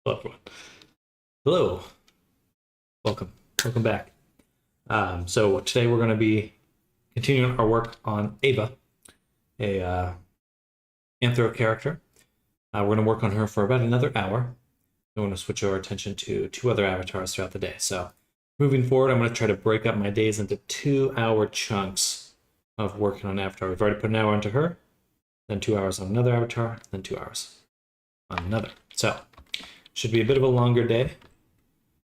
Hello, everyone. Hello. Welcome back. So today we're going to be continuing our work on Ava, a Anthro character. We're going to work on her for about another hour. We're going to switch our attention to two other avatars throughout the day. So moving forward, I'm going to try to break up my days into 2-hour chunks of working on avatar. We've already put an hour into her, then 2 hours on another avatar, then 2 hours on another. So should be a bit of a longer day,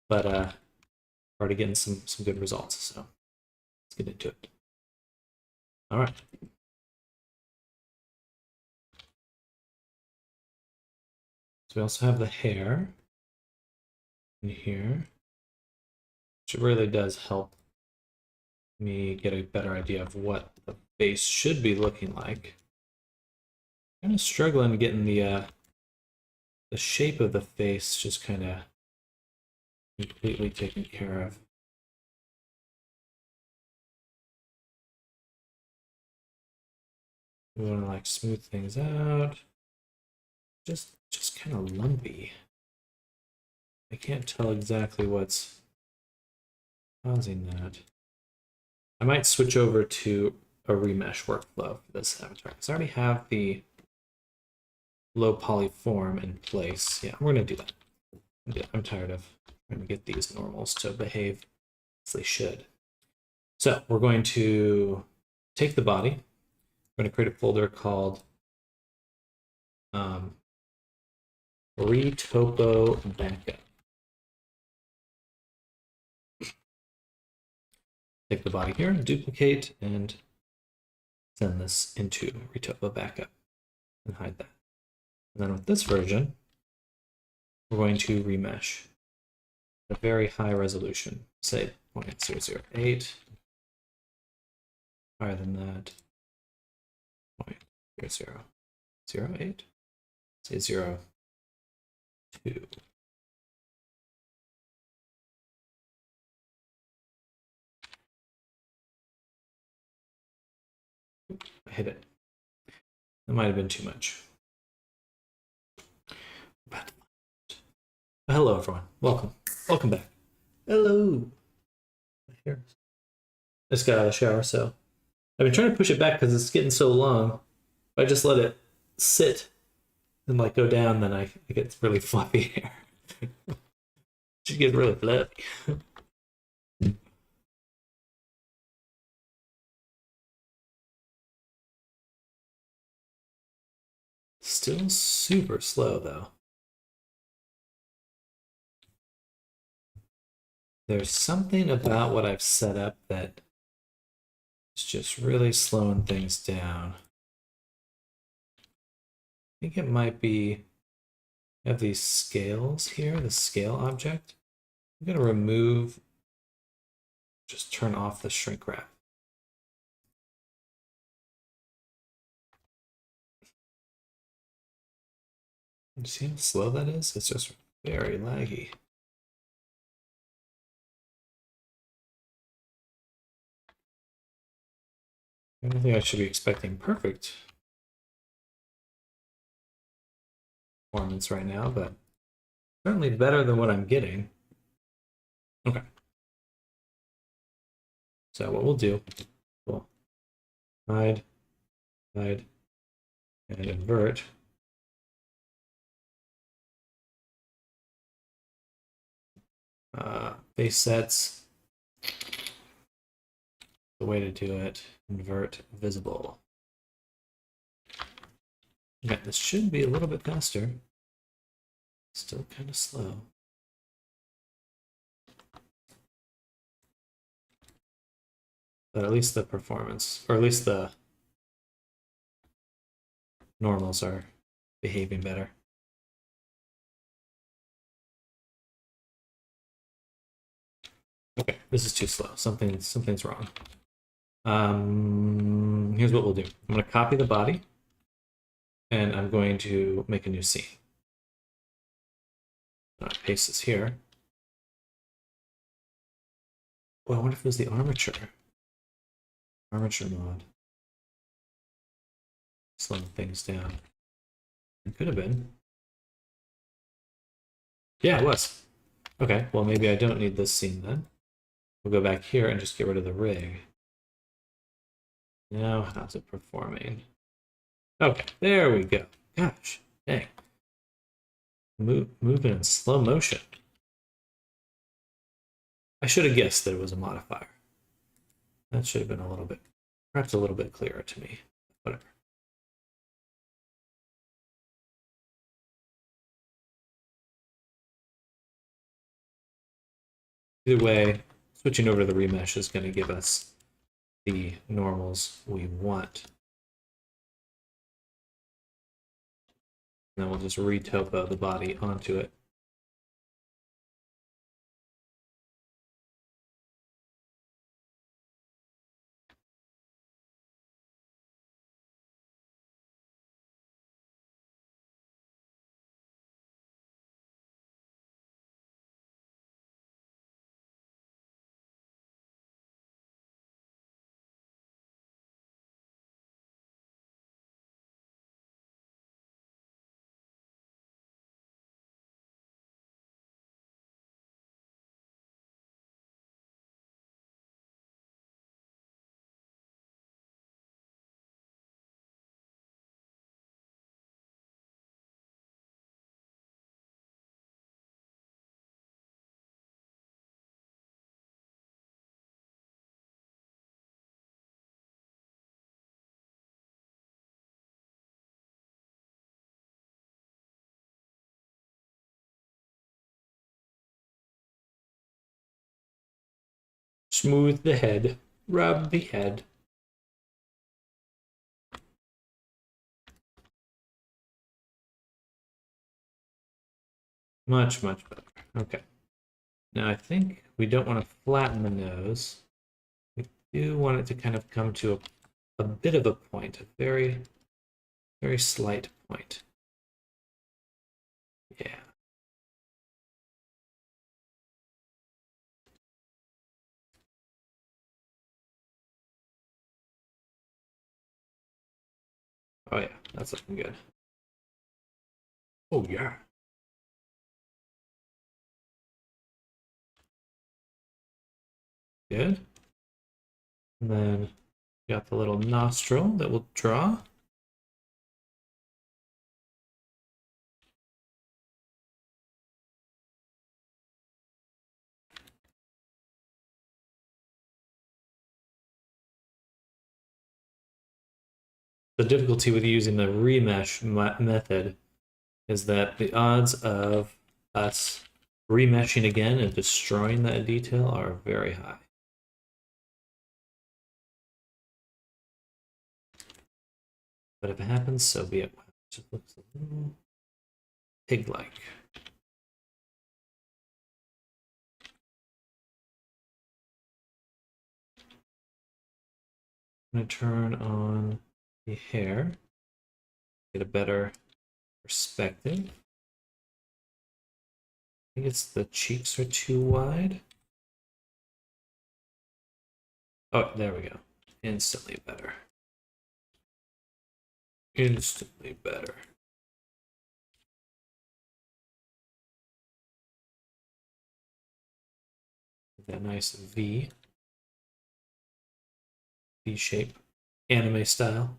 but already getting some good results. So let's get into it. All right. So we also have the hair in here, which really does help me get a better idea of what the face should be looking like. Kind of struggling getting the shape of the face just kind of completely taken care of. We want to like smooth things out. Just kind of lumpy. I can't tell exactly what's causing that. I might switch over to a remesh workflow for this avatar because I already have the low poly form in place. Yeah, we're gonna do that. I'm tired of trying to get these normals to behave as they should. So we're going to take the body. We're going to create a folder called Retopo Backup. Take the body here, duplicate, and send this into Retopo Backup and hide that. And then with this version, we're going to remesh at a very high resolution, say 0.008. Higher than that, 0.0008. Say 0.2. I hit it. That might have been too much. But hello, everyone. Welcome back. Hello. Here. I just got out of the shower, so I've been trying to push it back because it's getting so long. If I just let it sit and like go down, then I get really fluffy hair. She gets really fluffy. Still super slow though. There's something about what I've set up that is just really slowing things down. I think it might be, I have these scales here, the scale object. I'm gonna remove, just turn off the shrink wrap. You see how slow that is? It's just very laggy. I don't think I should be expecting perfect performance right now, but certainly better than what I'm getting. Okay. So what we'll do, we'll hide, and invert. Base sets, the way to do it, invert visible. Okay, this should be a little bit faster. Still kind of slow. But at least the performance, or at least the normals are behaving better. Okay, this is too slow. Something's wrong. Here's what we'll do. I'm going to copy the body, and I'm going to make a new scene. Paste this here. Well, I wonder if it was the armature. Armature mod. Slowing things down. It could have been. Yeah, it was. Okay, well, maybe I don't need this scene then. We'll go back here and just get rid of the rig. Now, how's it performing? Okay, there we go. Gosh, dang. Moving in slow motion. I should have guessed that it was a modifier. That should have been a little bit, perhaps a little bit clearer to me. Whatever. Either way, switching over to the remesh is going to give us the normals we want. And then we'll just retopo the body onto it. Smooth the head, rub the head. Much, much better. Okay. Now I think we don't want to flatten the nose. We do want it to kind of come to a bit of a point, a very, very slight point. Yeah. Oh yeah, that's looking good. Oh yeah. Good. And then got the little nostril that we'll draw. The difficulty with using the remesh method is that the odds of us remeshing again and destroying that detail are very high. But if it happens, so be it. It just looks a little pig-like. I'm going to turn on the hair, get a better perspective. I think it's the cheeks are too wide. Oh, there we go. Instantly better. Instantly better. That nice V shape, anime style.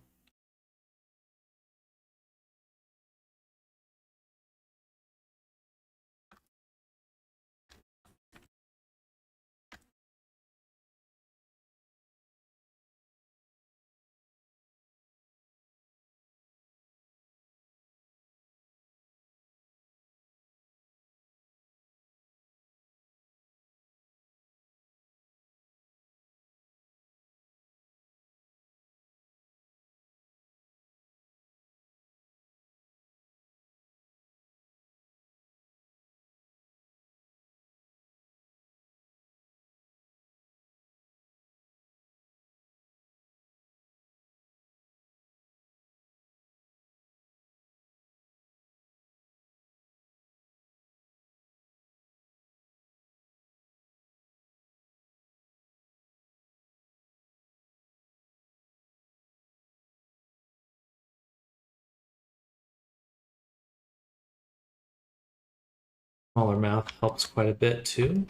smaller mouth helps quite a bit too.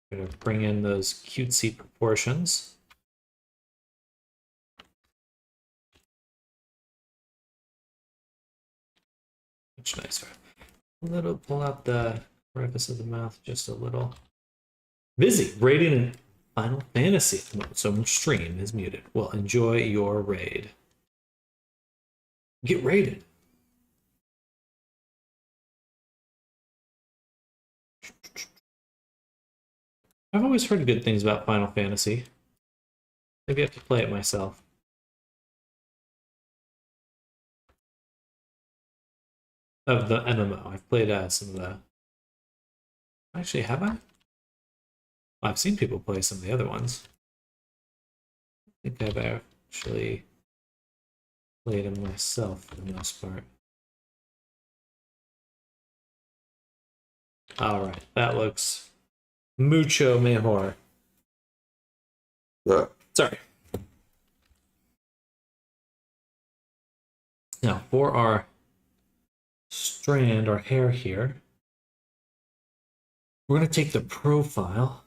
Gonna bring in those cutesy proportions. Much nicer. A little, pull out the orifice of the mouth just a little. Busy raiding in Final Fantasy at the moment, so stream is muted. Well, enjoy your raid. Get raided. I've always heard good things about Final Fantasy. Maybe I have to play it myself. Of the MMO, I've played some of the. Actually, have I? I've seen people play some of the other ones. I think I've actually played them myself for the most part. Alright, that looks mucho mejor. Sorry. Now, for our strand, our hair here, we're going to take the profile.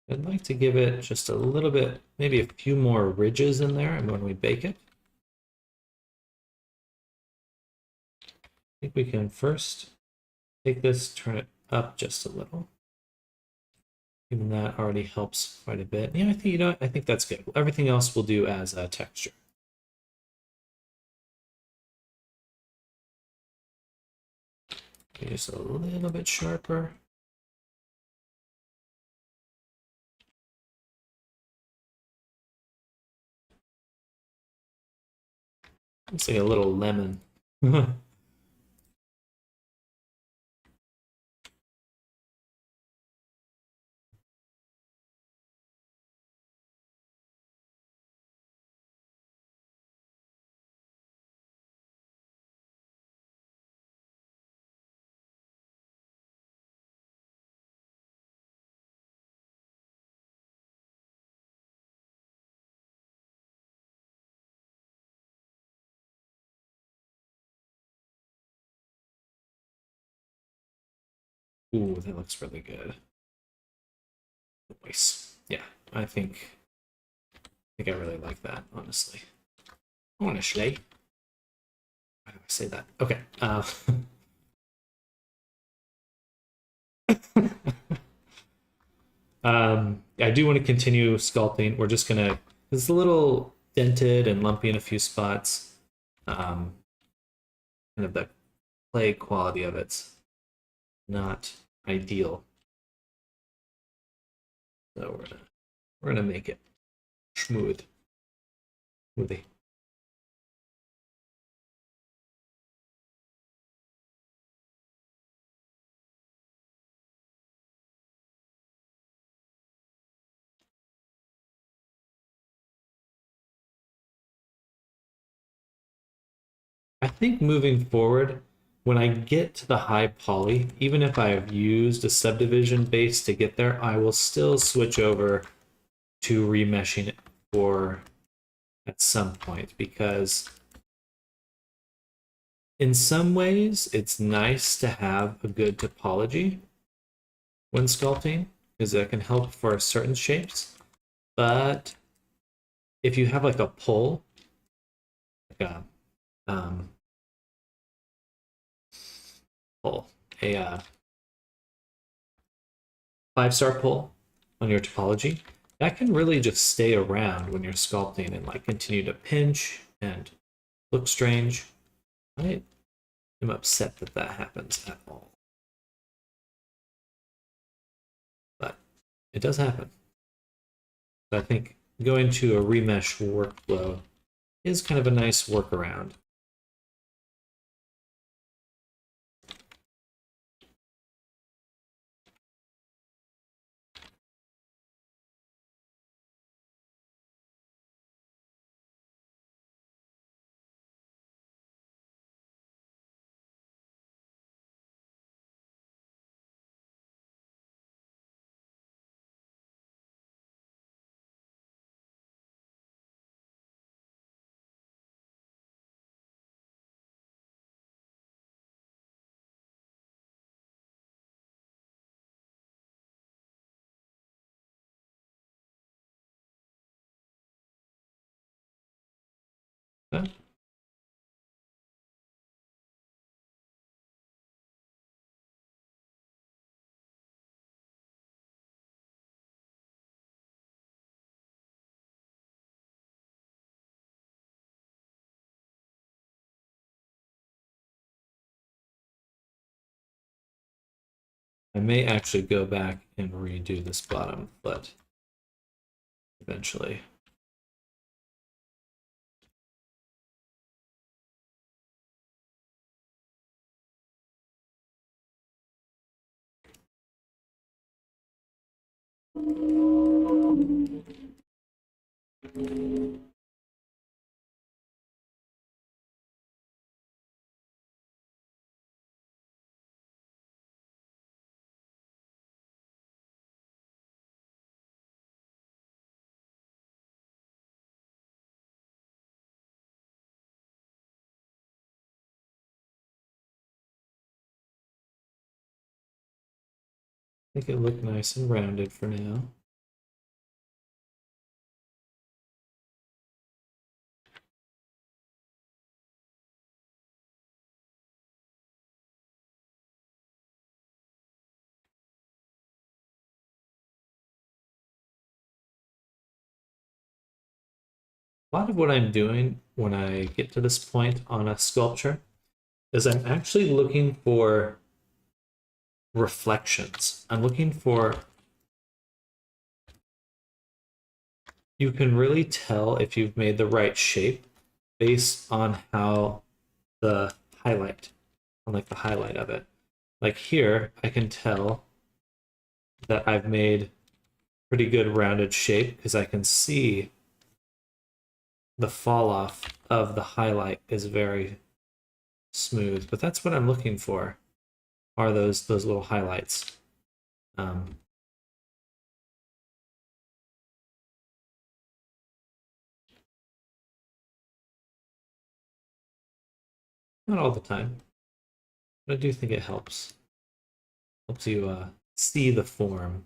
I'd like to give it just a little bit, maybe a few more ridges in there and when we bake it. I think we can first take this, turn it up just a little. Even that already helps quite a bit. Yeah, I think, you know, I think that's good. Everything else we'll do as a texture. Just a little bit sharper. Let's say a little lemon. Ooh, that looks really good. Nice. Yeah, I think I really like that, honestly. Honestly. Why do I say that? Okay. I do want to continue sculpting. We're just gonna. It's a little dented and lumpy in a few spots. Kind of the clay quality of it's not ideal. So we're gonna make it smooth, smoothy. I think moving forward, when I get to the high poly, even if I've used a subdivision base to get there, I will still switch over to remeshing it for at some point, because in some ways it's nice to have a good topology when sculpting, because that can help for certain shapes. But if you have like a pull, like a pull, a 5-star pull on your topology, that can really just stay around when you're sculpting and like continue to pinch and look strange. I am upset that that happens at all, but it does happen. So I think going to a remesh workflow is kind of a nice workaround. that. I may actually go back and redo this bottom foot eventually. Make it look nice and rounded for now. A lot of what I'm doing when I get to this point on a sculpture is I'm actually looking for reflections. I'm looking for, you can really tell if you've made the right shape based on how the highlight, on like the highlight of it. Like here, I can tell that I've made pretty good rounded shape because I can see the fall off of the highlight is very smooth. But that's what I'm looking for, are those little highlights. Not all the time, but I do think it helps. Helps you see the form.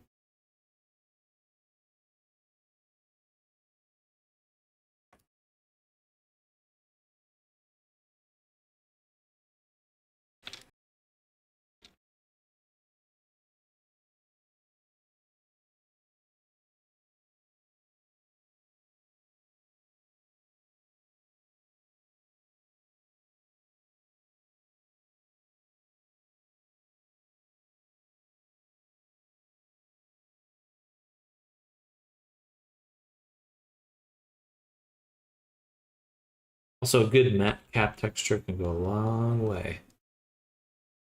Also, a good matte cap texture can go a long way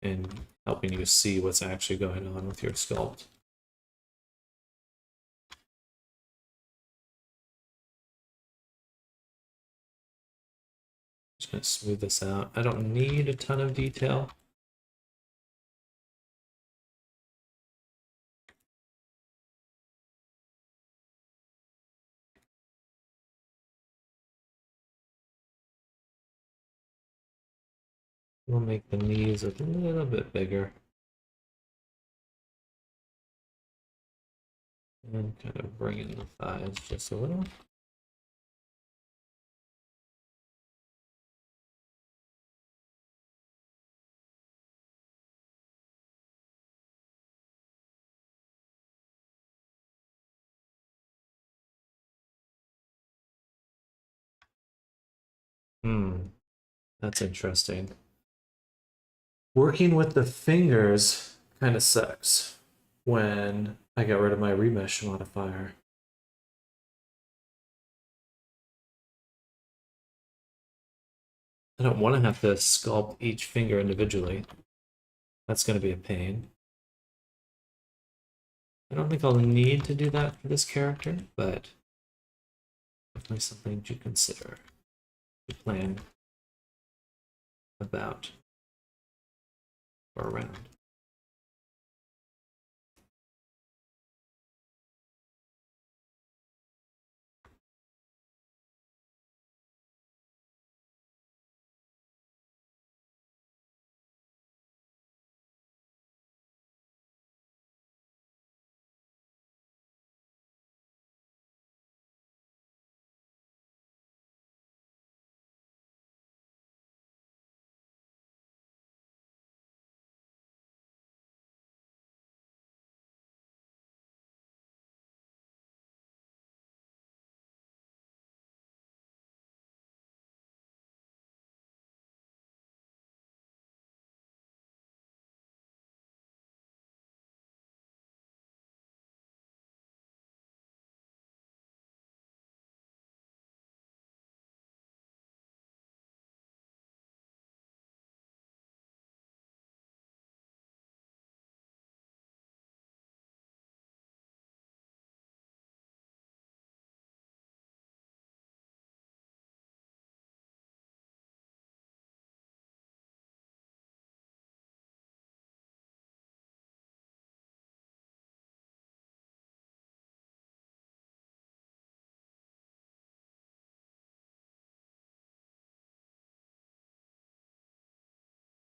in helping you see what's actually going on with your sculpt. Just gonna smooth this out. I don't need a ton of detail. We'll make the knees a little bit bigger. And kind of bring in the thighs just a little. That's interesting. Working with the fingers kind of sucks when I get rid of my remesh modifier. I don't want to have to sculpt each finger individually. That's going to be a pain. I don't think I'll need to do that for this character, but definitely something to consider, to plan about or around.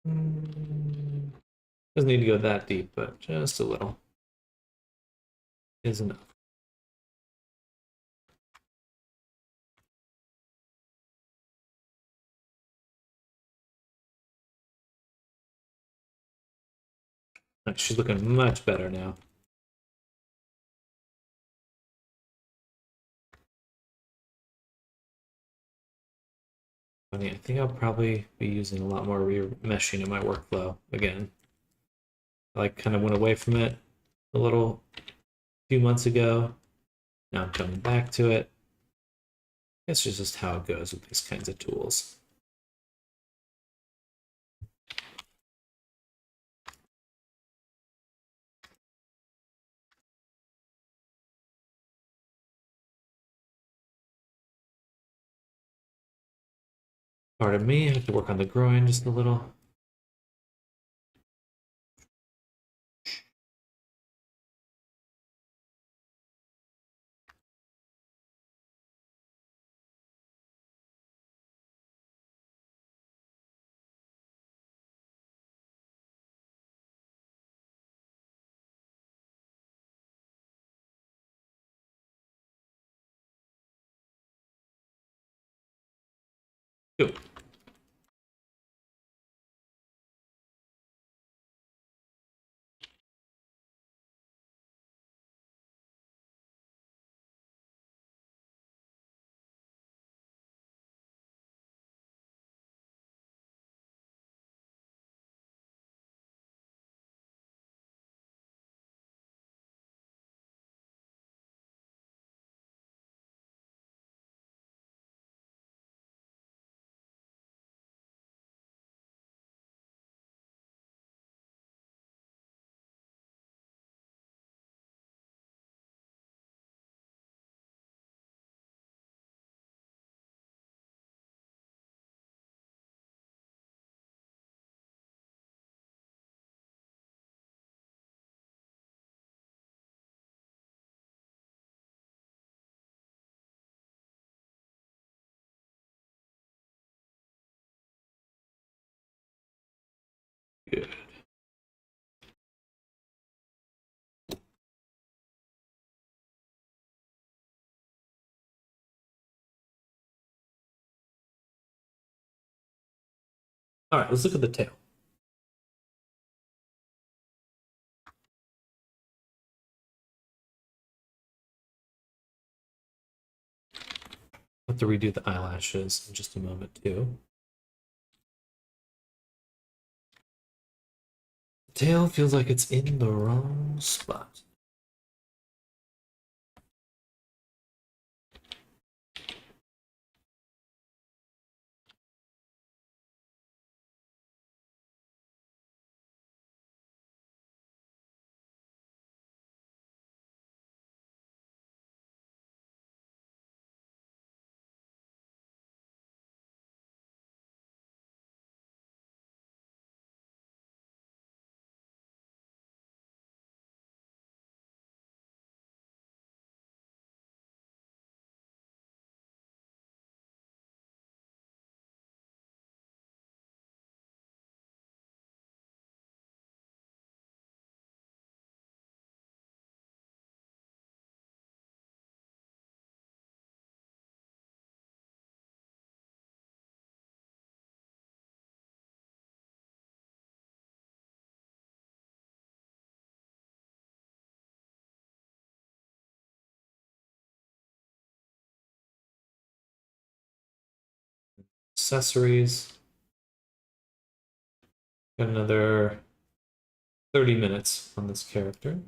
Doesn't need to go that deep, but just a little is enough. She's looking much better now. I think I'll probably be using a lot more remeshing in my workflow again. I like kind of went away from it a few months ago. Now I'm coming back to it. It's just how it goes with these kinds of tools. Pardon me, I have to work on the groin just a little. Cool. Good. All right, let's look at the tail. I'll have to redo the eyelashes in just a moment too. The tail feels like it's in the wrong spot. Accessories. Got another 30 minutes on this character.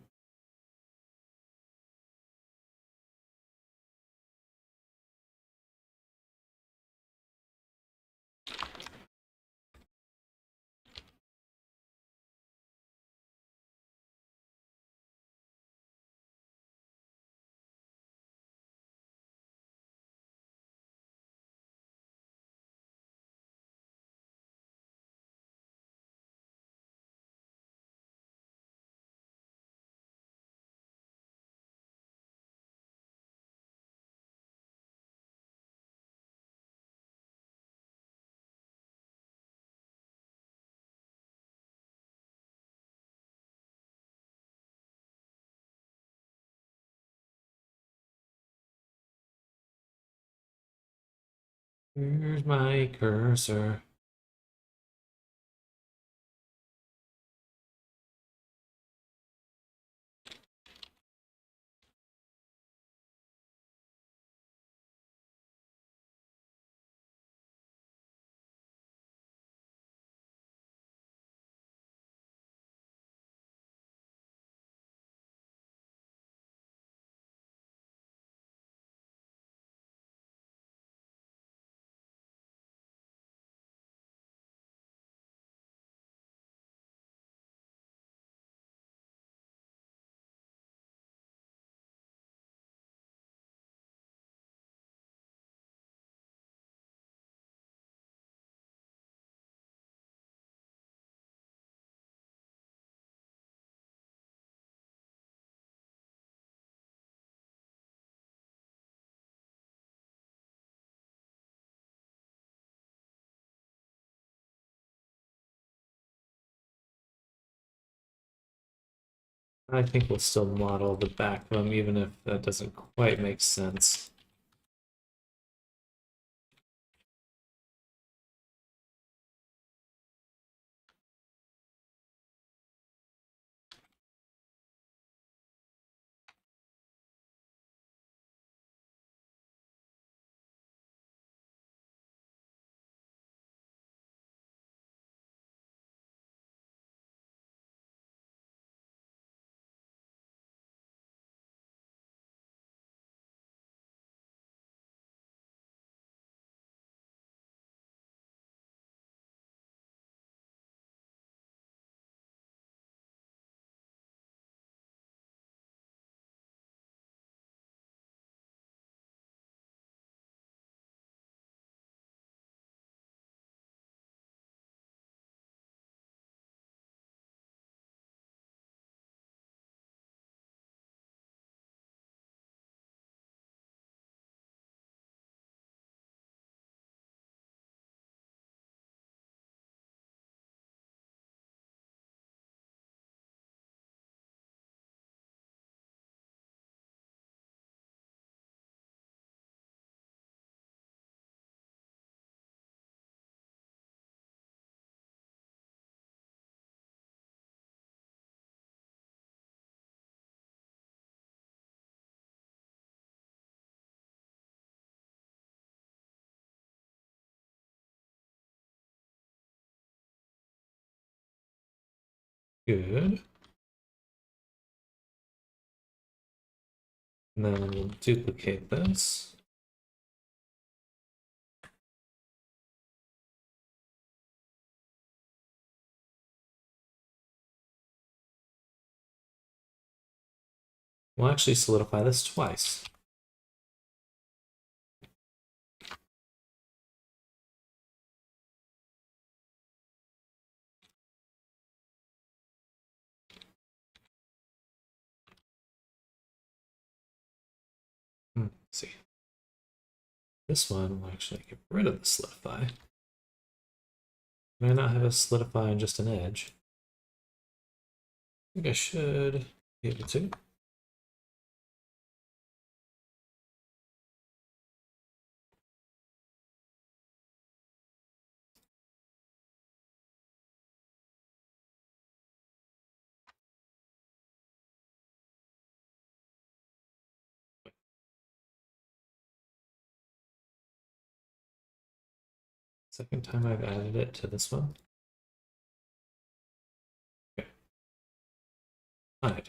Where's my cursor? I think we'll still model the back of them, even if that doesn't quite make sense. Good. And then we'll duplicate this. We'll actually solidify this twice. Let's see. This one will actually get rid of the solidify. May not have a solidify on just an edge. I think I should be able to. Second time I've added it to this one. Okay. All right.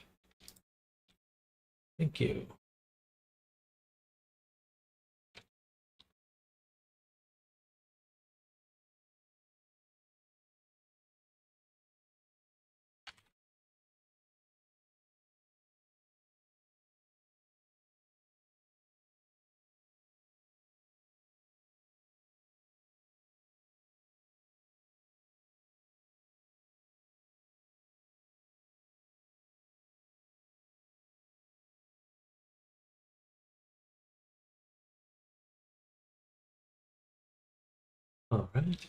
Thank you. All right.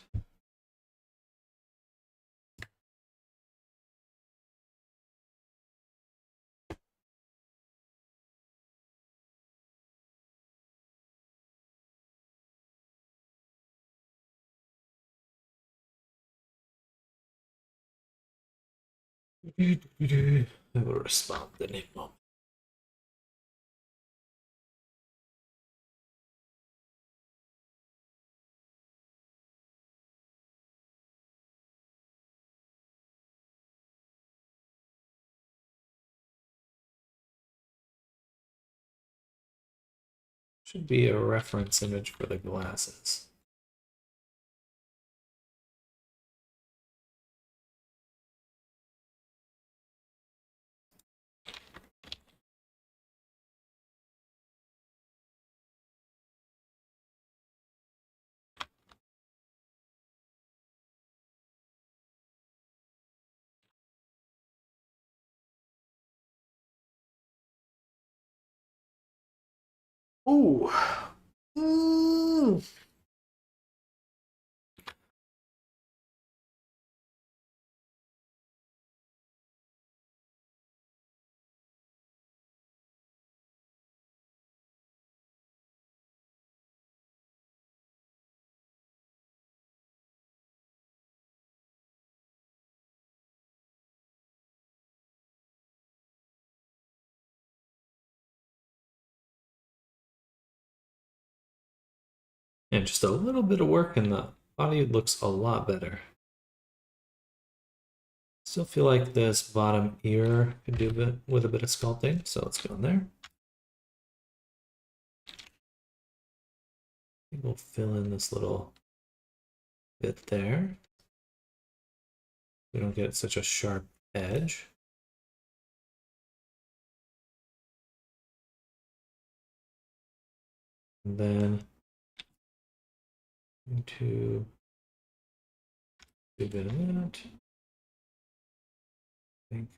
I will respond in a moment. Should be a reference image for the glasses. Ooh. Mm. And just a little bit of work and the body looks a lot better. Still feel like this bottom ear could do a bit with a bit of sculpting, so let's go in there. I think we'll fill in this little bit there. We don't get such a sharp edge. And then into a bit of that. I think.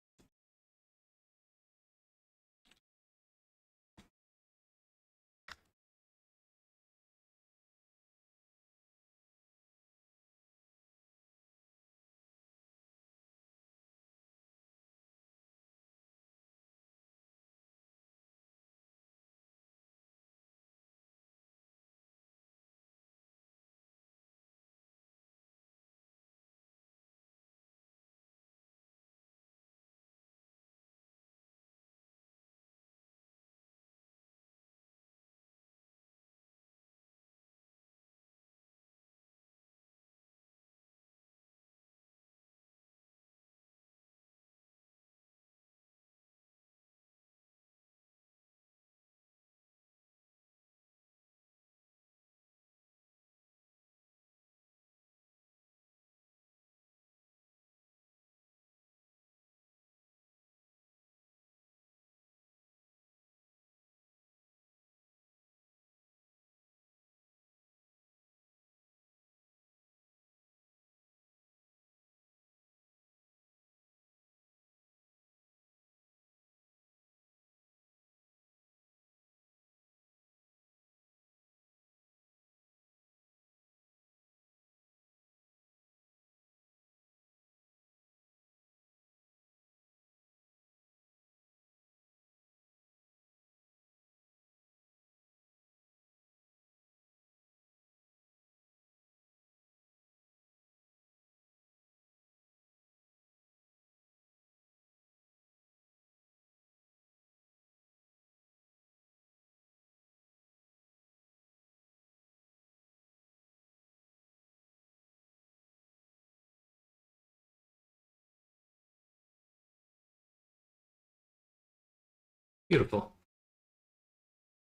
Beautiful.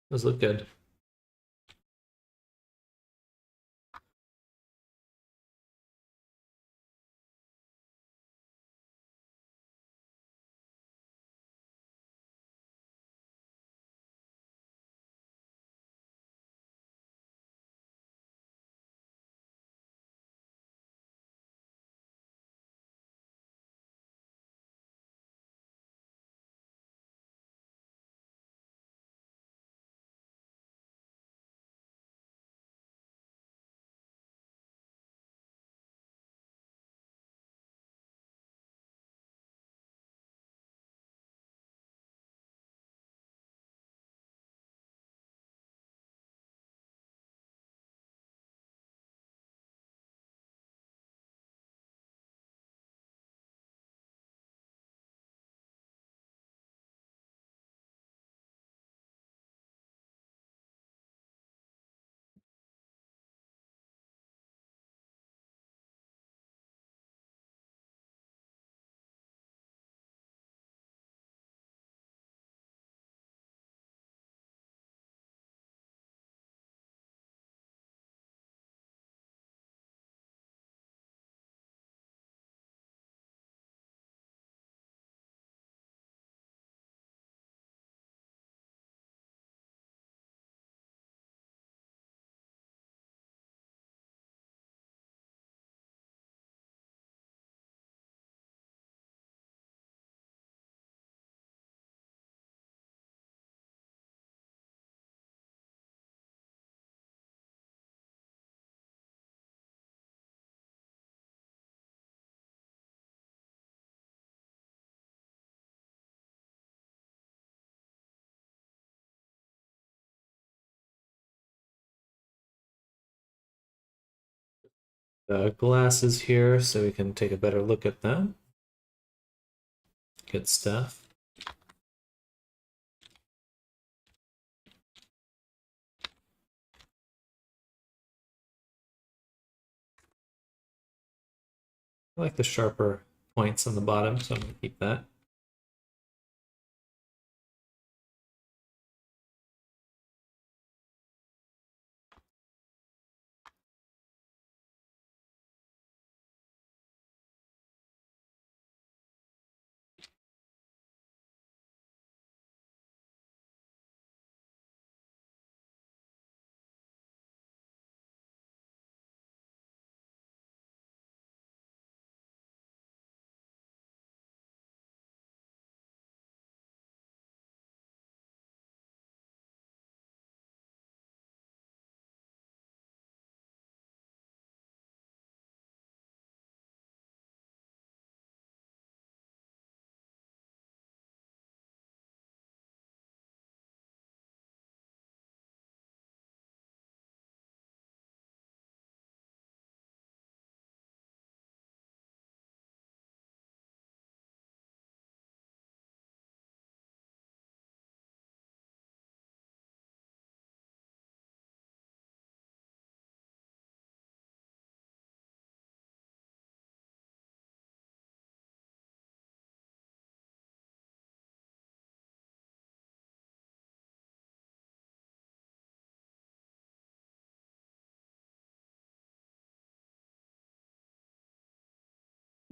Those look good. glasses here so we can take a better look at them. Good stuff. I like the sharper points on the bottom, so I'm going to keep that.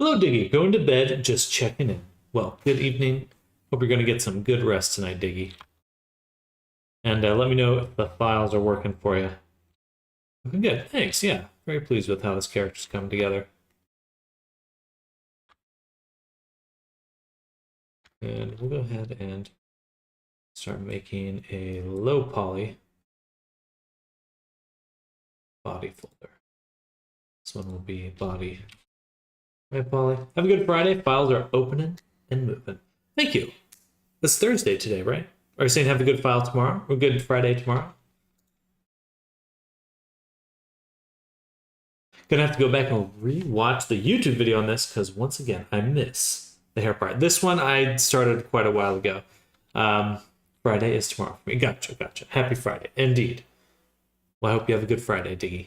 Hello, Diggy. Going to bed, just checking in. Well, good evening. Hope you're going to get some good rest tonight, Diggy. And let me know if the files are working for you. Okay, good. Thanks. Yeah, very pleased with how this character's come together. And we'll go ahead and start making a low poly body folder. This one will be body. Right, Polly? Have a good Friday. Files are opening and moving. Thank you. It's Thursday today, right? Are you saying have a good file tomorrow? Or good Friday tomorrow? Gonna have to go back and re-watch the YouTube video on this because once again, I miss the hair part. This one I started quite a while ago. Friday is tomorrow for me. Gotcha. Happy Friday. Indeed. Well, I hope you have a good Friday, Diggy.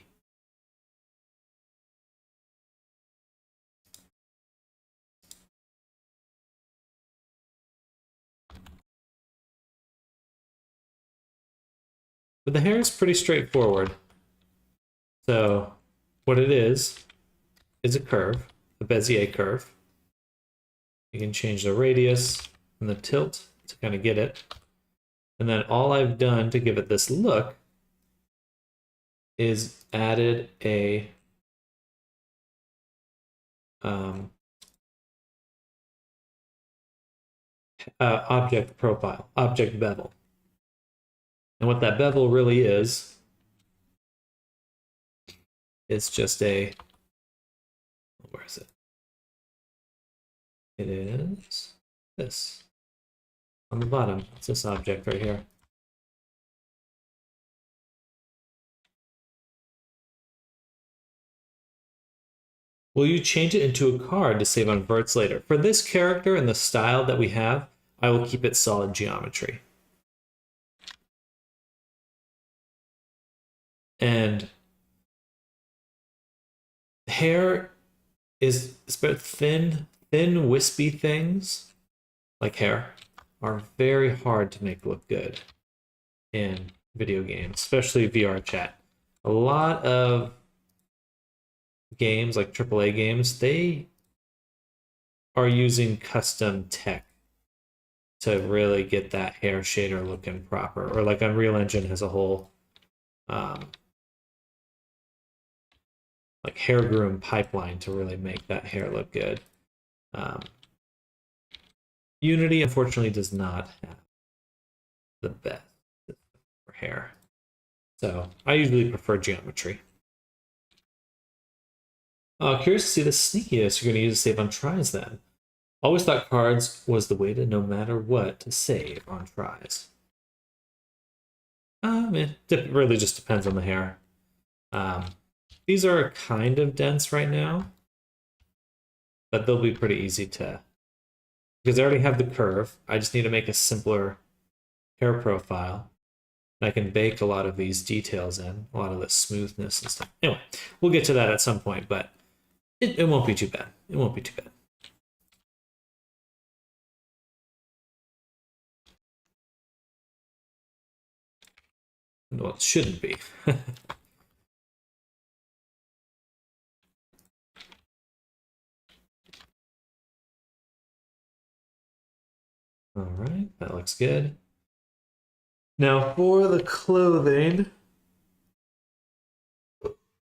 But the hair is pretty straightforward. So what it is a curve, a Bezier curve. You can change the radius and the tilt to kind of get it. And then all I've done to give it this look is added a object profile, object bevel. And what that bevel really is, it's just a, where is it? It is this. On the bottom, it's this object right here. Will you change it into a card to save on verts later? For this character and the style that we have, I will keep it solid geometry. And hair is thin, wispy things like hair are very hard to make look good in video games, especially VR chat. A lot of games like AAA games, they are using custom tech to really get that hair shader looking proper, or like Unreal Engine has a whole like hair groom pipeline to really make that hair look good. Unity unfortunately does not have the best for hair, so I usually prefer geometry. Curious to see the sneakiness you're going to use to save on tries then. Always thought cards was the way to no matter what to save on tries. It really just depends on the hair. these are kind of dense right now, but they'll be pretty easy to, because I already have the curve. I just need to make a simpler hair profile. And I can bake a lot of these details in, a lot of the smoothness and stuff. Anyway, we'll get to that at some point, but it won't be too bad. It won't be too bad. Well, it shouldn't be. All right, that looks good. Now for the clothing,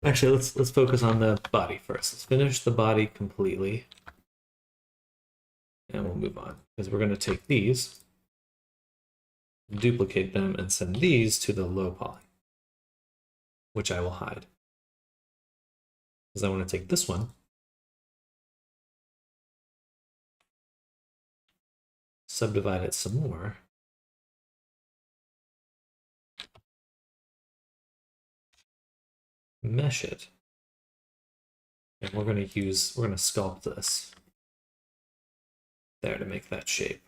actually let's focus on the body first. Let's finish the body completely, and we'll move on because we're going to take these, duplicate them, and send these to the low poly, which I will hide because I want to take this one, subdivide it some more, mesh it, and we're going to sculpt this there to make that shape.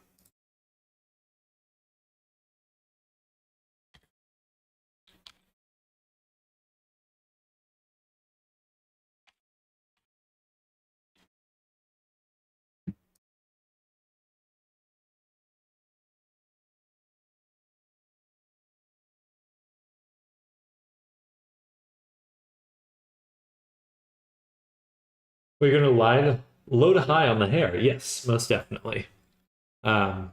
We're going to load high on the hair. Yes, most definitely. You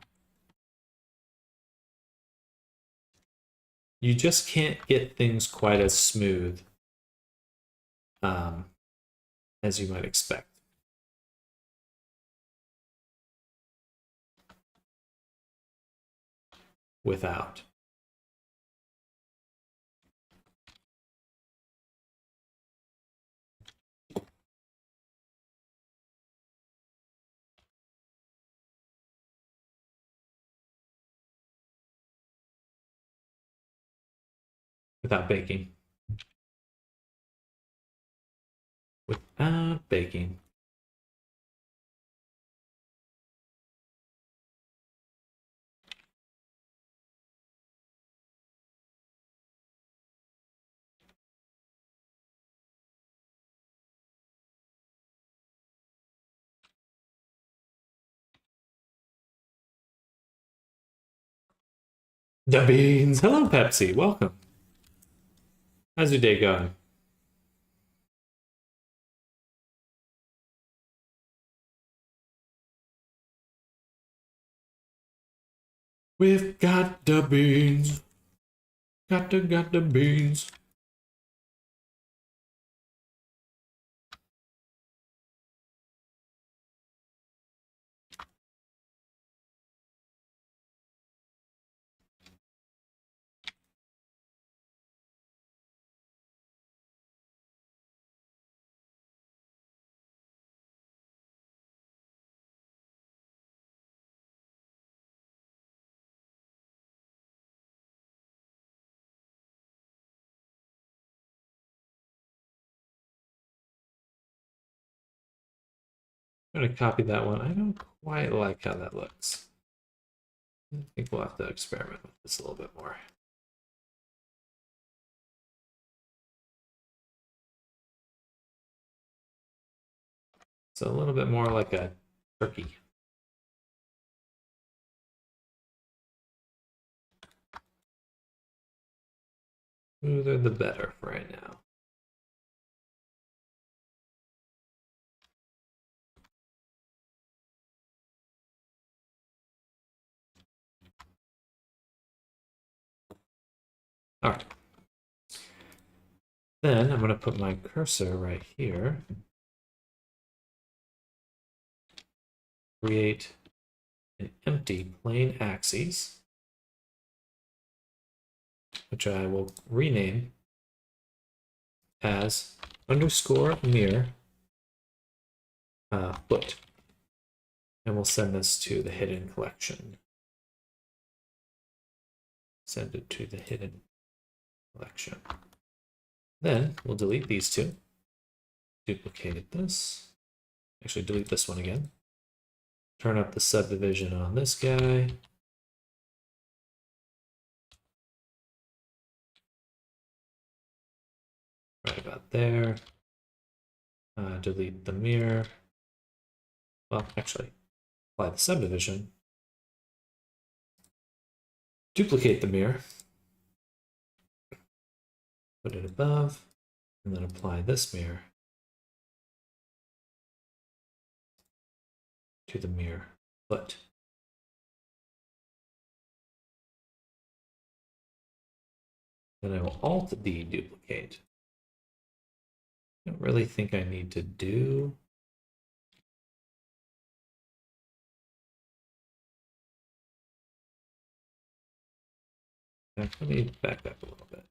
just can't get things quite as smooth as you might expect. Without. Without baking. Without baking. The beans. Hello, Pepsi. Welcome. How's your day going? We've got the beans. Got the beans. I'm going to copy that one. I don't quite like how that looks. I think we'll have to experiment with this a little bit more. So a little bit more like a turkey. Smoother the better for right now. All right. Then I'm going to put my cursor right here. Create an empty plain axis, which I will rename as underscore mirror foot. And we'll send this to the hidden collection. Send it to the hidden collection. Then we'll delete these two duplicate this. Actually, delete this one again. Turn up the subdivision on this guy. Right about there. Delete the mirror. Well, actually, apply the subdivision. Duplicate the mirror. Put it above, and then apply this mirror to the mirror foot. Then I will Alt-D duplicate. I don't really think I need to do. Let me back up a little bit.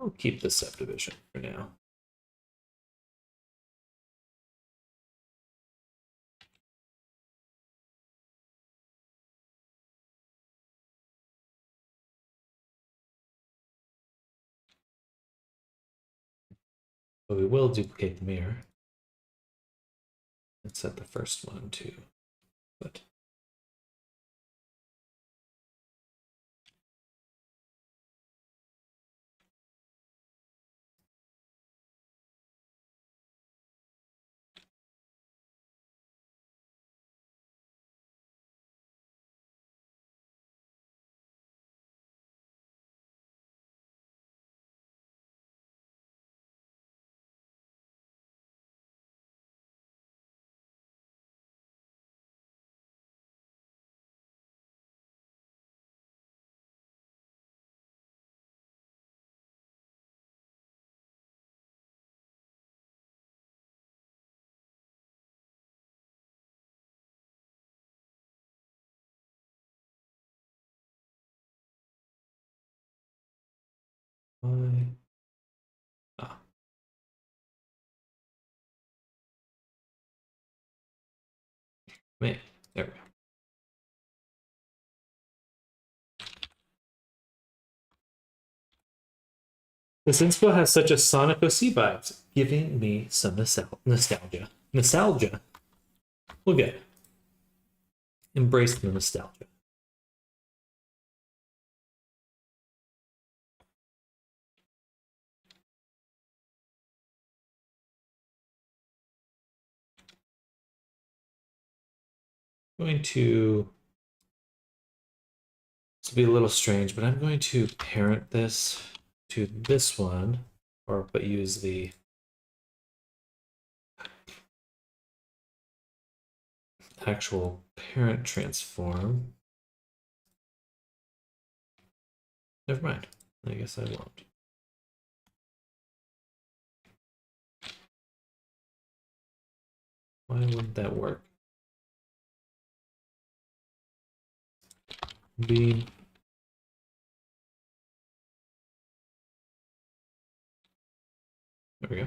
I'll keep the subdivision for now. But we will duplicate the mirror. Let's set the first one to foot. Why? Ah. Man, there we go. This inspo has such a Sonic OC vibes, giving me some nostalgia. Nostalgia. We'll get it. Embrace the nostalgia. I'm going to be a little strange, but I'm going to parent this to this one, but use the actual parent transform. Never mind. I guess I won't. Why wouldn't that work? Beam. There we go.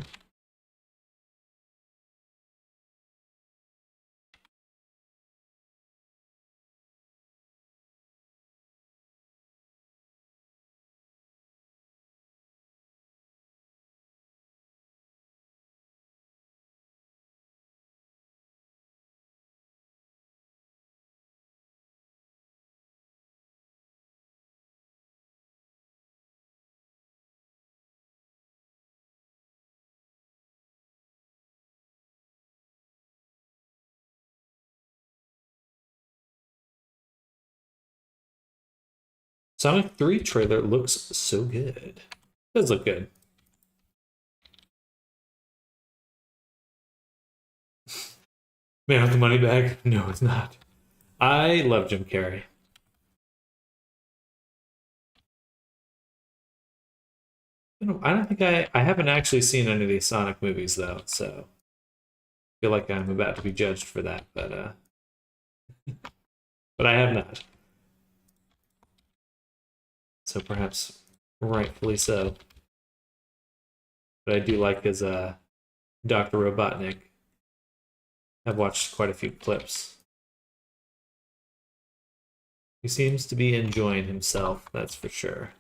Sonic 3 trailer looks so good. It does look good. Man with the money bag? No, it's not. I love Jim Carrey. I don't think I haven't actually seen any of these Sonic movies though, so I feel like I'm about to be judged for that, but I have not. So perhaps rightfully so. But I do like his Dr. Robotnik. I've watched quite a few clips. He seems to be enjoying himself, that's for sure.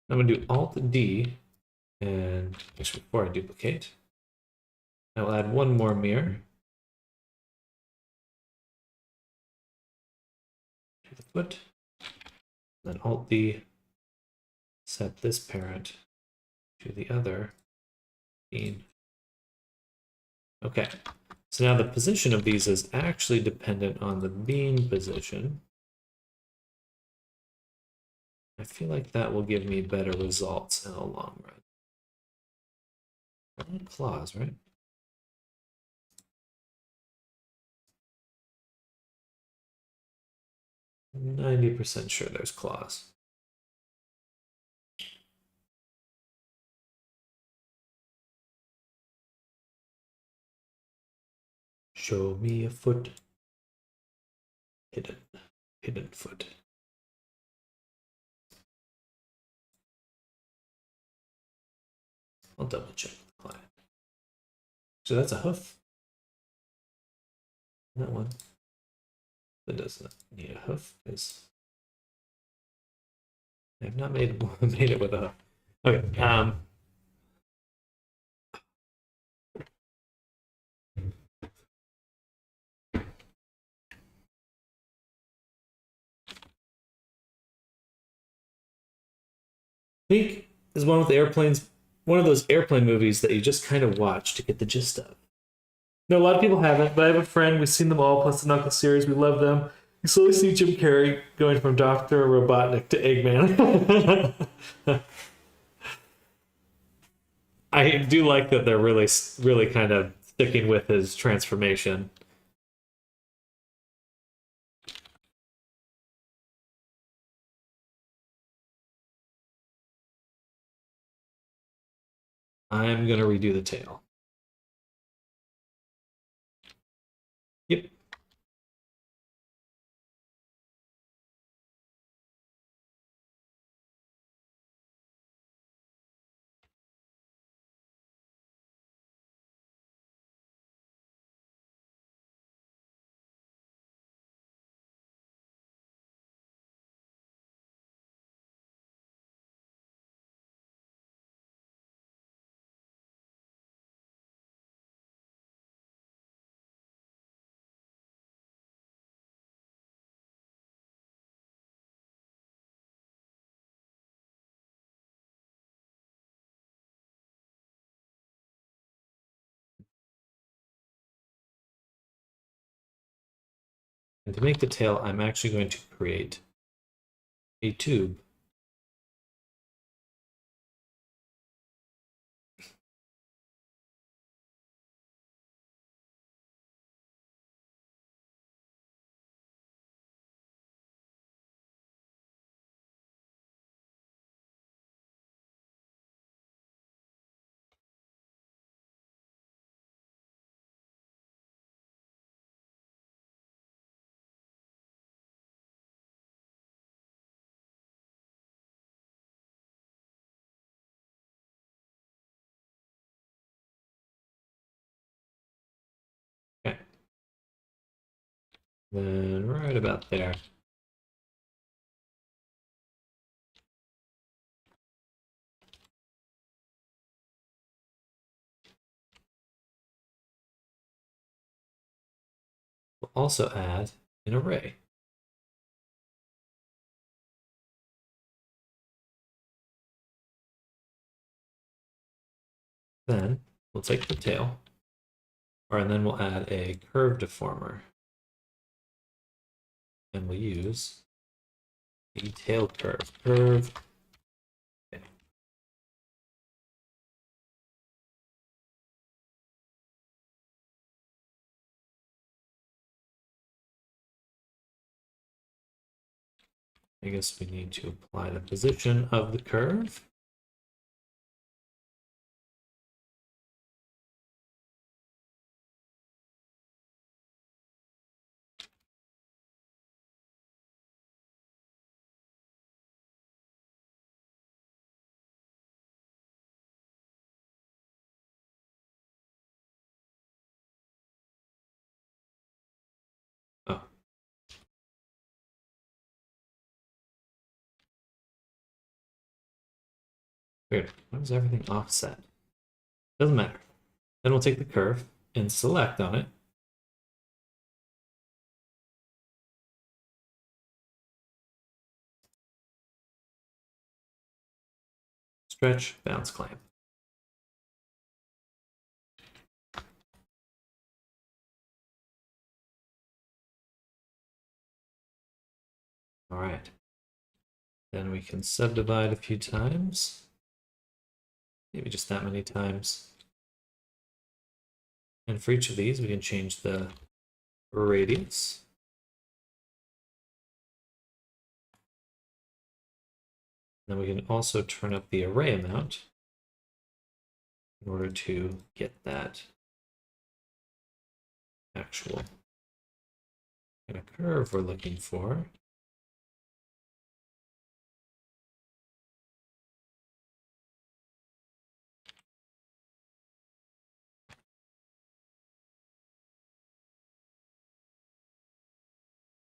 I'm going to do Alt D, and actually before I duplicate, I will add one more mirror to the foot. Then Alt D, set this parent to the other bean. Okay, so now the position of these is actually dependent on the bean position. I feel like that will give me better results in the long run. Claws, right? 90% sure there's claws. Show me a foot. Hidden foot. I'll double check the client. So that's a hoof. That one. That doesn't need a hoof because I've not made it with a hoof. Okay. Pink is one with the airplanes. One of those airplane movies that you just kind of watch to get the gist of. No, a lot of people haven't, but I have a friend. We've seen them all, plus the Knuckles series. We love them. You slowly see Jim Carrey going from Dr. Robotnik to Eggman. I do like that they're really kind of sticking with his transformation. I'm going to redo the tail. Yep. And to make the tail, I'm actually going to create a tube. Okay. Then right about there. We'll also add an array. Then we'll take the tail, and then we'll add a curve deformer. And we'll use the tail curve. Okay. I guess we need to apply the position of the curve. Oh, Weird. Why is everything offset? Doesn't matter. Then we'll take the curve and select on it. Stretch, bounce, clamp. All right. Then we can subdivide a few times. Maybe just that many times. And for each of these, we can change the radius. Then we can also turn up the array amount in order to get that actual kind of curve we're looking for.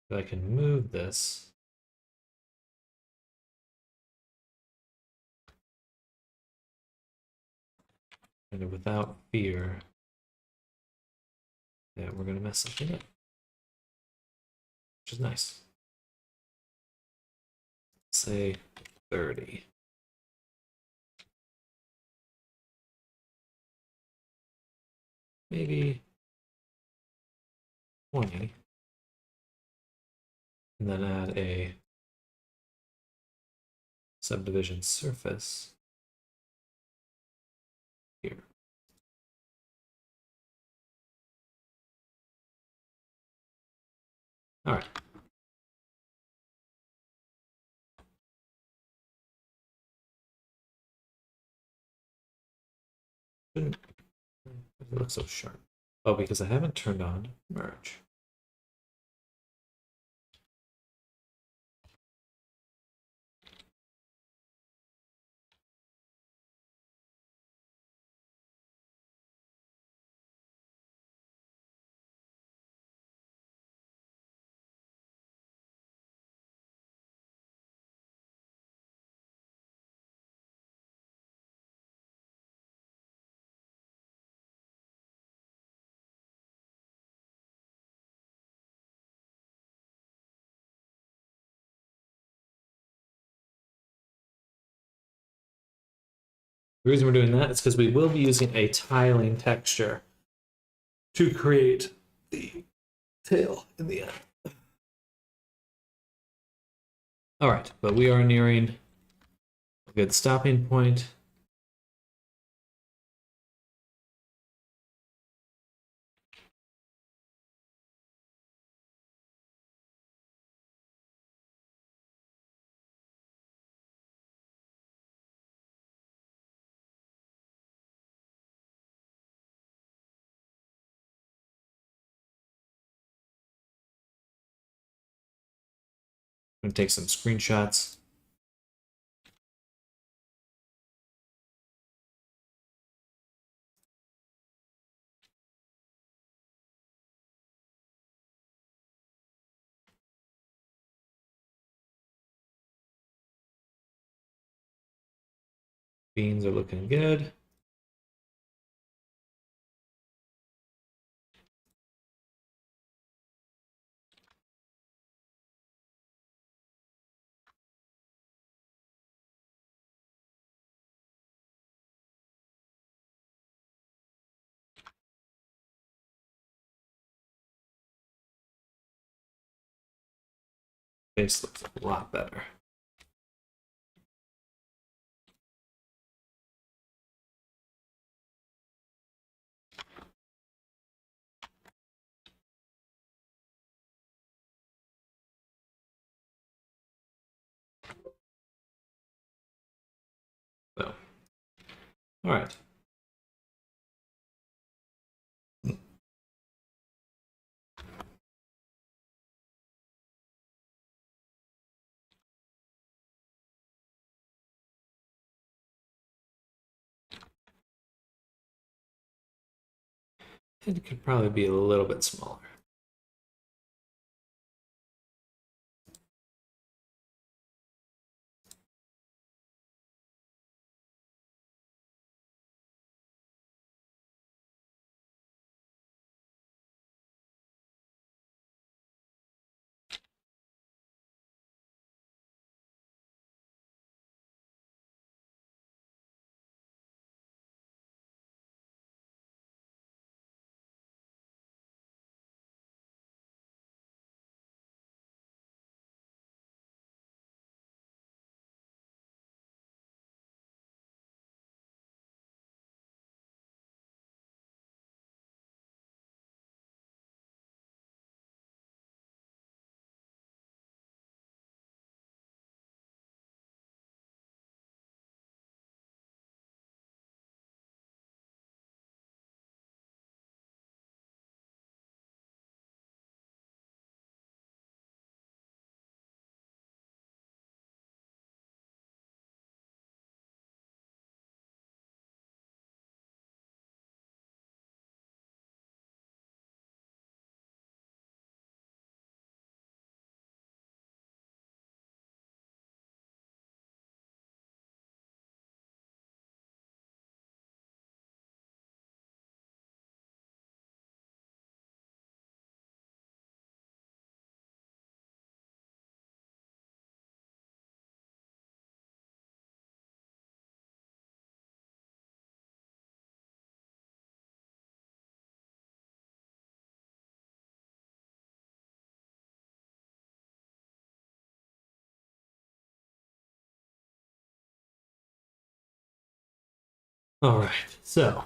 So I can move this. And without fear that we're going to mess something up, which is nice. Say 30. Maybe 20. And then add a subdivision surface here. All right. It looks so sharp. Oh, because I haven't turned on merge. The reason we're doing that is because we will be using a tiling texture to create the tail in the end. All right, but we are nearing a good stopping point. I'm going to take some screenshots. Beans are looking good. Face looks a lot better. So, all right. It could probably be a little bit smaller. All right, so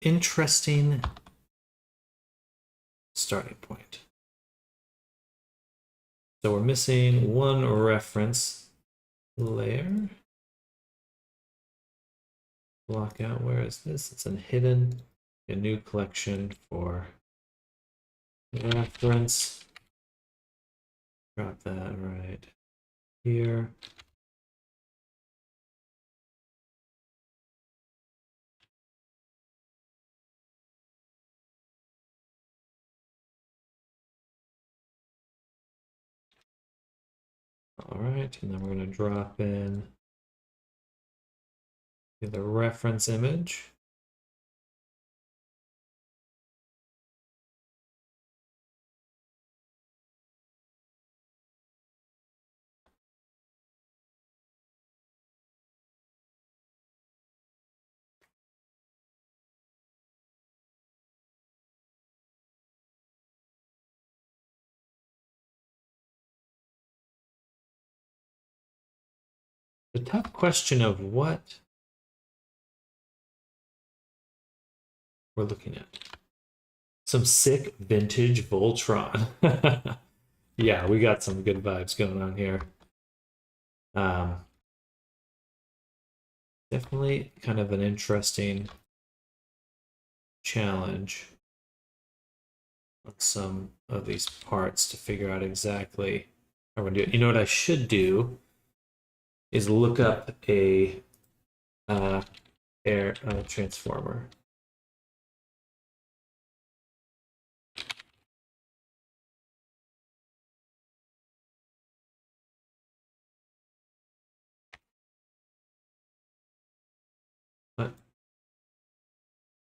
interesting starting point. So we're missing one reference layer. Block out, where is this? It's in hidden, a new collection for reference. Drop that right here. All right, and then we're going to drop in the reference image. The tough question of what we're looking at. Some sick vintage Voltron. Yeah, we got some good vibes going on here. Definitely kind of an interesting challenge on some of these parts to figure out exactly how we're gonna do it. You know what I should do is look up a air transformer.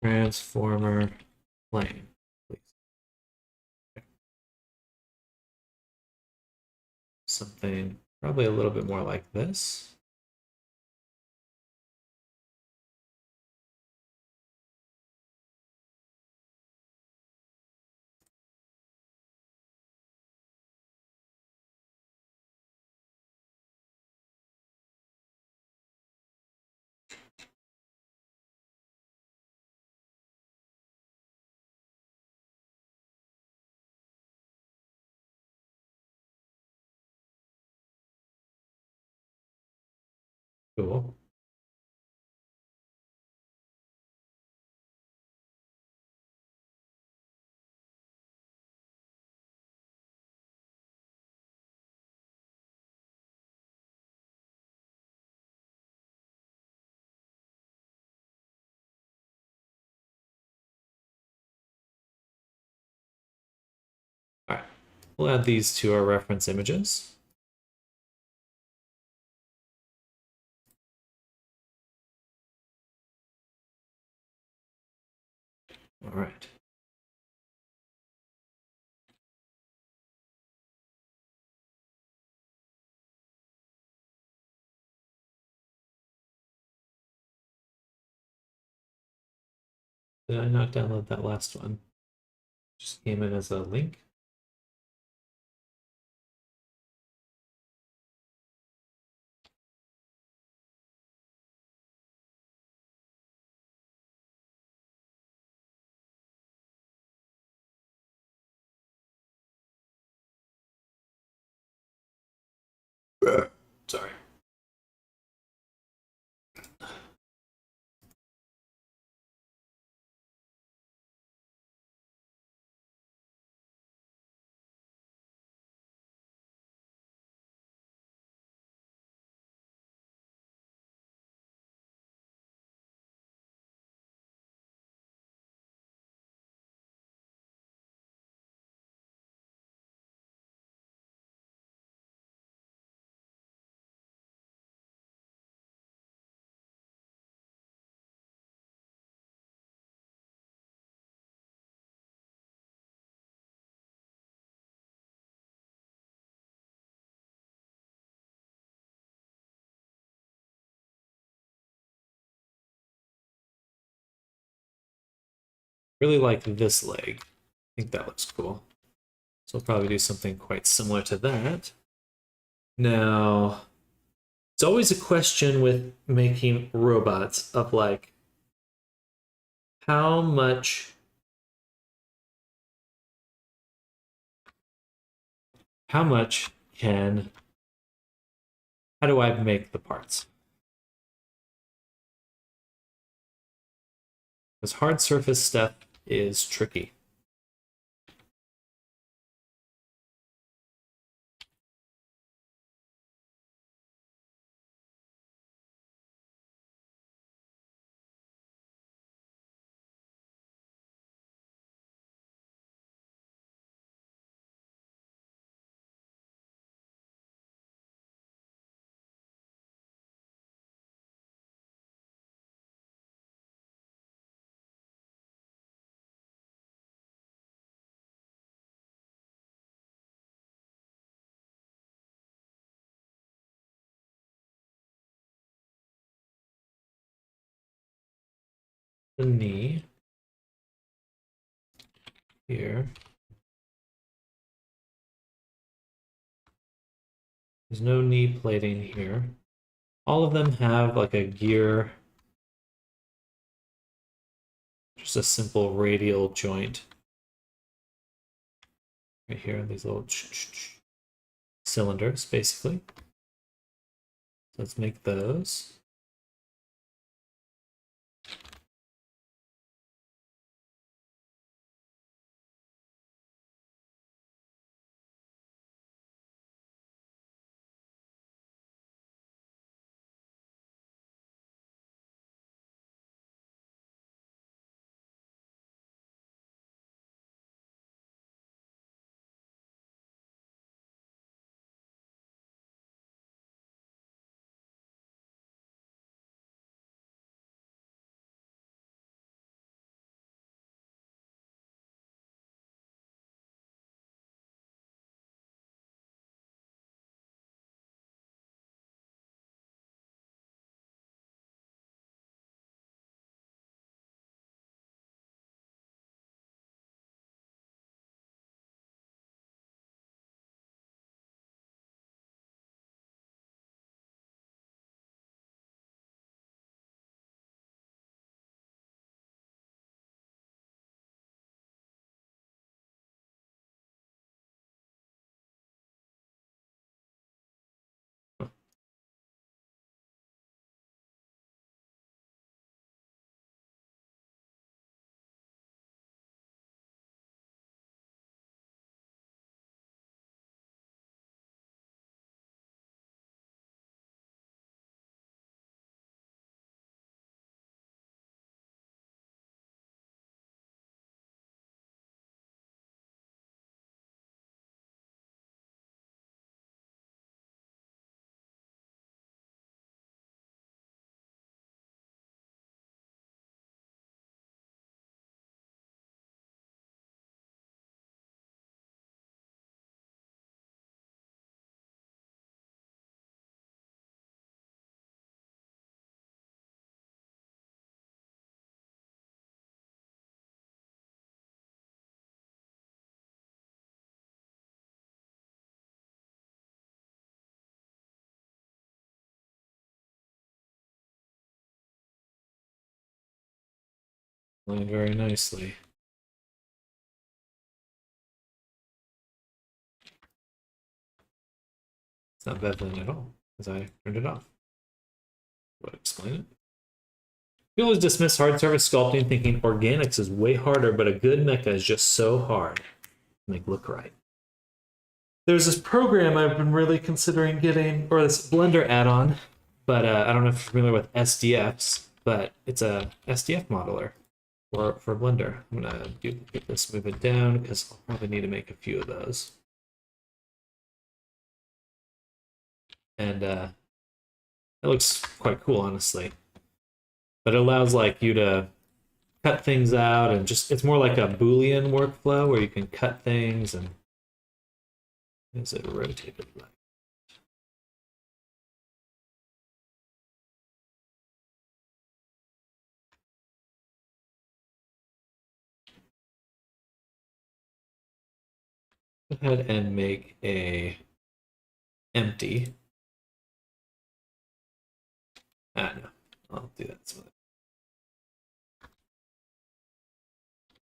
Transformer plane, please. Okay. Something probably a little bit more like this. Cool. All right, we'll add these to our reference images. All right. Did I not download that last one? Just came in as a link. Sorry. Really like this leg. I think that looks cool. So we'll probably do something quite similar to that. Now, It's always a question with making robots of like how much can how do I make the parts? Because hard surface stuff is tricky. The knee here. There's no knee plating here. All of them have like a gear, just a simple radial joint. Right here, these little cylinders, basically. So let's make those. Very nicely. It's not beveling at all, because I turned it off. Would explain it. People always dismiss hard surface sculpting thinking organics is way harder, but a good mecha is just so hard to make look right. There's this program I've been really considering getting, or this Blender add-on, but I don't know if you're familiar with SDFs, but it's a SDF modeler for Blender. I'm gonna duplicate this, move it down, because I'll probably need to make a few of those. And it looks quite cool, honestly. But it allows like you to cut things out and just it's more like a Boolean workflow where you can cut things and is it rotated like go ahead and make a empty No. I'll do that.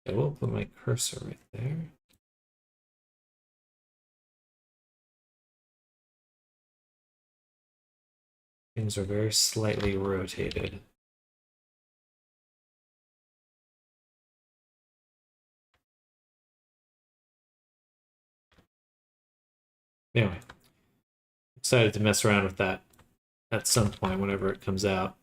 I will put my cursor right there. Things are very slightly rotated. Anyway, excited to mess around with that at some point whenever it comes out.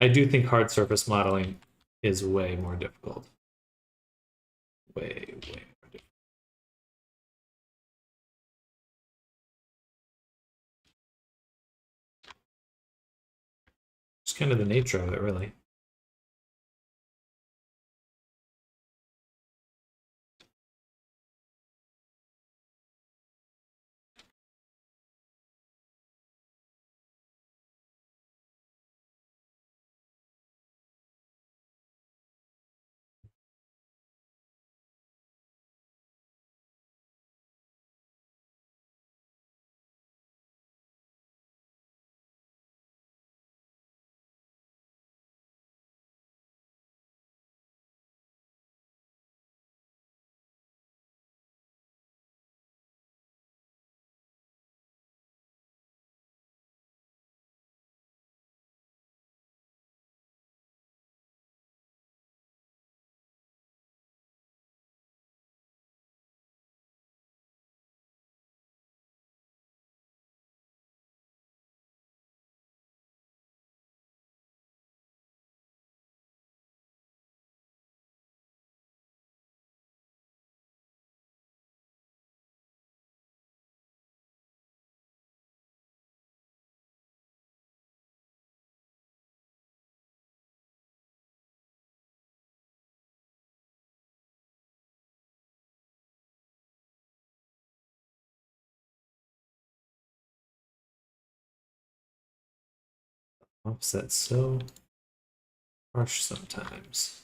I do think hard surface modeling is way more difficult. Way more difficult. It's kind of the nature of it, really. Offset so harsh sometimes.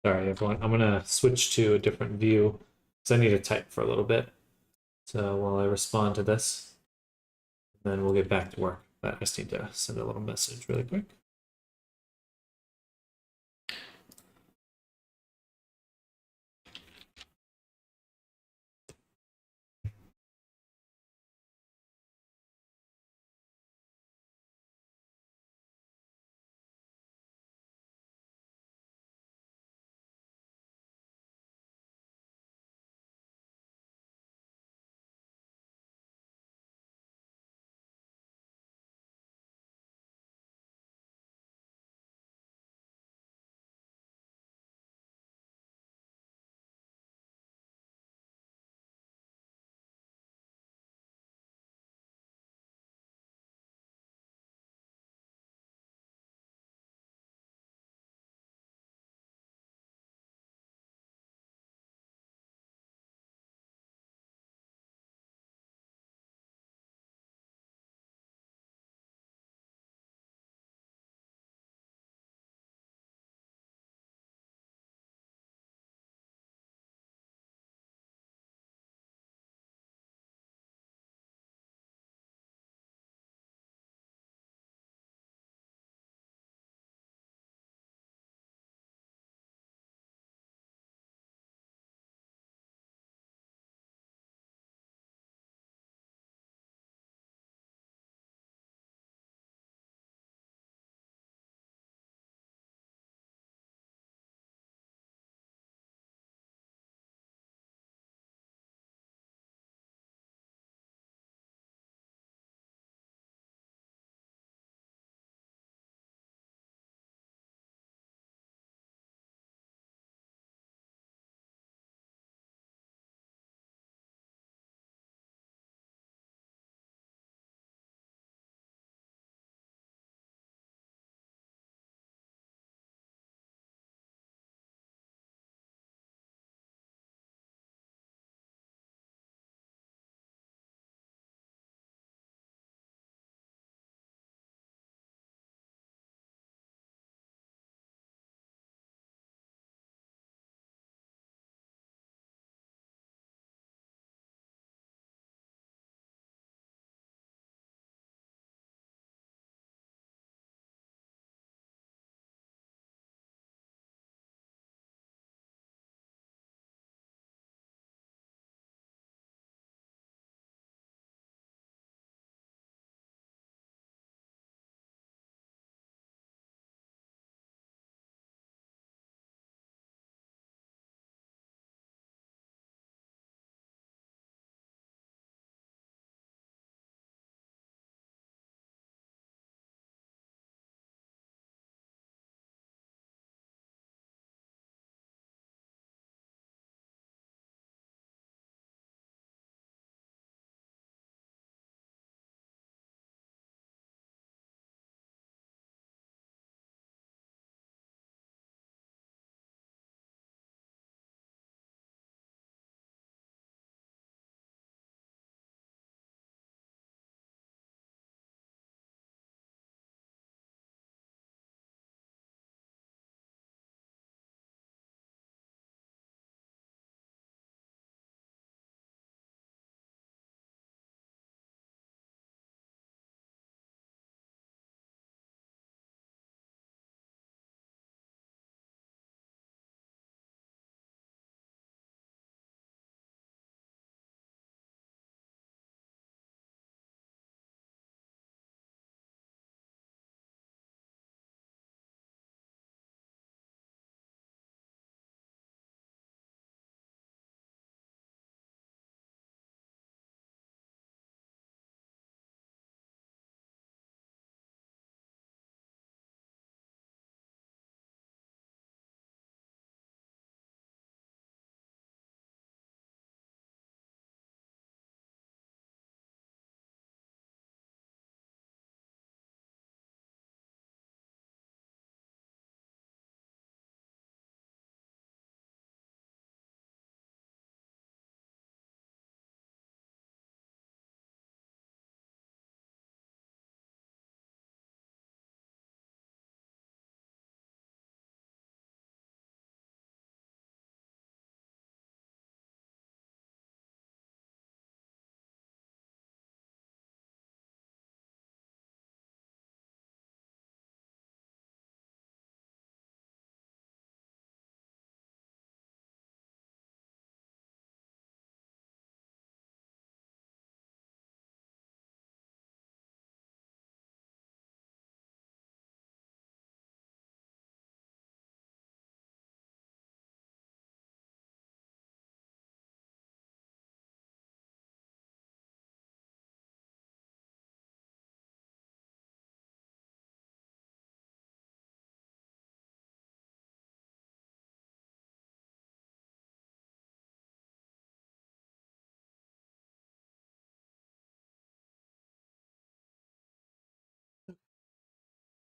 Sorry, everyone. I'm gonna switch to a different view because I need to type for a little bit. So while I respond to this, then we'll get back to work. But I just need to send a little message really quick.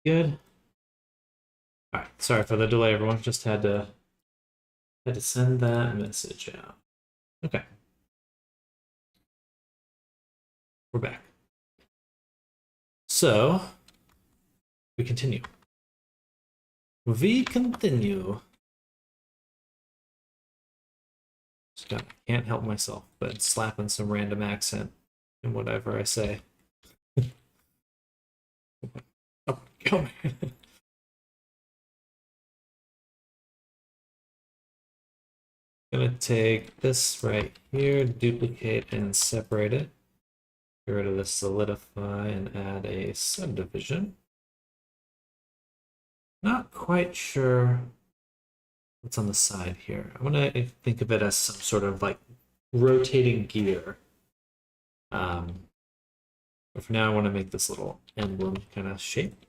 Good. All right. Sorry for the delay, everyone. Just had to send that message out. Okay. We're back. So we continue. We continue. Can't help myself but slapping some random accent in whatever I say. Oh, come on. Gonna take this right here, duplicate and separate it. Get rid of the solidify and add a subdivision. Not quite sure what's on the side here. I'm gonna think of it as some sort of like rotating gear. But for now, I want to make this little emblem kind of shape.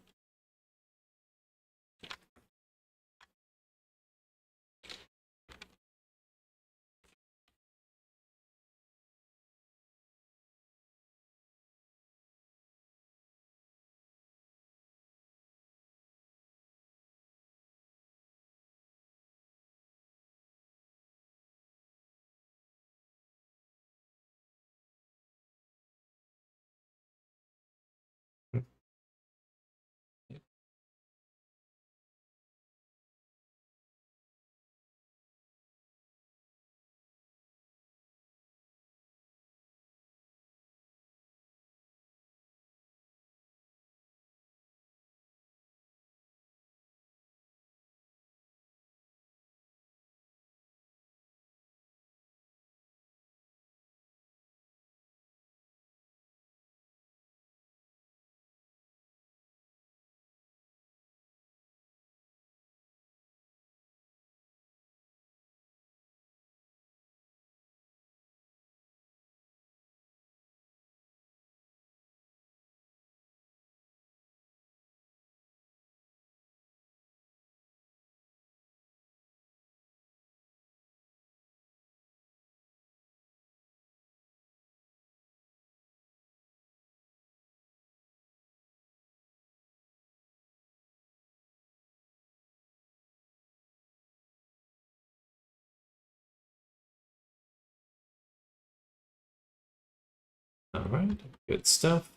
All right, good stuff.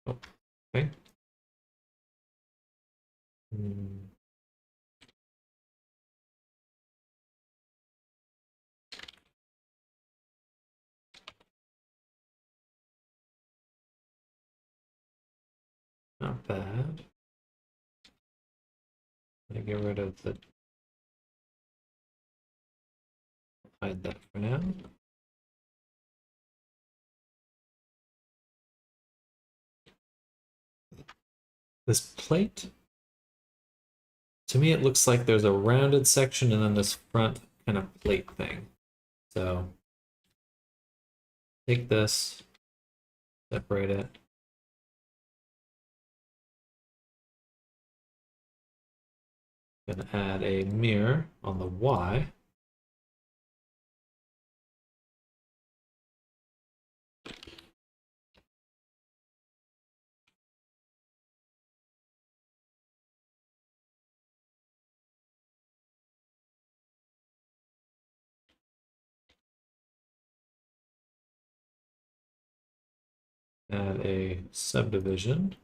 Oh, okay. Hmm. Not bad. I get rid of the hide that for now. This plate, to me, it looks like there's a rounded section and then this front kind of plate thing. So take this, separate it. Gonna add a mirror on the Y. Add a subdivision.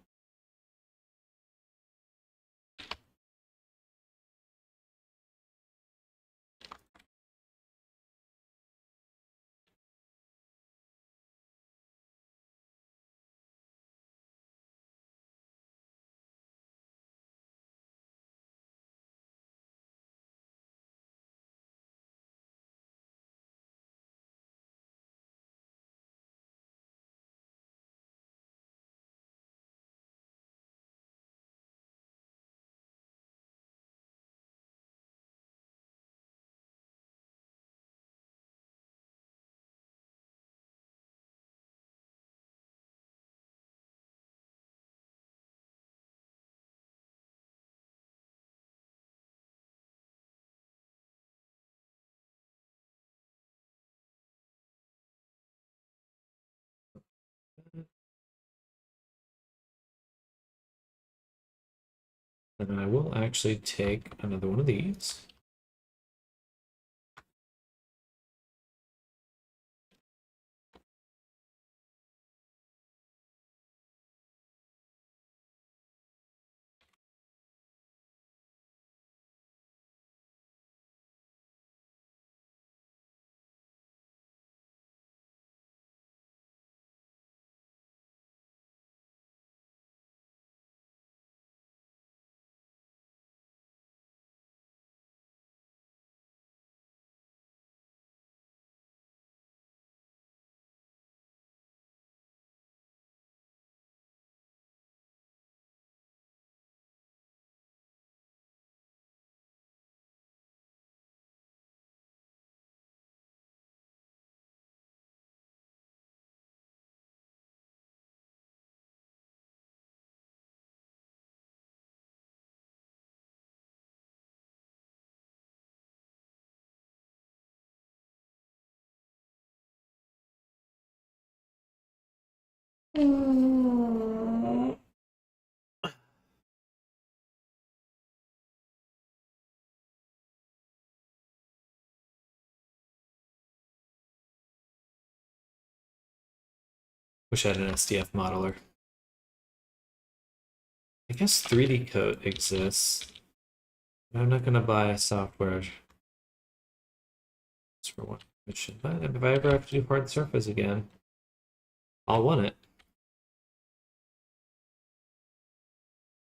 And I will actually take another one of these. Wish I had an SDF modeler. I guess 3D Coat exists. But I'm not gonna buy software just for one mission. But if I ever have to do hard surface again, I'll want it.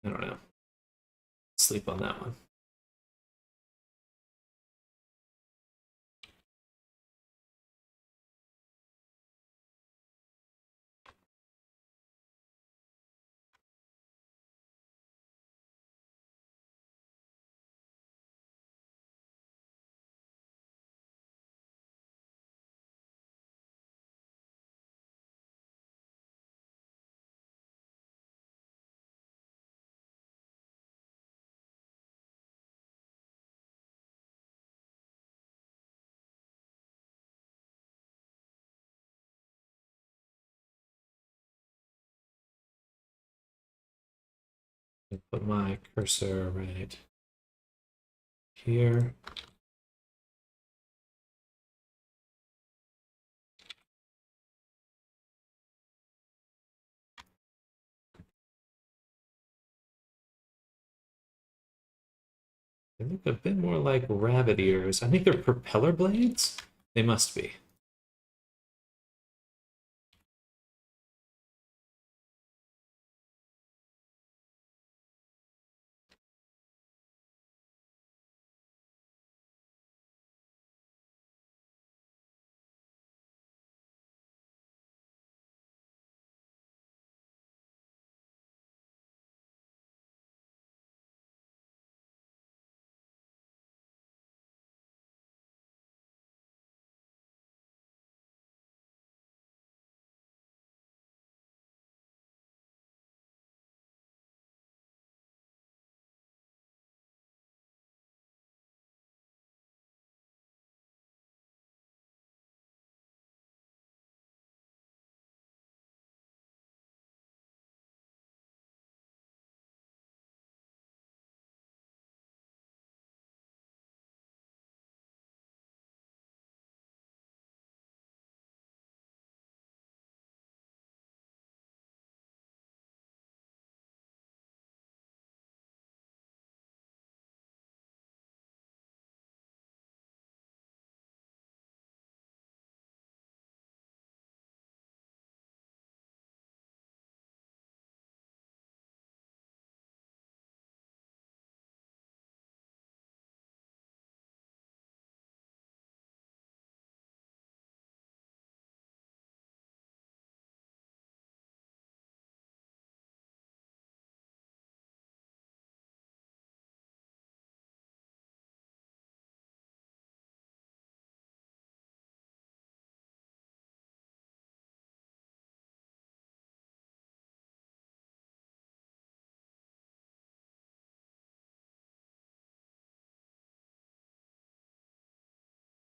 I don't know. Sleep on that one. I put my cursor right here. They look a bit more like rabbit ears. I think they're propeller blades? They must be.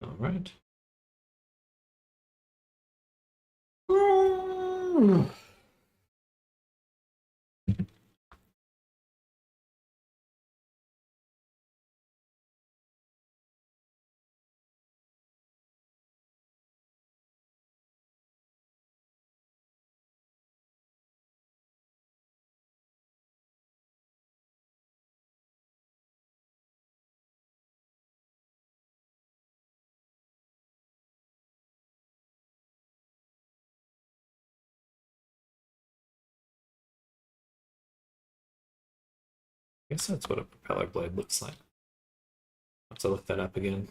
All right. I guess that's what a propeller blade looks like. I'll have to look that up again.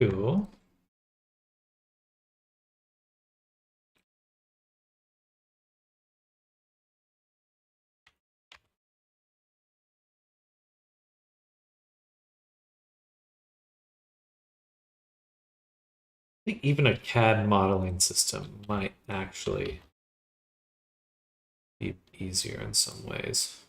Cool. think even a CAD modeling system might actually be easier in some ways.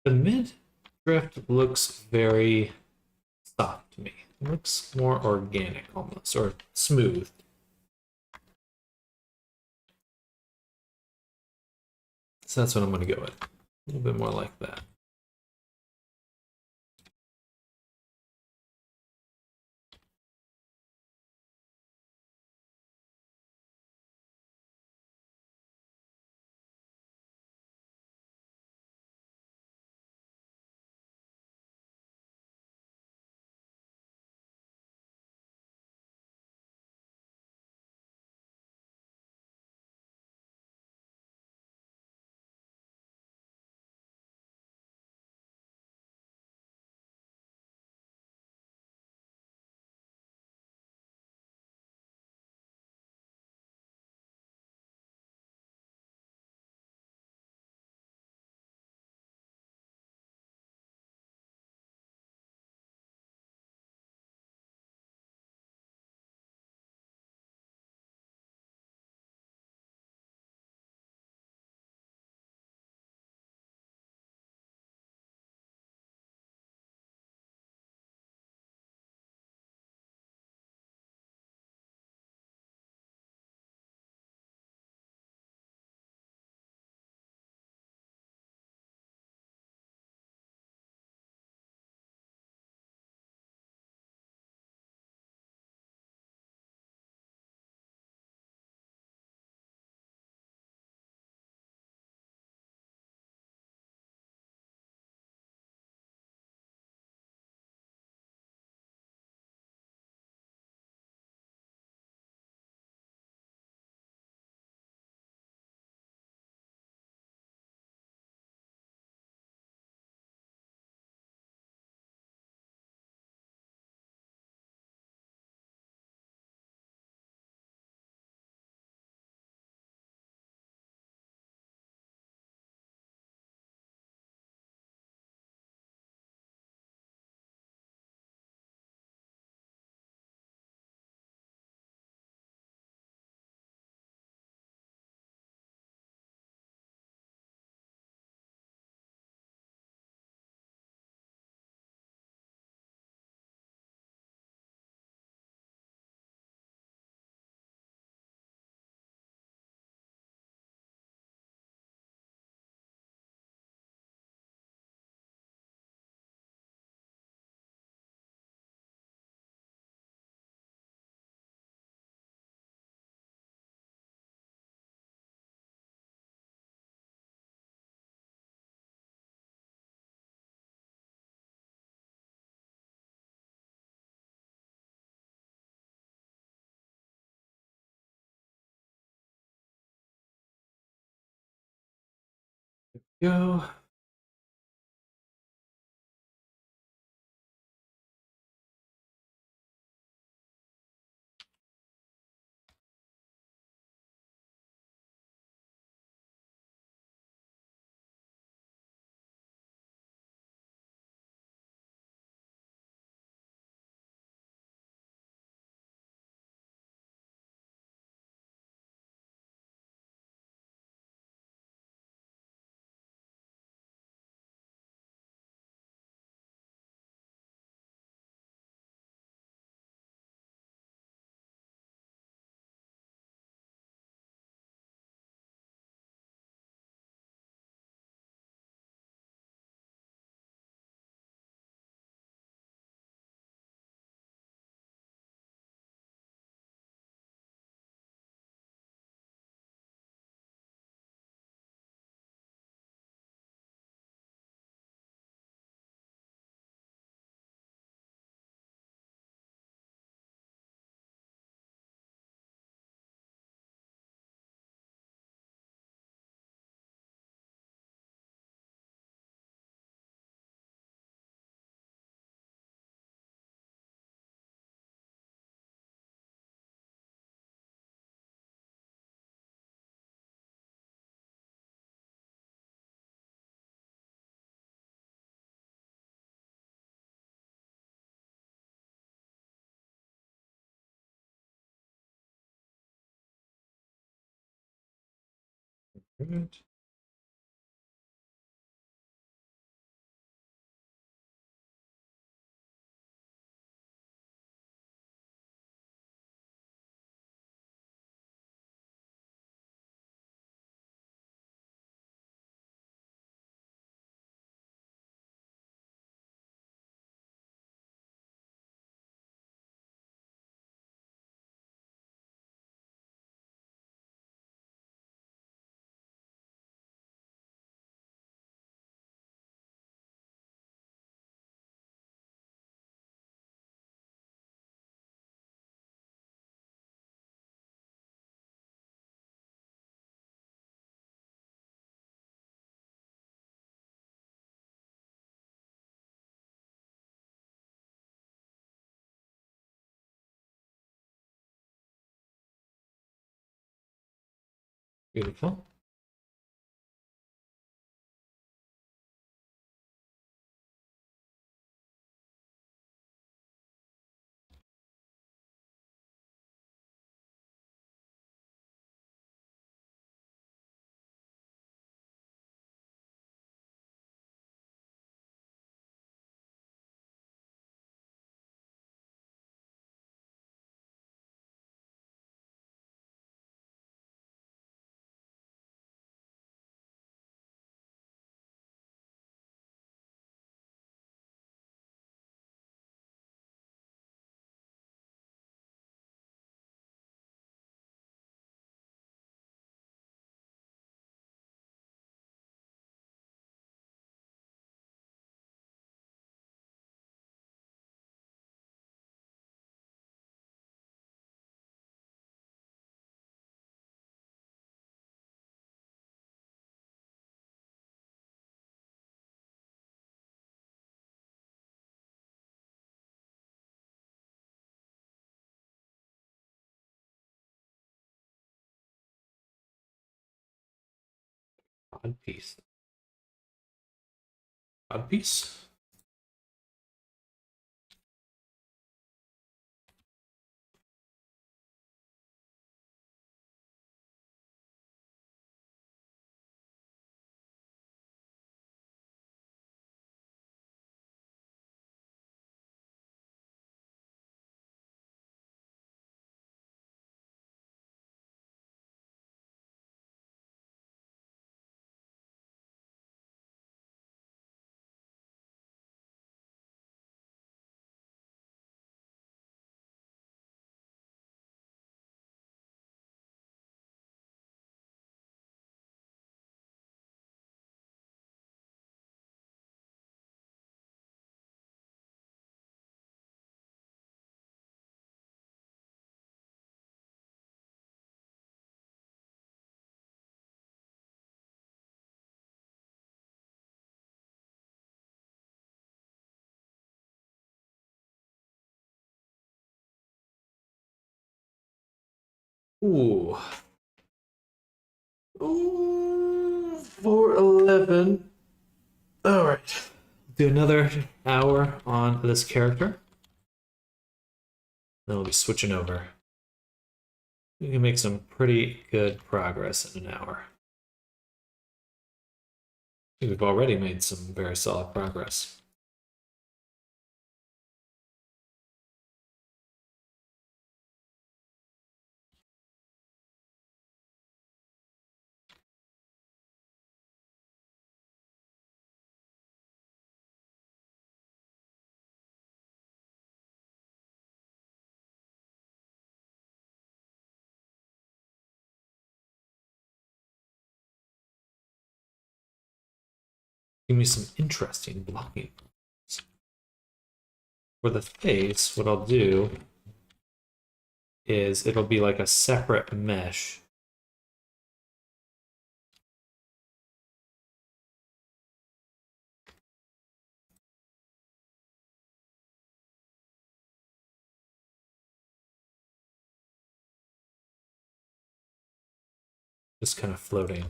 The mid drift looks very soft to me. It looks more organic almost, or smooth. So that's what I'm going to go with. A little bit more like that. Go. Right. Beautiful. Odd piece. Odd piece. Ooh. Ooh, 411. All right. Do another hour on this character. Then we'll be switching over. We can make some pretty good progress in an hour. I think we've already made some very solid progress. Give me some interesting blocking. For the face, what I'll do is it'll be like a separate mesh. Just kind of floating.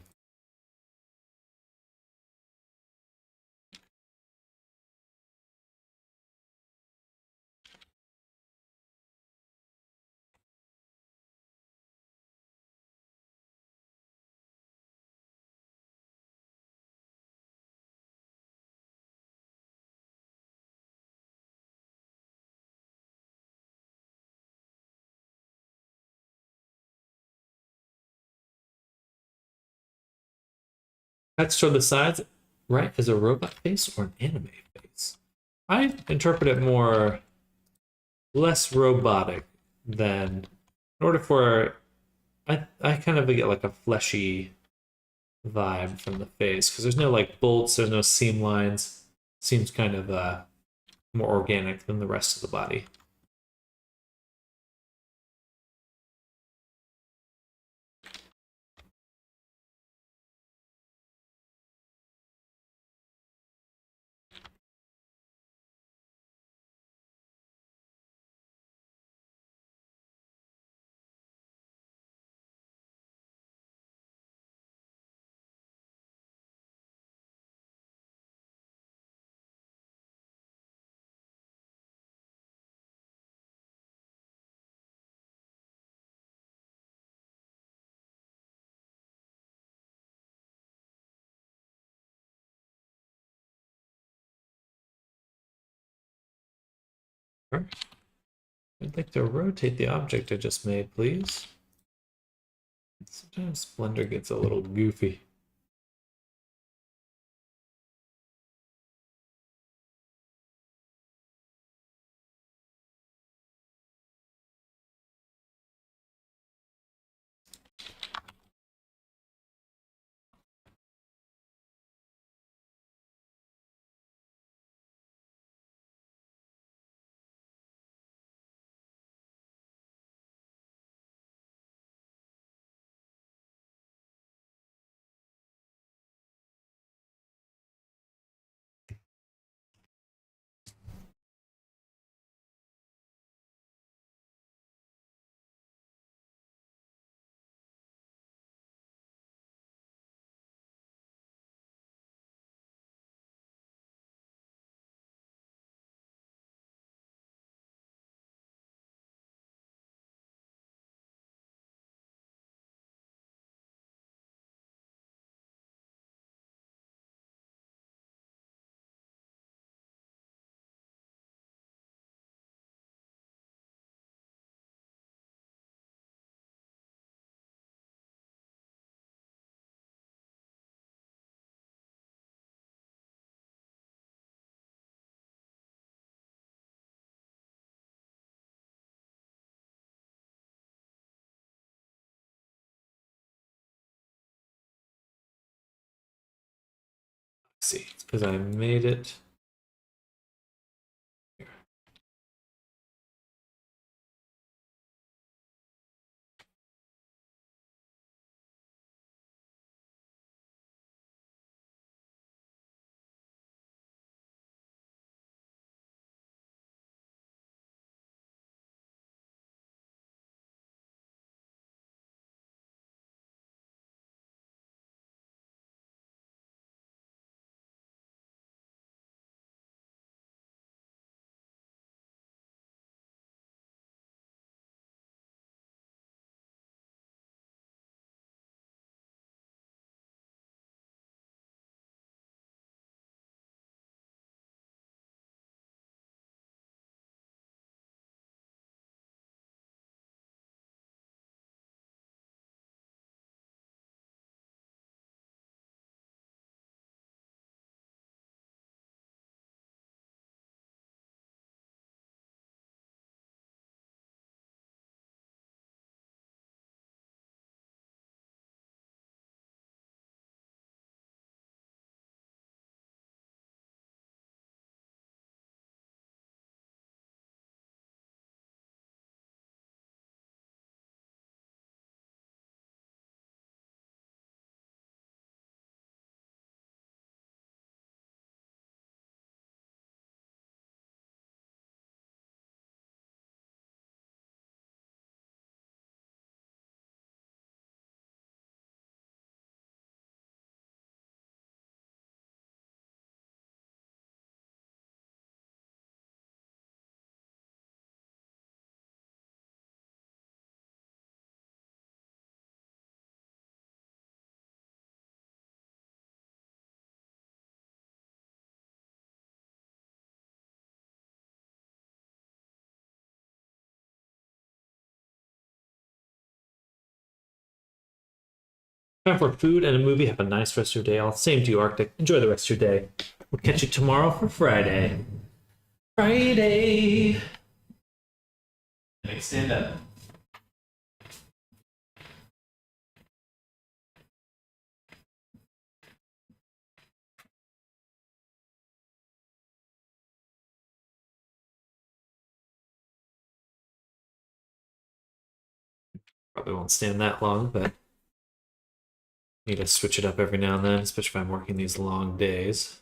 Cuts toward the sides, right, as a robot face or an anime face? I interpret it more less robotic than in order for I kind of get like a fleshy vibe from the face because there's no like bolts, there's no seam lines. Seems kind of more organic than the rest of the body. I'd like to rotate the object I just made, please. Sometimes Blender gets a little goofy. Let's see, it's because I made it. Time for food and a movie. Have a nice rest of your day. All same to you, Arctic. Enjoy the rest of your day. We'll catch you tomorrow for Friday. Friday. Stand up. Probably won't stand that long, but need to switch it up every now and then, especially if I'm working these long days.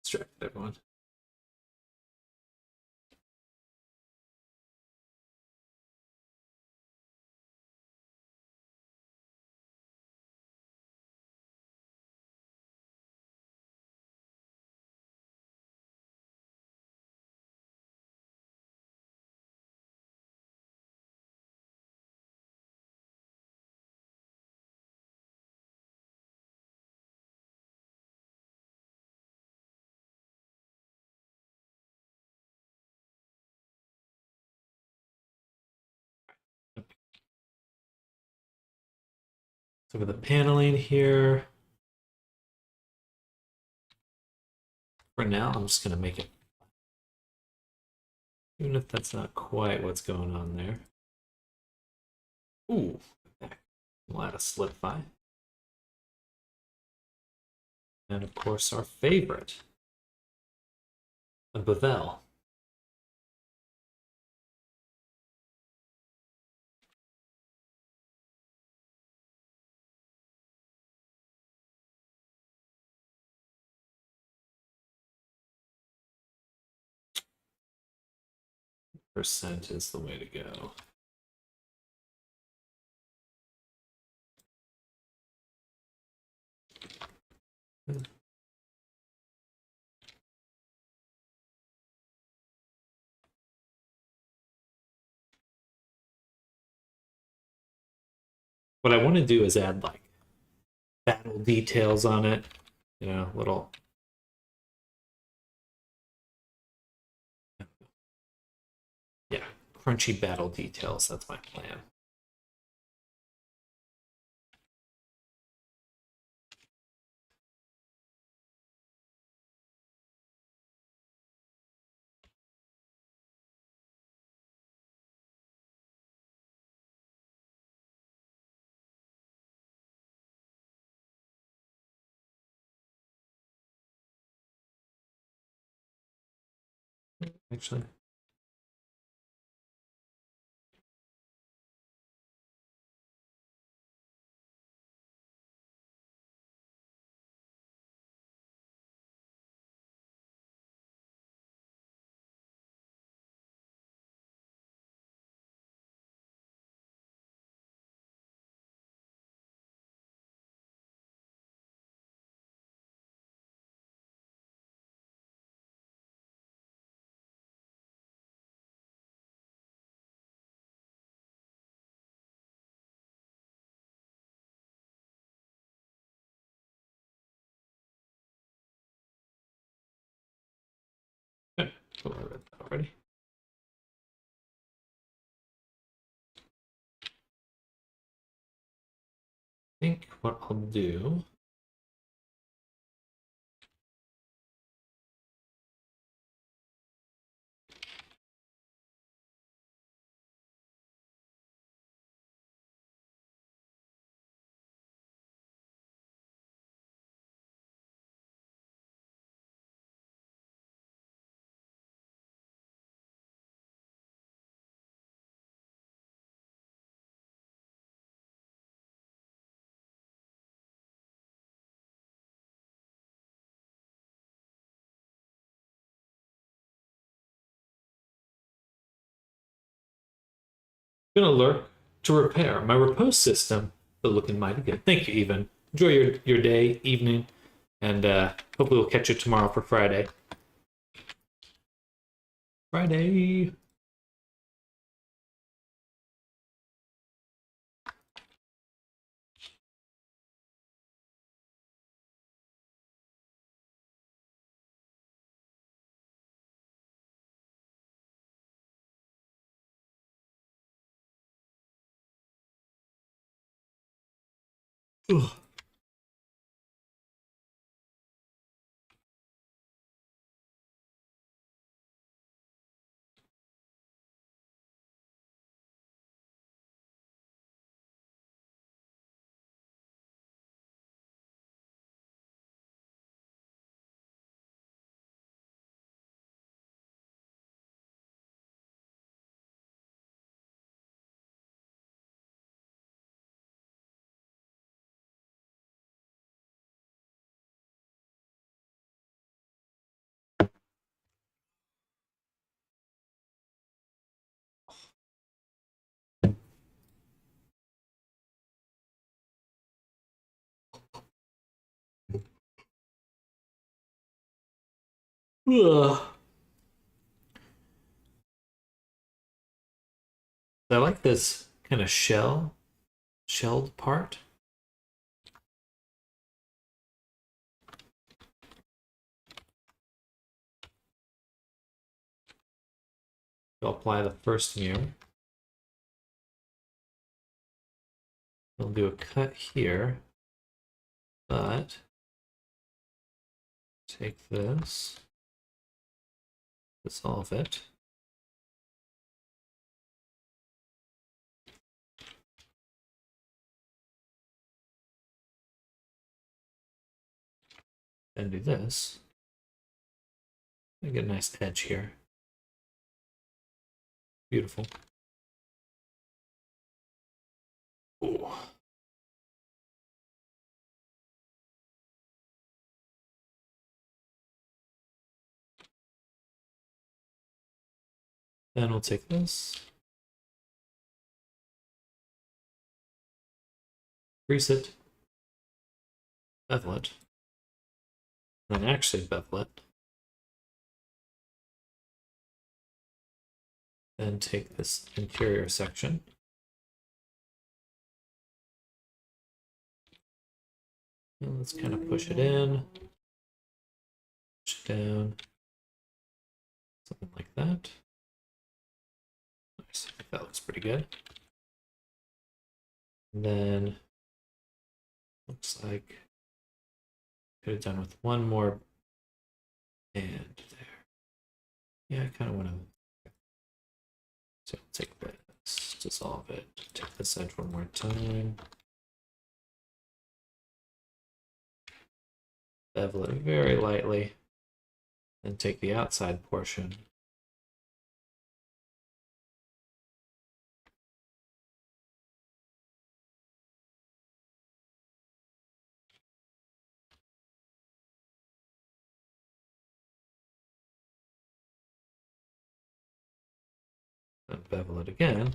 Distracted everyone. So with the paneling here, for now, I'm just going to make it, even if that's not quite what's going on there. Ooh, we'll add a solidify. And of course, our favorite, a bevel. Percent is the way to go. What I want to do is add like battle details on it, you know, little. Yeah, crunchy battle details. That's my plan. Actually, Oh, I read that already. I think what I'll do. Gonna lurk to repair my repose system. But looking mighty good. Thank you, Even. Enjoy your day, evening, and hopefully we'll catch you tomorrow for Friday. Friday. Ugh. Ugh. I like this kind of shelled part. I'll apply the first mirror. We'll do a cut here, but take this, dissolve it. Then do this. Get a nice edge here. Beautiful. Ooh. Then we'll take this, crease it, bevel it, then actually bevel it. Then take this interior section. And let's kind of push it in, push it down, something like that. Nice. I think that looks pretty good. And then looks like could have done with one more band there. Yeah, I kind of want to. So take this, dissolve it, take this edge one more time. Bevel it very lightly, then take the outside portion. Then bevel it again.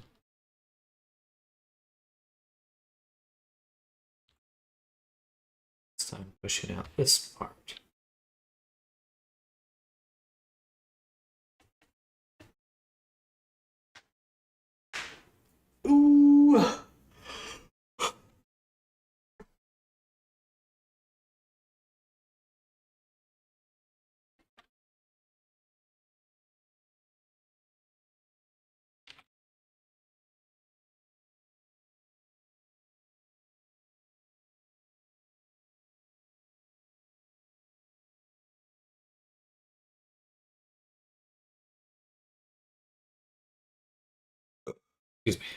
This time pushing out this part. Ooh. Excuse me.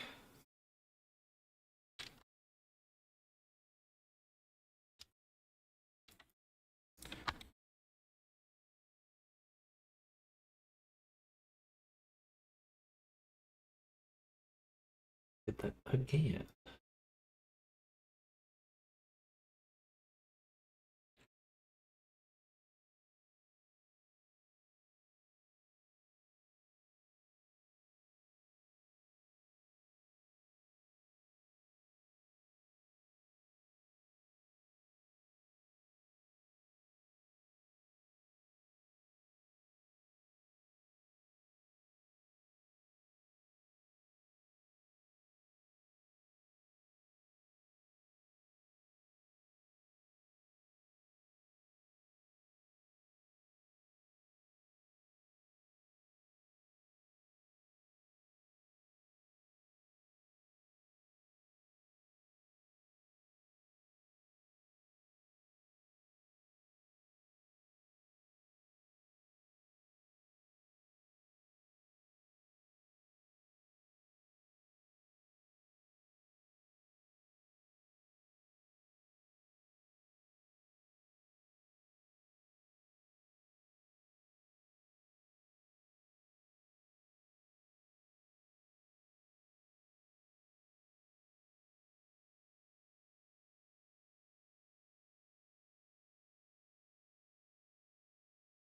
Hit that again.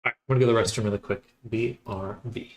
All right, I'm gonna go to the restroom really quick. BRB.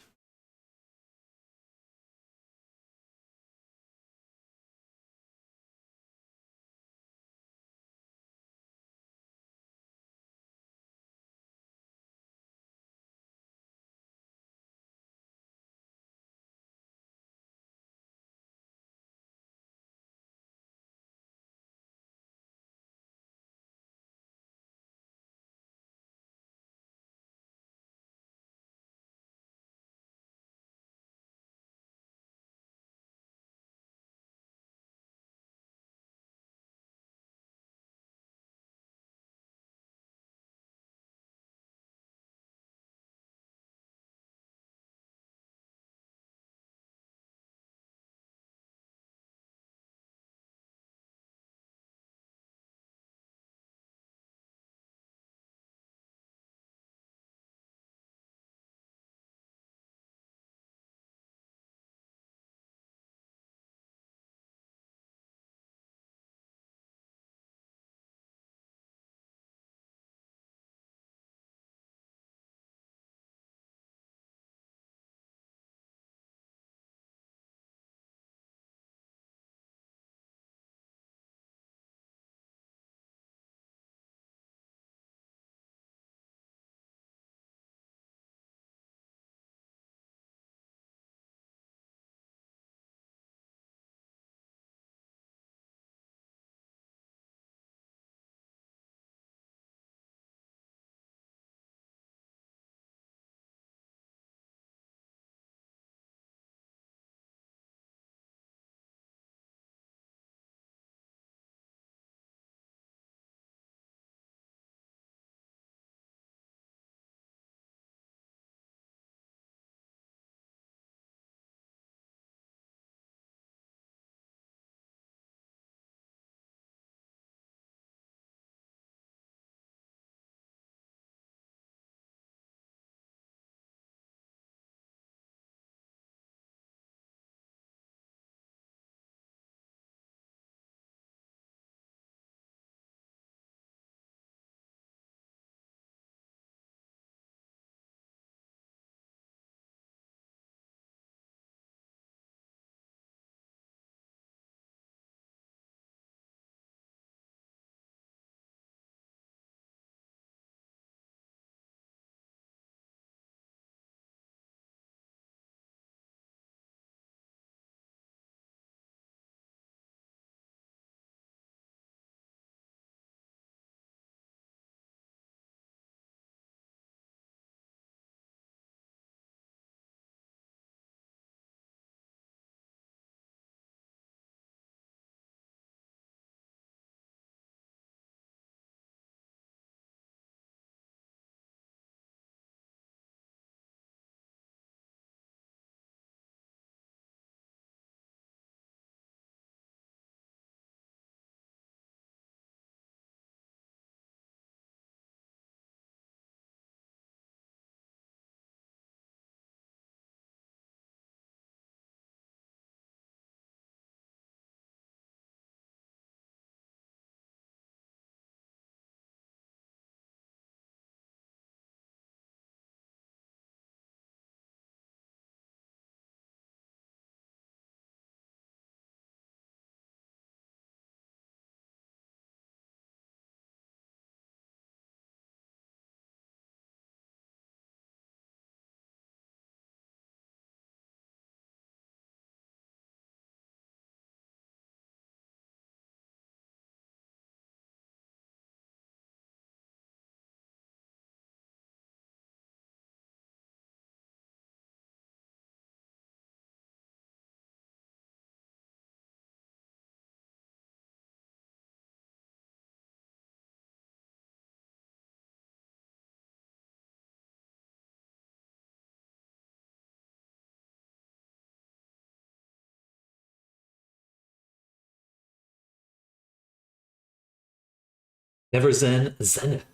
Never Zen Zenith.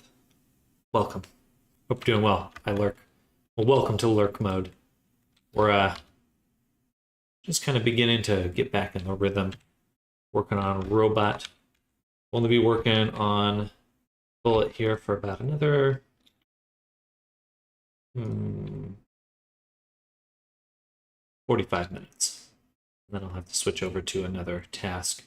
Welcome. Hope you're doing well. I lurk. Well, welcome to lurk mode. We're just kind of beginning to get back in the rhythm. Working on robot. We'll only be working on bullet here for about another 45 minutes. And then I'll have to switch over to another task.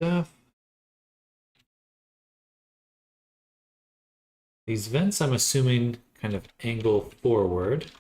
stuff. These vents, I'm assuming, kind of angle forward.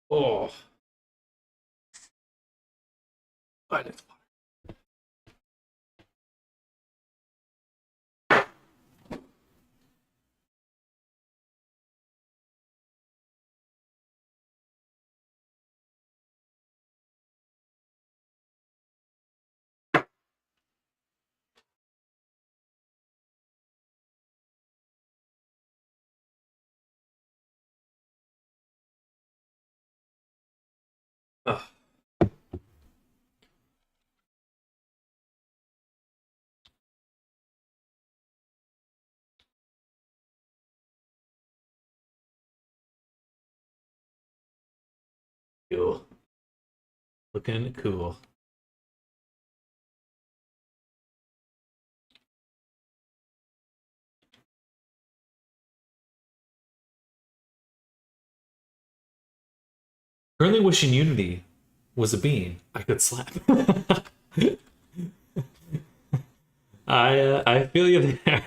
Oh, I did. Oh, cool. Looking cool. Currently wishing Unity was a bean I could slap. I feel you there.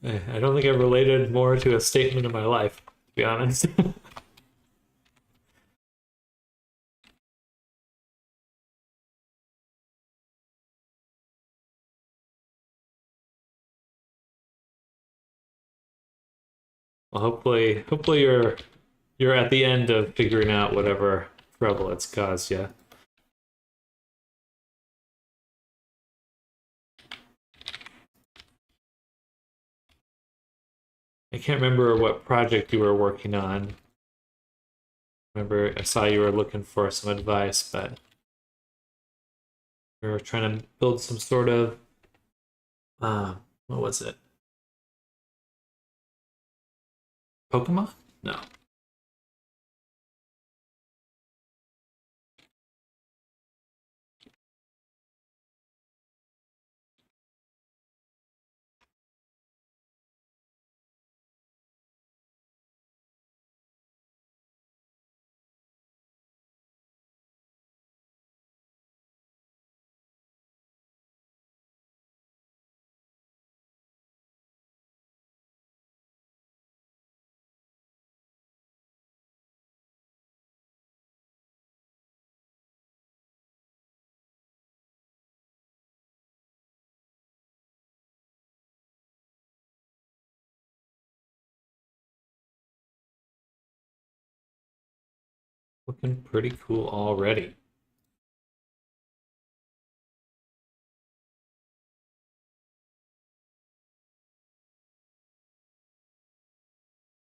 I don't think I've related more to a statement in my life, to be honest. Well, hopefully you're at the end of figuring out whatever trouble it's caused you. I can't remember what project you were working on. Remember, I saw you were looking for some advice, but we were trying to build some sort of, what was it? Pokemon? No. Looking pretty cool already.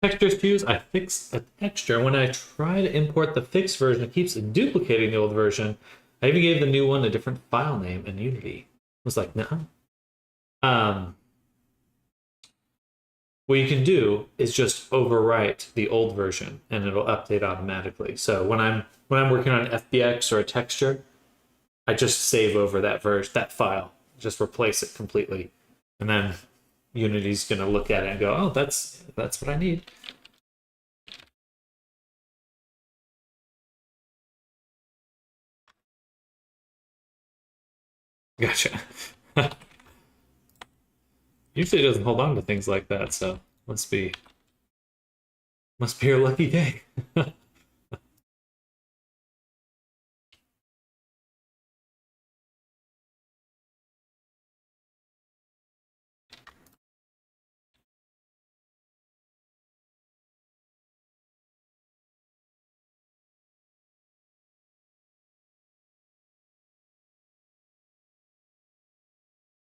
Textures to use, I fixed a texture. When I try to import the fixed version, it keeps duplicating the old version. I even gave the new one a different file name in Unity. I was like, nah. What you can do is just overwrite the old version and it'll update automatically. So when I'm working on an FBX or a texture, I just save over that file, just replace it completely. And then Unity's gonna look at it and go, oh, that's what I need. Gotcha. Usually it doesn't hold on to things like that, so must be your lucky day.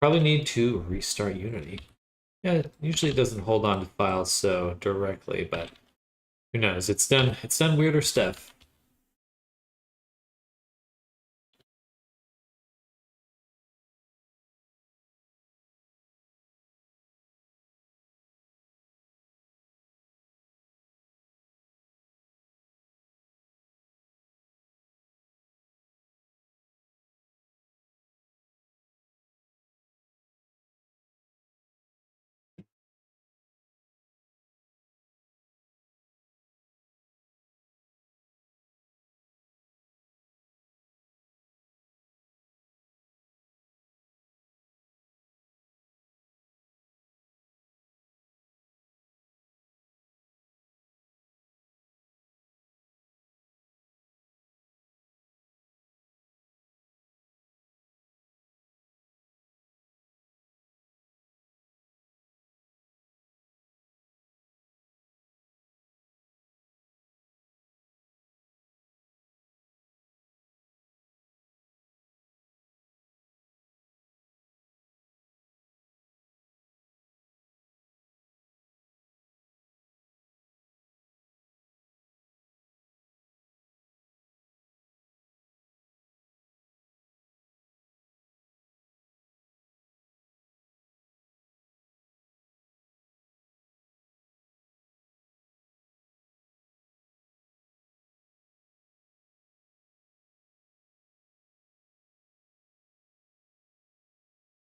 Probably need to restart Unity. Yeah, it usually doesn't hold on to files so directly, but who knows? It's done weirder stuff.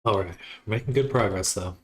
All right, making good progress though.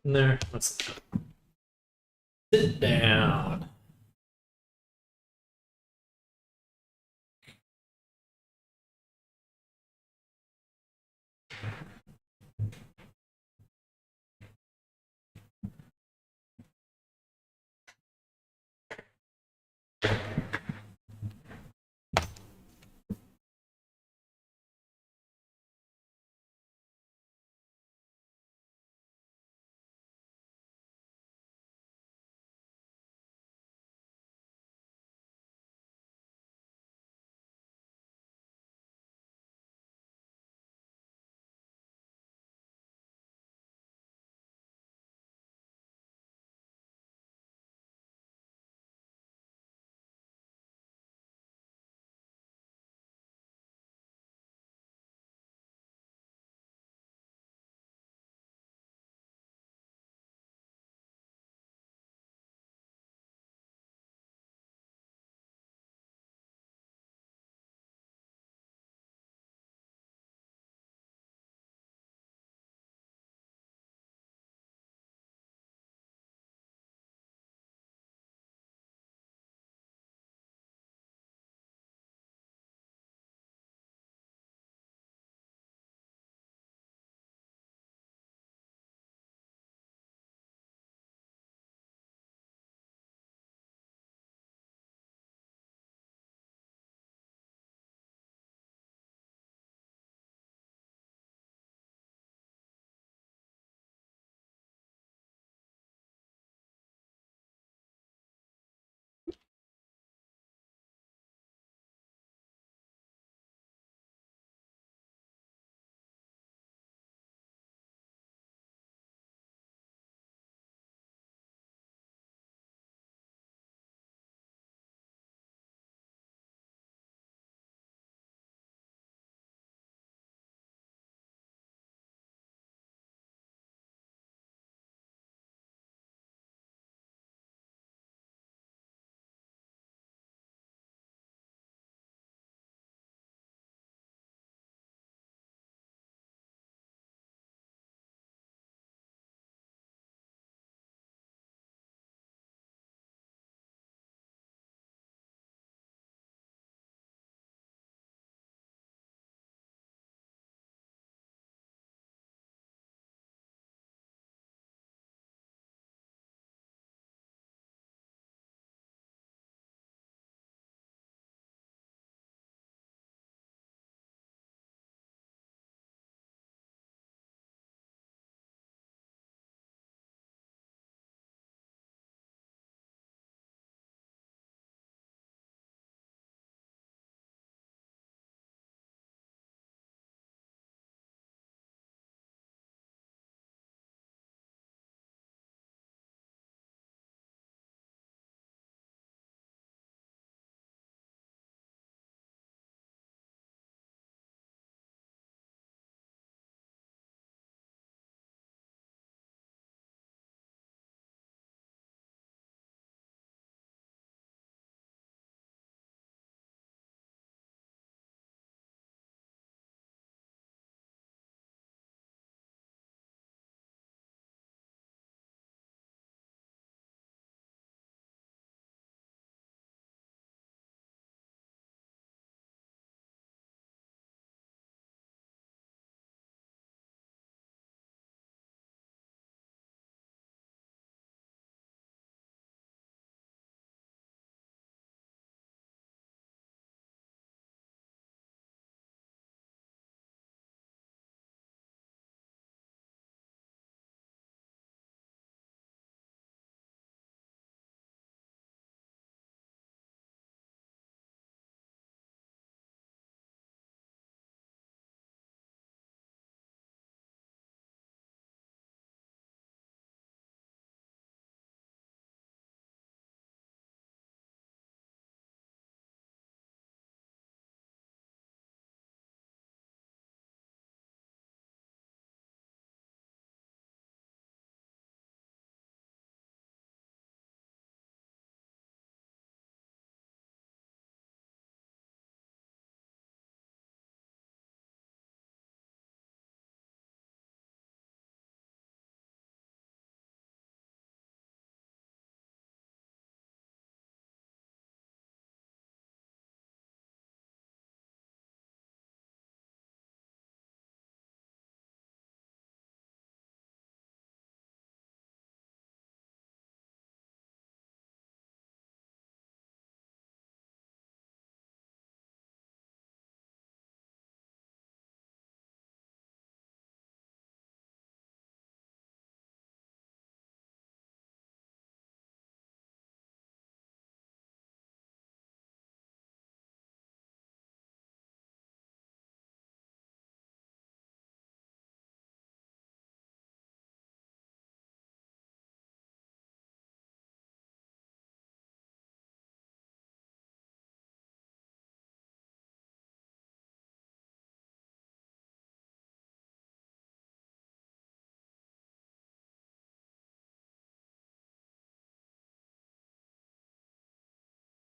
in there. Let's sit down.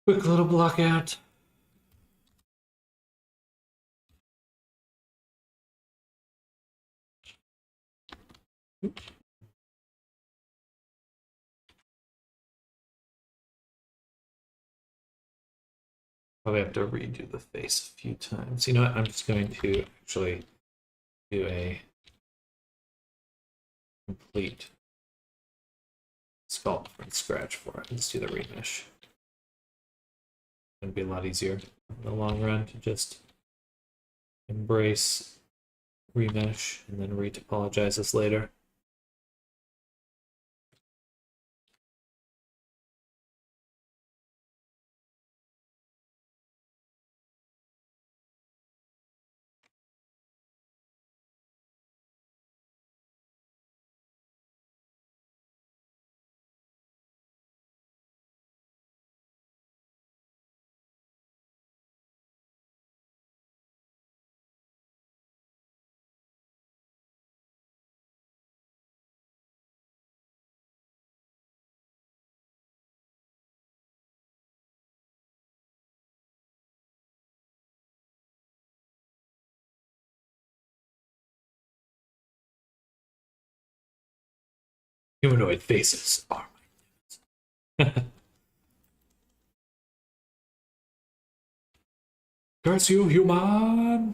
Quick little block out. Probably have to redo the face a few times. You know what? I'm just going to actually do a complete sculpt from scratch for it. Let's do the remesh. It's going to be a lot easier in the long run to just embrace remesh and then retopologize this later. Humanoid faces are my curse you, human!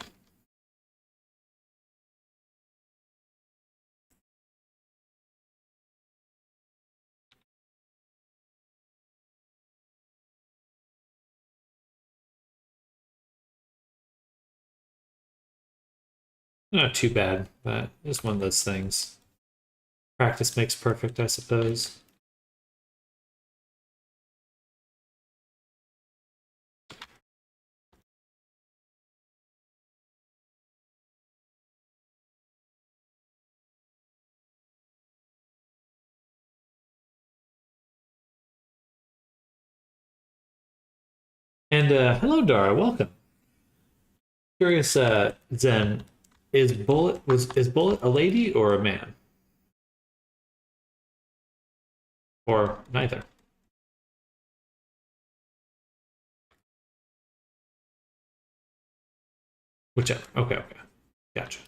Not too bad, but it's one of those things. Practice makes perfect, I suppose. And hello, Dara. Welcome. Curious, Zen, is Bullet a lady or a man, or neither? Whichever. Okay, okay, gotcha.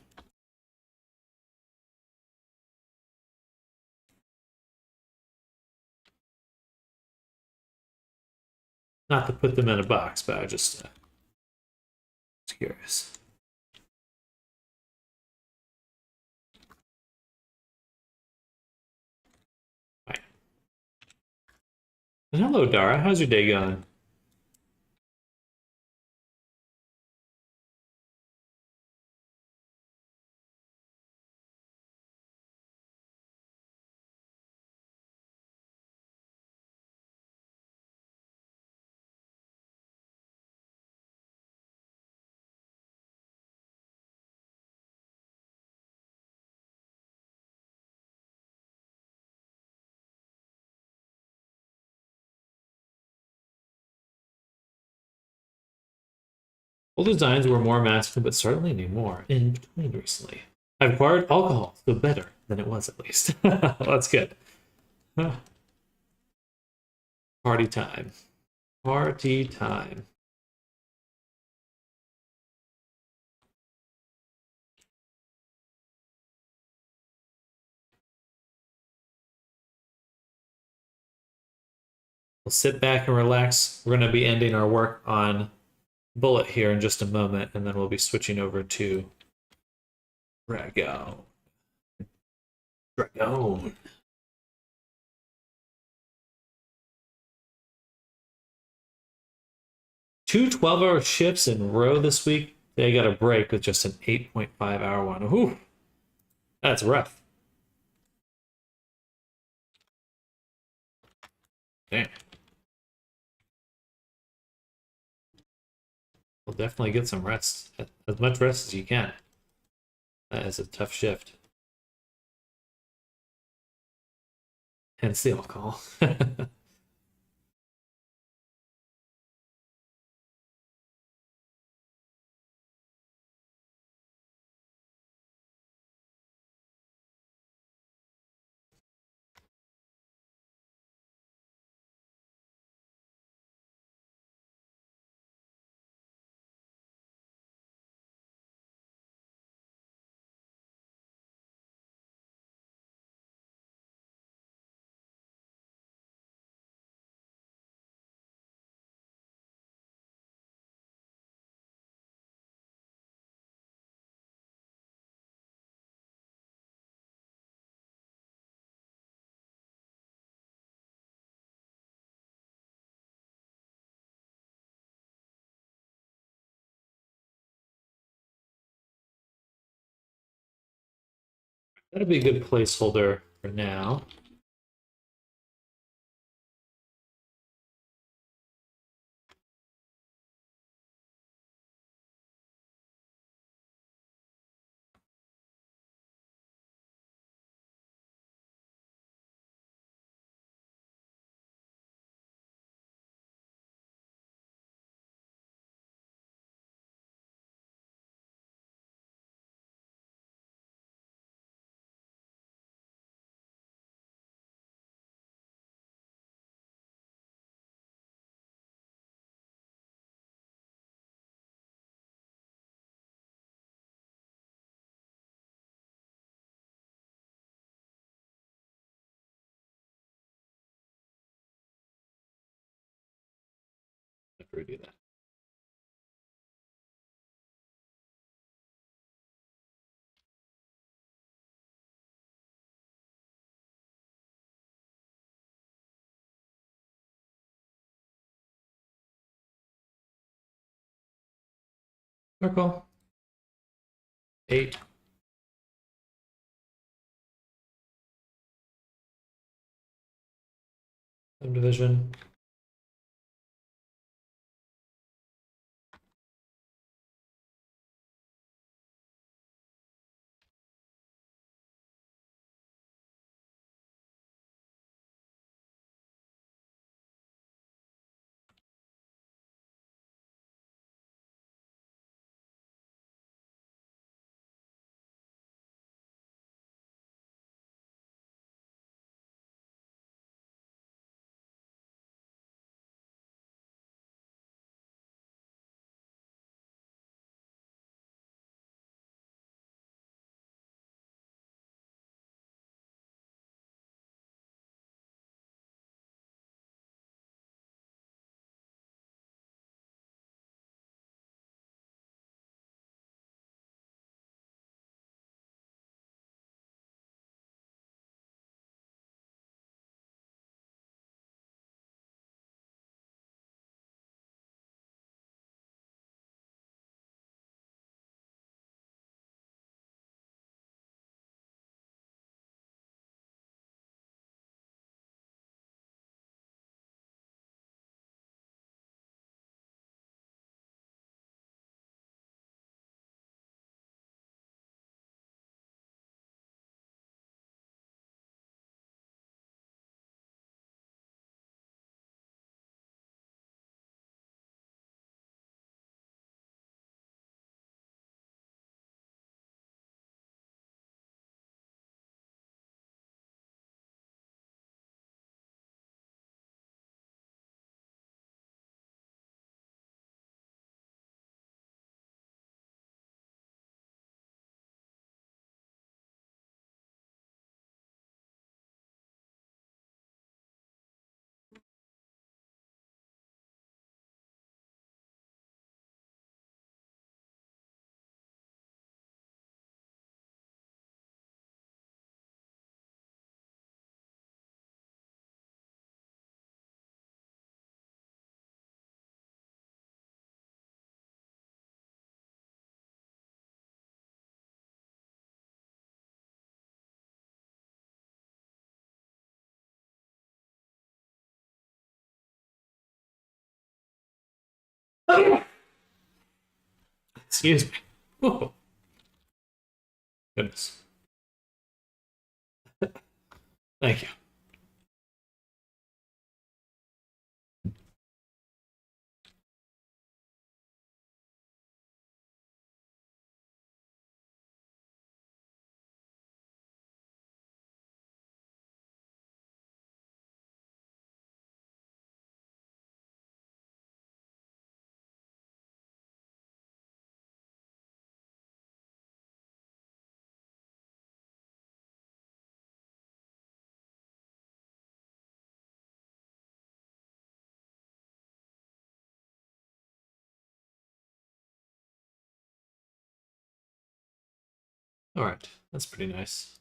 Not to put them in a box, but I just was curious. Right. And hello, Dara. How's your day going? Old designs were more masculine, but certainly knew more in between recently. I've acquired alcohol, so better than it was at least. Well, that's good. Party time. Party time. We'll sit back and relax. We're going to be ending our work on Bullet here in just a moment, and then we'll be switching over to Dragon. Dragon. Two 12-hour shifts in a row this week. They got a break with just an 8.5-hour one. Ooh, that's rough. Damn. We'll definitely get some rest. As much rest as you can. That is a tough shift. Hence the alcohol. That'll be a good placeholder for now. After we do that. Circle. 8. Subdivision. Excuse me. Oh, goodness. Thank you. All right, that's pretty nice.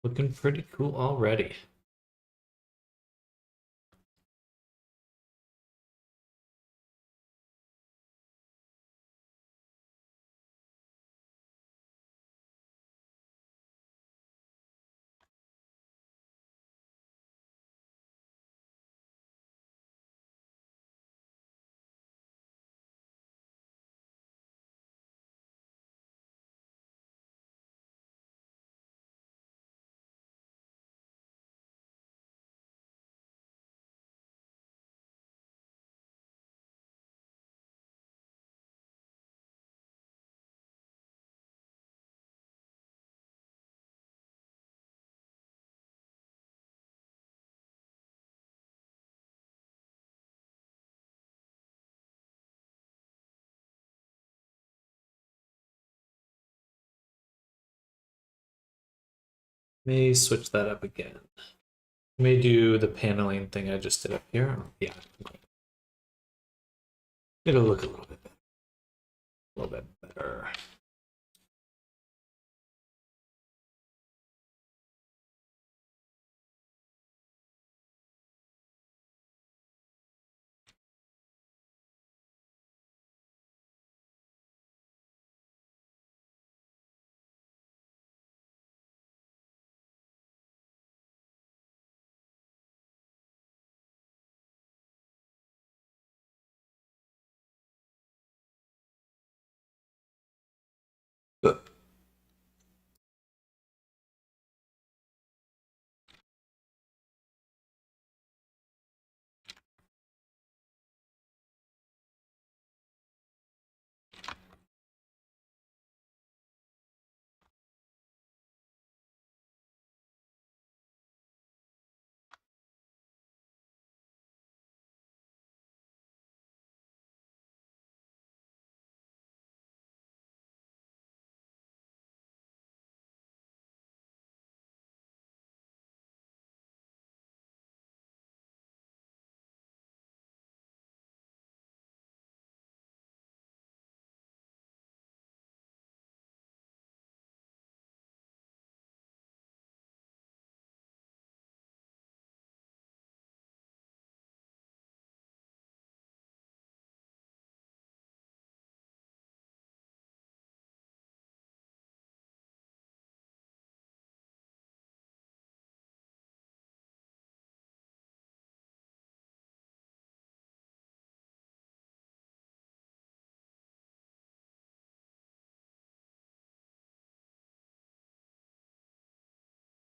Looking pretty cool already. May switch that up again. May do the paneling thing I just did up here. Yeah. It'll look a little bit better. A little bit better.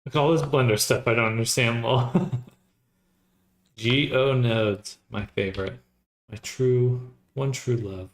Look at all this Blender stuff I don't understand, lol. GO nodes, my favorite. My one true love.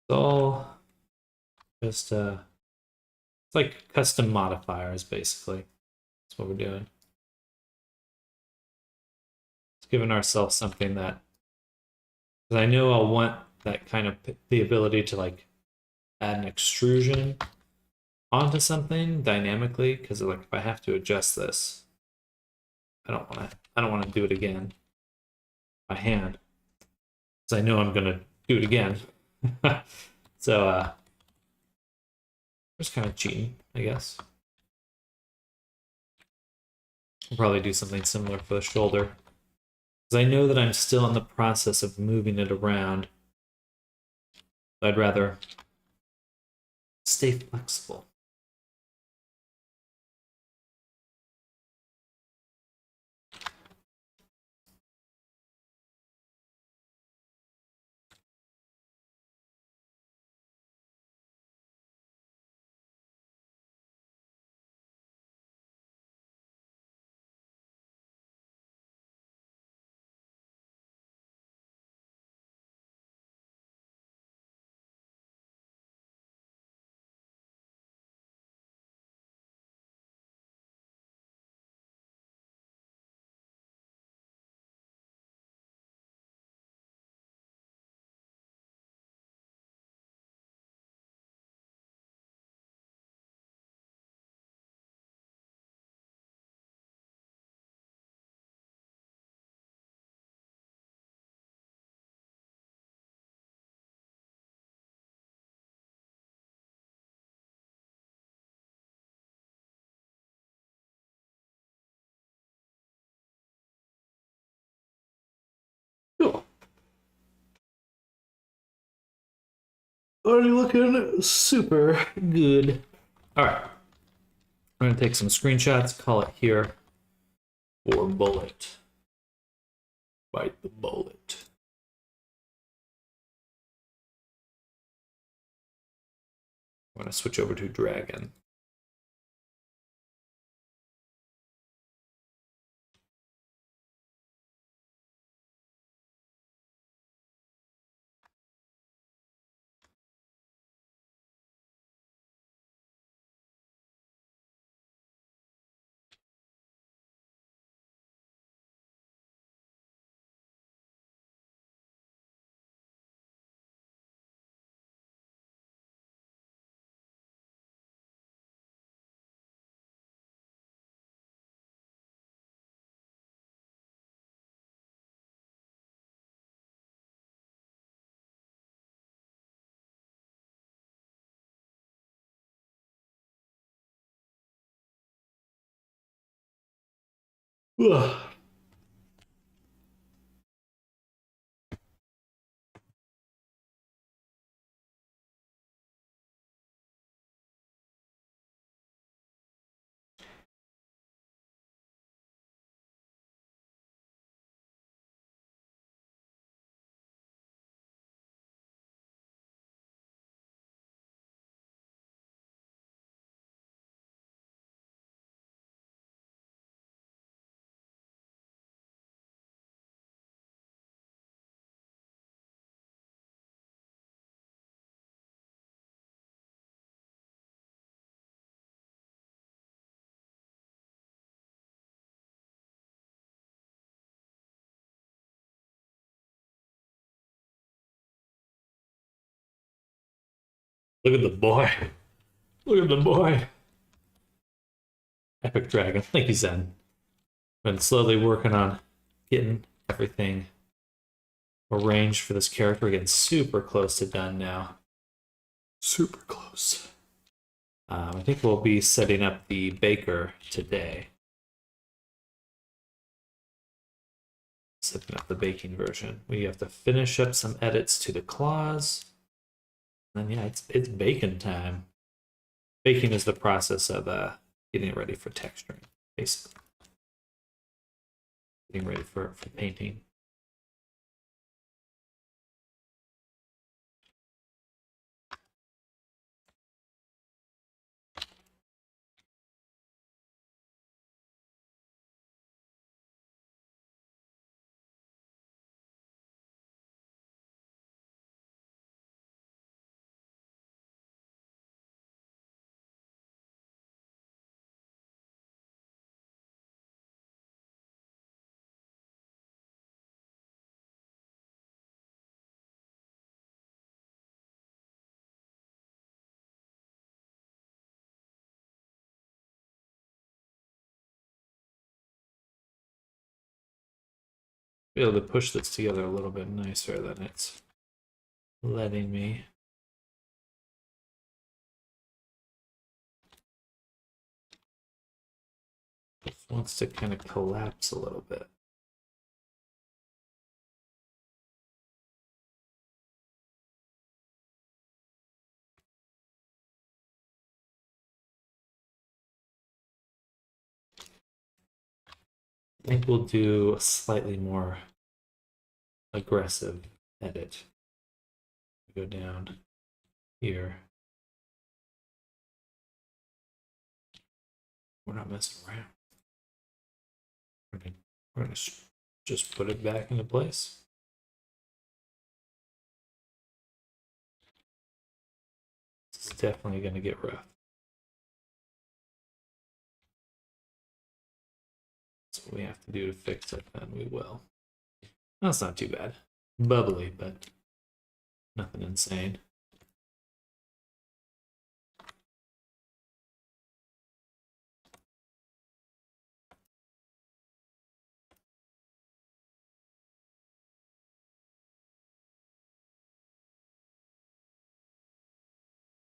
It's all just it's like custom modifiers basically. That's what we're doing. It's giving ourselves something that, because I know I'll want that kind of the ability to like add an extrusion onto something dynamically, because like if I have to adjust this, I don't want to do it again by hand, because I know I'm gonna do it again. So just kind of cheating, I guess. I'll probably do something similar for the shoulder, because I know that I'm still in the process of moving it around. I'd rather stay flexible. Already looking super good. All right. I'm going to take some screenshots, call it here for bullet. Bite the bullet. I'm going to switch over to dragon. Ugh. Look at the boy. Look at the boy. Epic Dragon. Thank you, Zen. Been slowly working on getting everything arranged for this character. We're getting super close to done now. Super close. I think we'll be setting up the baker today. Setting up the baking version. We have to finish up some edits to the claws. And yeah, it's bacon time. Baking is the process of getting it ready for texturing, basically. Getting ready for painting. Be able to push this together a little bit nicer than it's letting me. This wants to kind of collapse a little bit. I think we'll do a slightly more aggressive edit. Go down here. We're not messing around. We're gonna just put it back into place. This is definitely gonna get rough. That's what we have to do to fix it, and we will. That's not too bad. Bubbly, but nothing insane.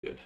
Good.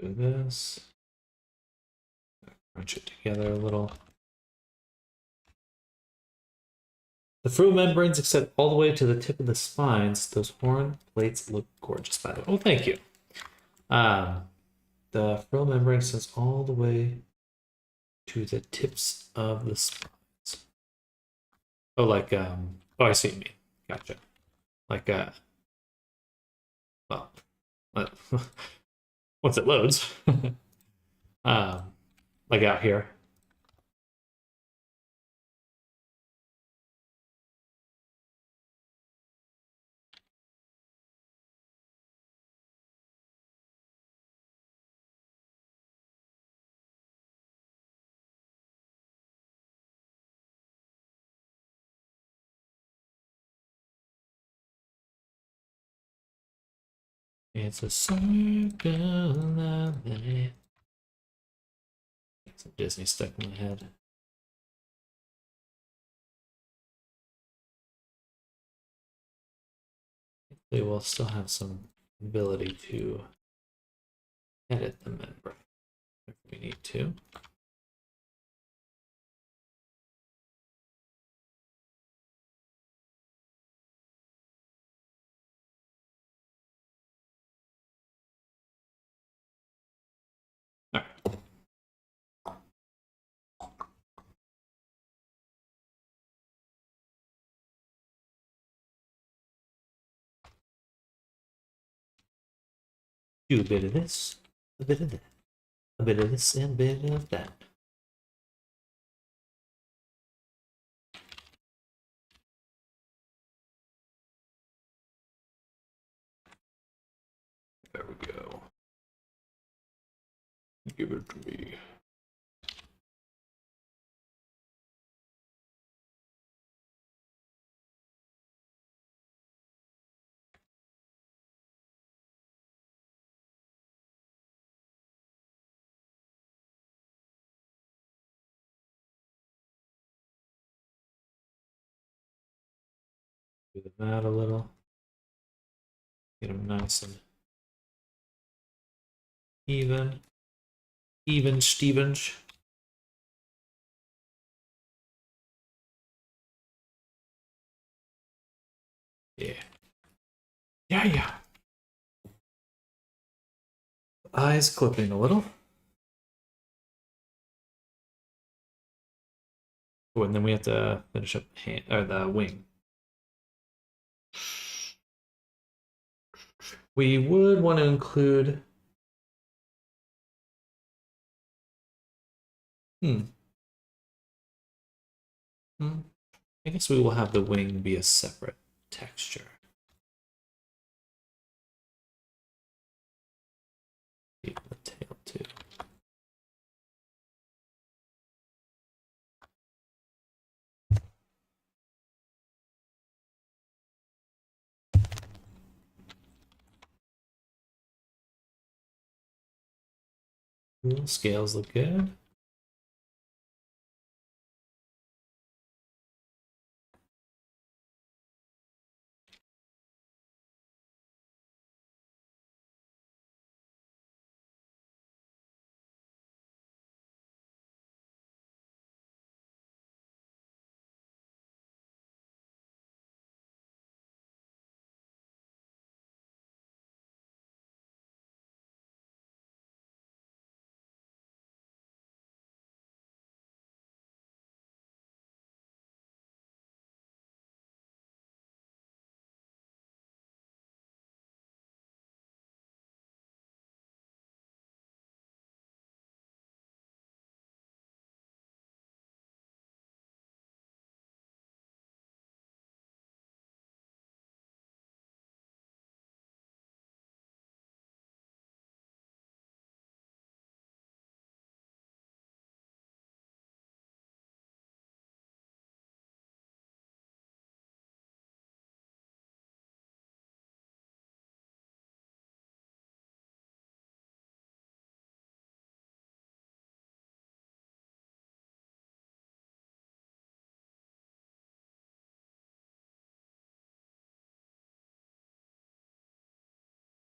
Do this. Crunch it together a little. The frill membranes extend all the way to the tip of the spines. Those horn plates look gorgeous, by the way. Oh, thank you. The frill membrane extends all the way to the tips of the spines. Oh, like oh, I see what you mean. Gotcha. Like well, once it loads, like out here. It's a circle of life. Some Disney stuck in my head. They will still have some ability to edit the membrane if we need to. All right. Do a bit of this, a bit of that, a bit of this, and a bit of that. There we go. Give it to me. Do the mat a little. Get them nice and even. Even Stevens. Yeah. Yeah, yeah. Eyes clipping a little. Oh, and then we have to finish up the hand, or the wing. We would want to include. Hmm. I guess we will have the wing be a separate texture. Keep the tail too. Cool. Scales look good.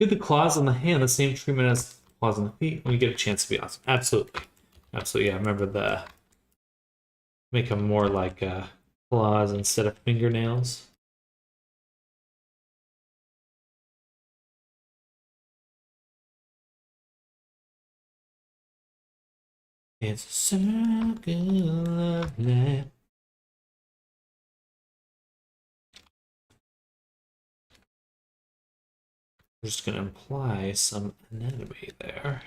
Give the claws on the hand the same treatment as claws on the feet when you get a chance to be awesome. Absolutely. Absolutely. Yeah, I remember the make them more like claws instead of fingernails. It's a circle of life. We're just going to apply some anatomy there.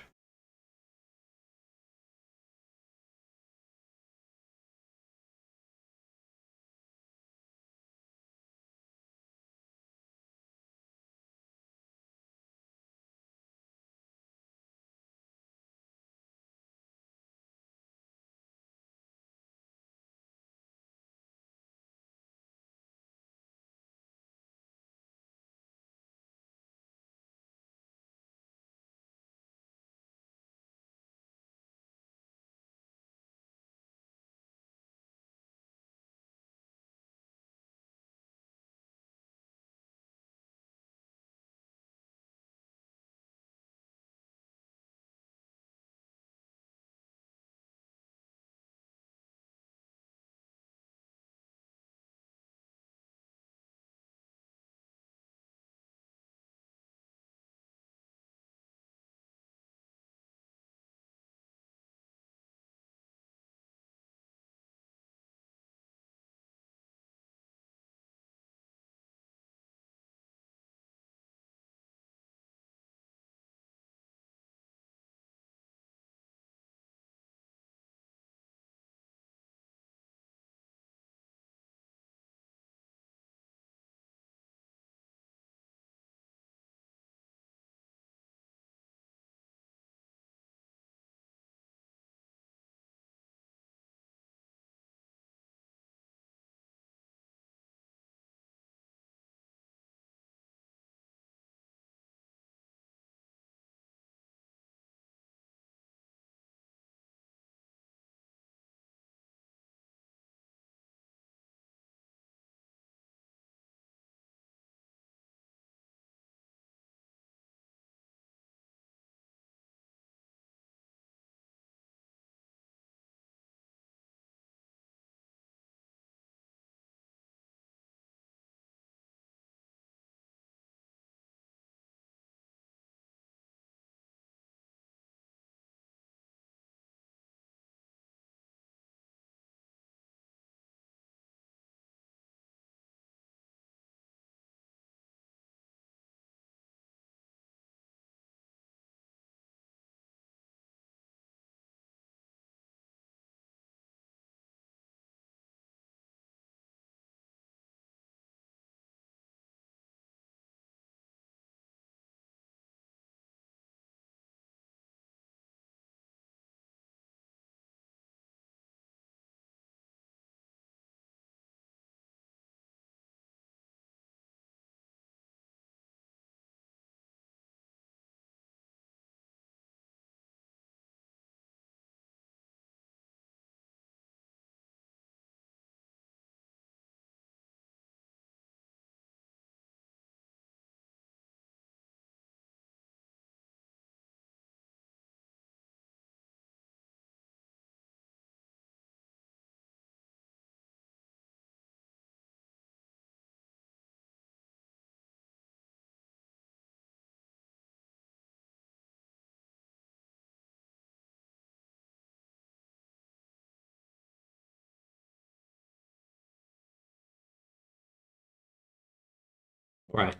Right.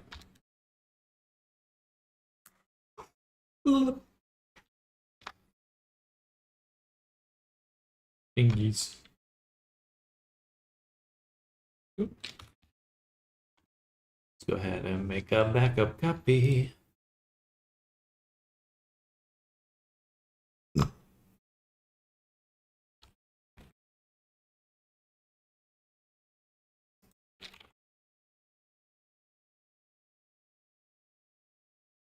Fingies. Let's go ahead and make a backup copy.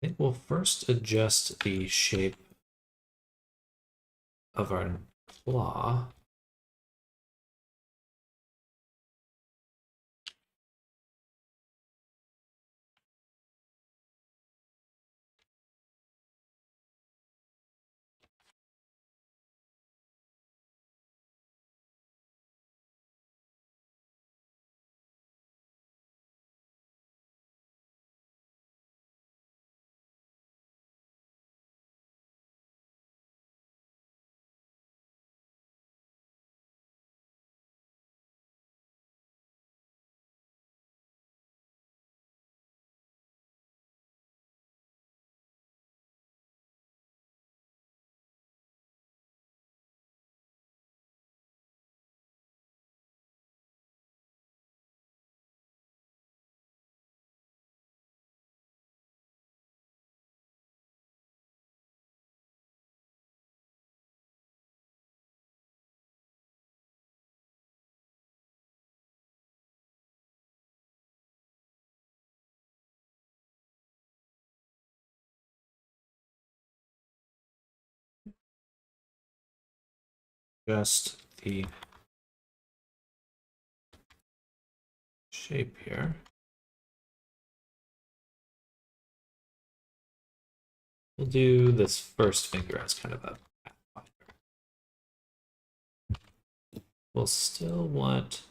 I think we'll first adjust the shape of our claw. adjust the shape here. We'll do this first finger as kind of a pathfinder. We'll still want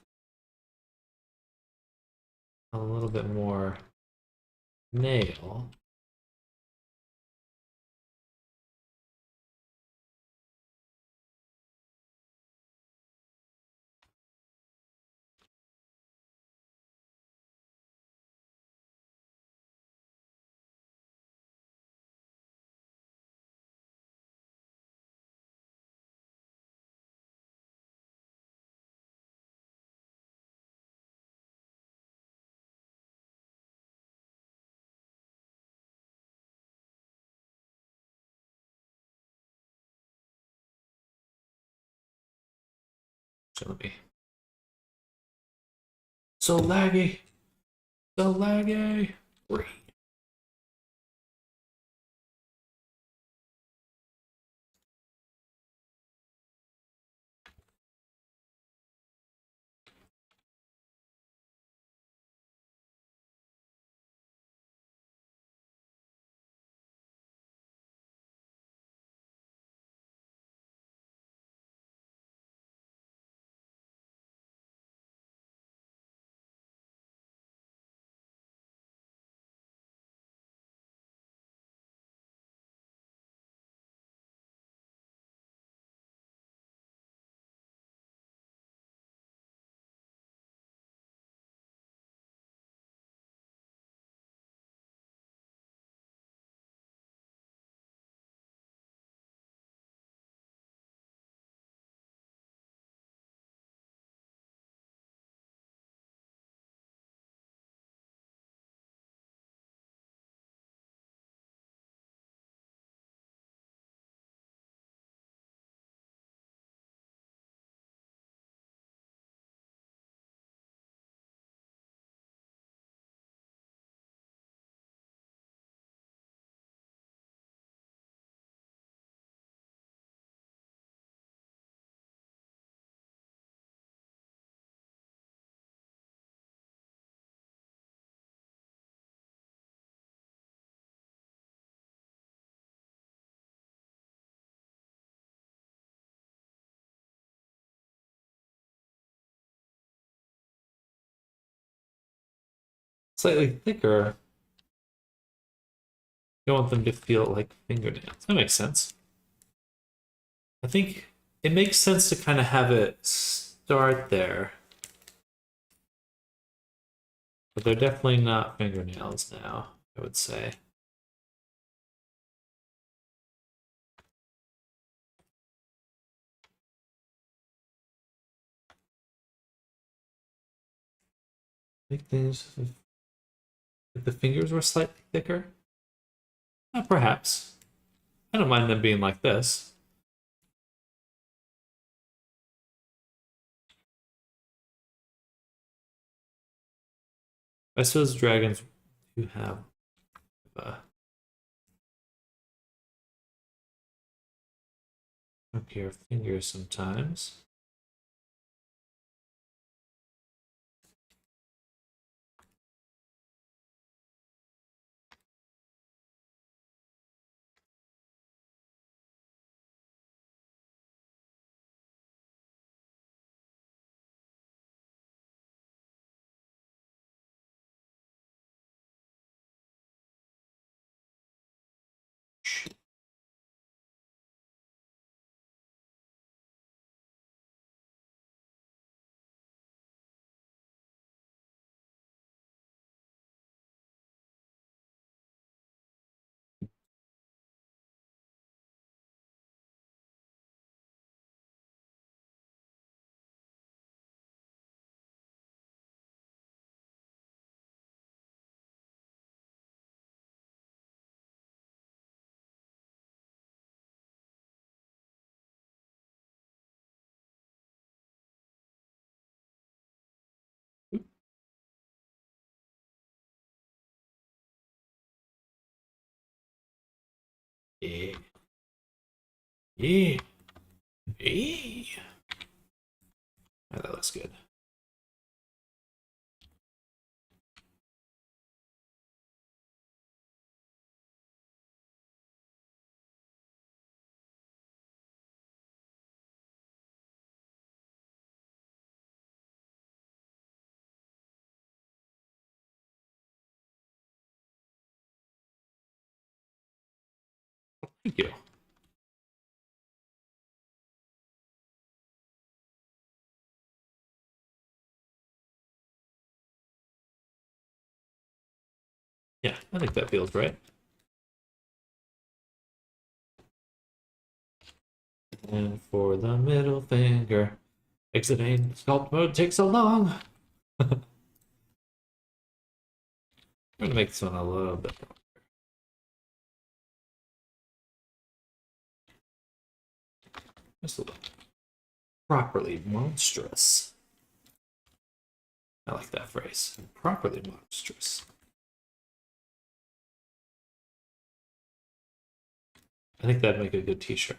a little bit more nail. So let me. So laggy. So laggy. Slightly thicker. You want them to feel like fingernails. That makes sense. I think it makes sense to kind of have it start there. But they're definitely not fingernails now, I would say. I think things, if the fingers were slightly thicker, perhaps. I don't mind them being like this. I suppose dragons do have a pair of fingers sometimes. Yeah. Yeah. Yeah. Yeah, that looks good. Thank you. Yeah, I think that feels right. And for the middle finger, exiting sculpt mode takes so long. I'm gonna make this one a little bit more. Just a little properly monstrous. I like that phrase. Properly monstrous. I think that'd make a good t-shirt.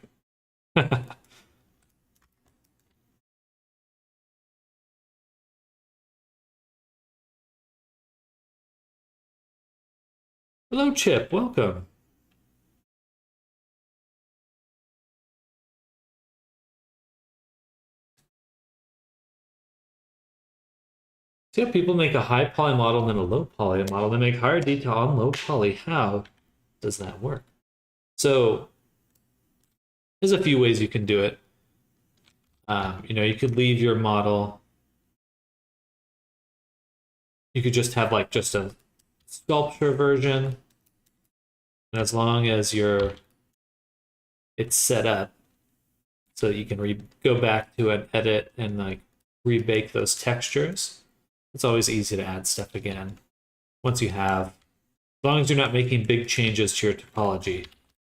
Hello, Chip. Welcome. See how people make a high poly model and then a low poly model. They make higher detail on low poly. How does that work? So there's a few ways you can do it. You could leave your model. You could just have like just a sculpture version. And as long as it's set up so that you can go back to an edit and like rebake those textures. It's always easy to add stuff again. Once you have, as long as you're not making big changes to your topology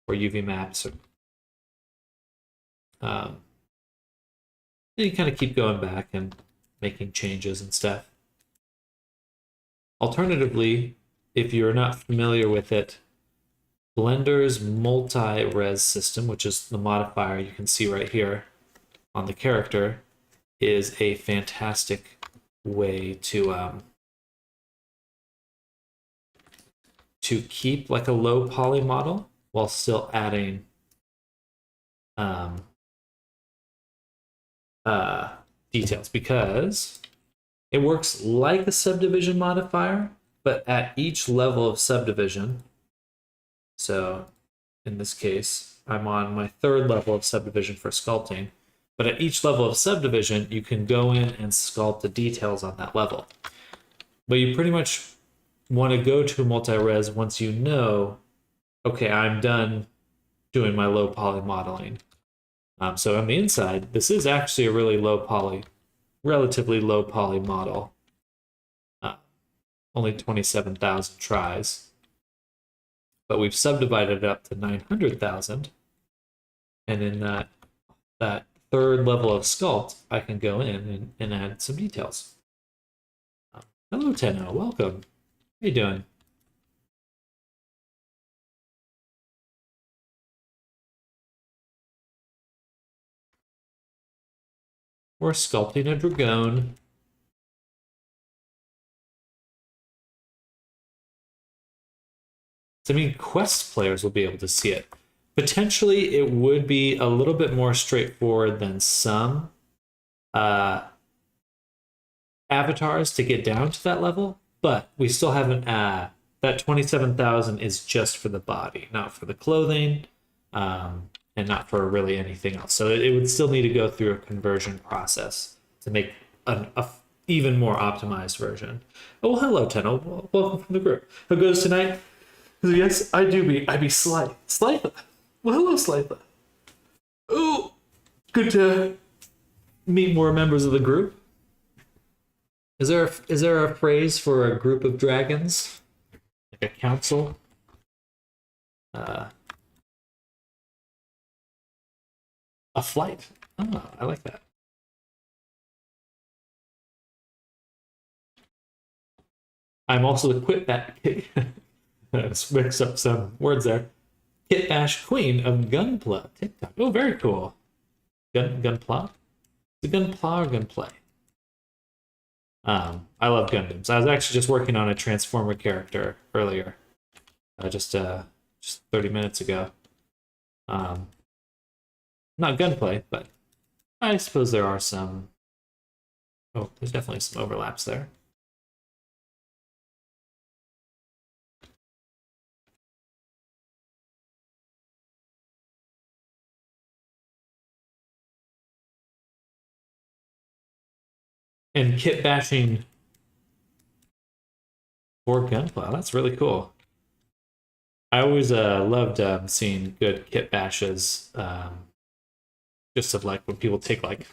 or UV maps, then you kind of keep going back and making changes and stuff. Alternatively, if you're not familiar with it, Blender's multi-res system, which is the modifier you can see right here on the character, is a fantastic way to keep like a low poly model while still adding details, because it works like a subdivision modifier, but at each level of subdivision. So in this case, I'm on my third level of subdivision for sculpting, but at each level of subdivision, you can go in and sculpt the details on that level. But you pretty much want to go to multi-res once you know, okay, I'm done doing my low poly modeling. So on the inside, this is actually a really low poly, relatively low poly model. Only 27,000 tries. But we've subdivided it up to 900,000. And in that third level of sculpt, I can go in and add some details. Hello, Tenno. Welcome. How you doing? We're sculpting a Dragon. I mean, Quest players will be able to see it. Potentially, it would be a little bit more straightforward than some avatars to get down to that level, but we still haven't. That 27,000 is just for the body, not for the clothing, and not for really anything else. So it would still need to go through a conversion process to make an even more optimized version. Oh, well, hello, Tenno. Welcome from the group. How goes tonight? Yes, I be Slythe. Slythe. Well, hello, Slythe. Oh, good to meet more members of the group. Is there a phrase for a group of dragons? Like a council? A flight. Oh, I like that. I'm also the let's mix up some words there. Kit Bash Queen of Gunpla TikTok. Oh, very cool. Gunpla? The Gunpla or Gunplay? I love Gundams. I was actually just working on a Transformer character earlier, just 30 minutes ago. Um, Not gunplay, but I suppose there are some. Oh, there's definitely some overlaps there. And kit bashing for gunplay. That's really cool. I always loved seeing good kit bashes. Just of like when people take like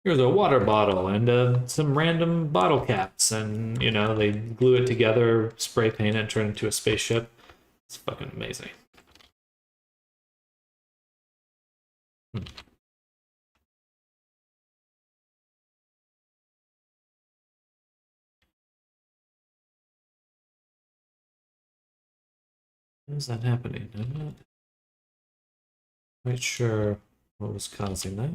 here's a water bottle and some random bottle caps, and you know they glue it together, spray paint it, turn it into a spaceship. It's fucking amazing. Hmm. How is that happening? I'm not quite sure what was causing that.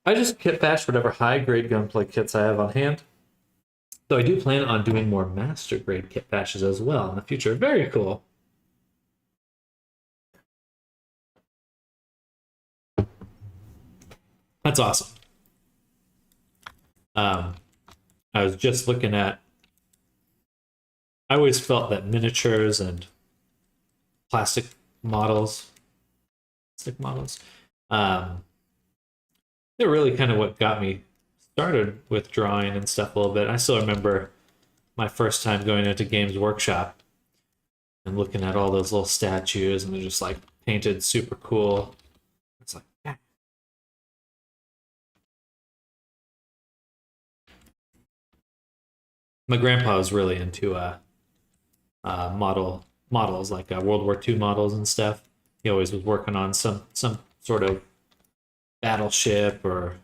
I just kit bash whatever high grade gunplay kits I have on hand. So I do plan on doing more master grade kit bashes as well in the future. Very cool. That's awesome. Um, I was just looking at. I always felt that miniatures and plastic models, plastic models, um, they're really kind of what got me started with drawing and stuff a little bit. I still remember my first time going into Games Workshop and looking at all those little statues, and they're just like painted super cool. It's like, yeah. My grandpa was really into models like World War II models and stuff. He always was working on some sort of battleship or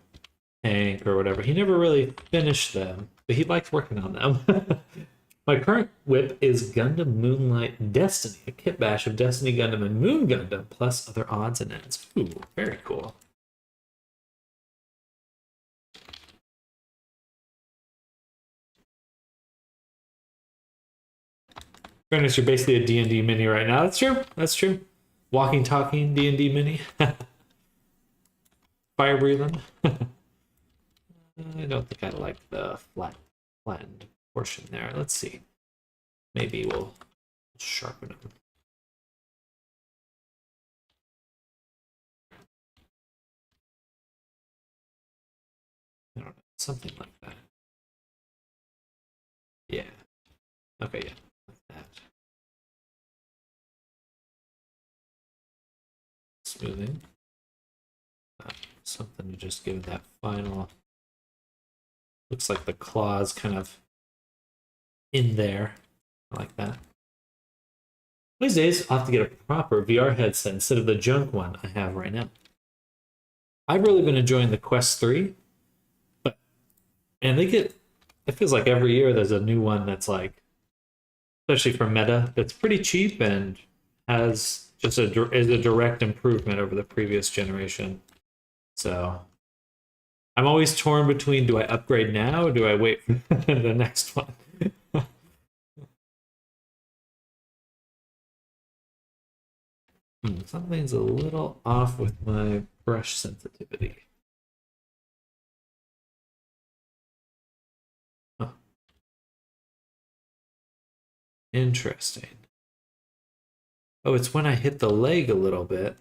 tank or whatever. He never really finished them, but he liked working on them. My current whip is Gundam Moonlight Destiny, a kit bash of Destiny Gundam and Moon Gundam, plus other odds and ends. Ooh, very cool. Fairness, you're basically a D&D mini right now. That's true. That's true. Walking, talking D&D mini. Fire breathing. I don't think I like the flattened portion there. Let's see. Maybe we'll sharpen them. I don't know, something like that. Yeah. Okay, yeah, like that. Smoothing. Something to just give that final. Looks like the claws kind of in there. I like that. These days, I'll have to get a proper VR headset instead of the junk one I have right now. I've really been enjoying the Quest 3, but and they get it feels like every year there's a new one that's like, especially for Meta, that's pretty cheap and has just is a direct improvement over the previous generation. So I'm always torn between do I upgrade now or do I wait for the next one? Something's a little off with my brush sensitivity. Huh. Interesting. Oh, it's when I hit the leg a little bit.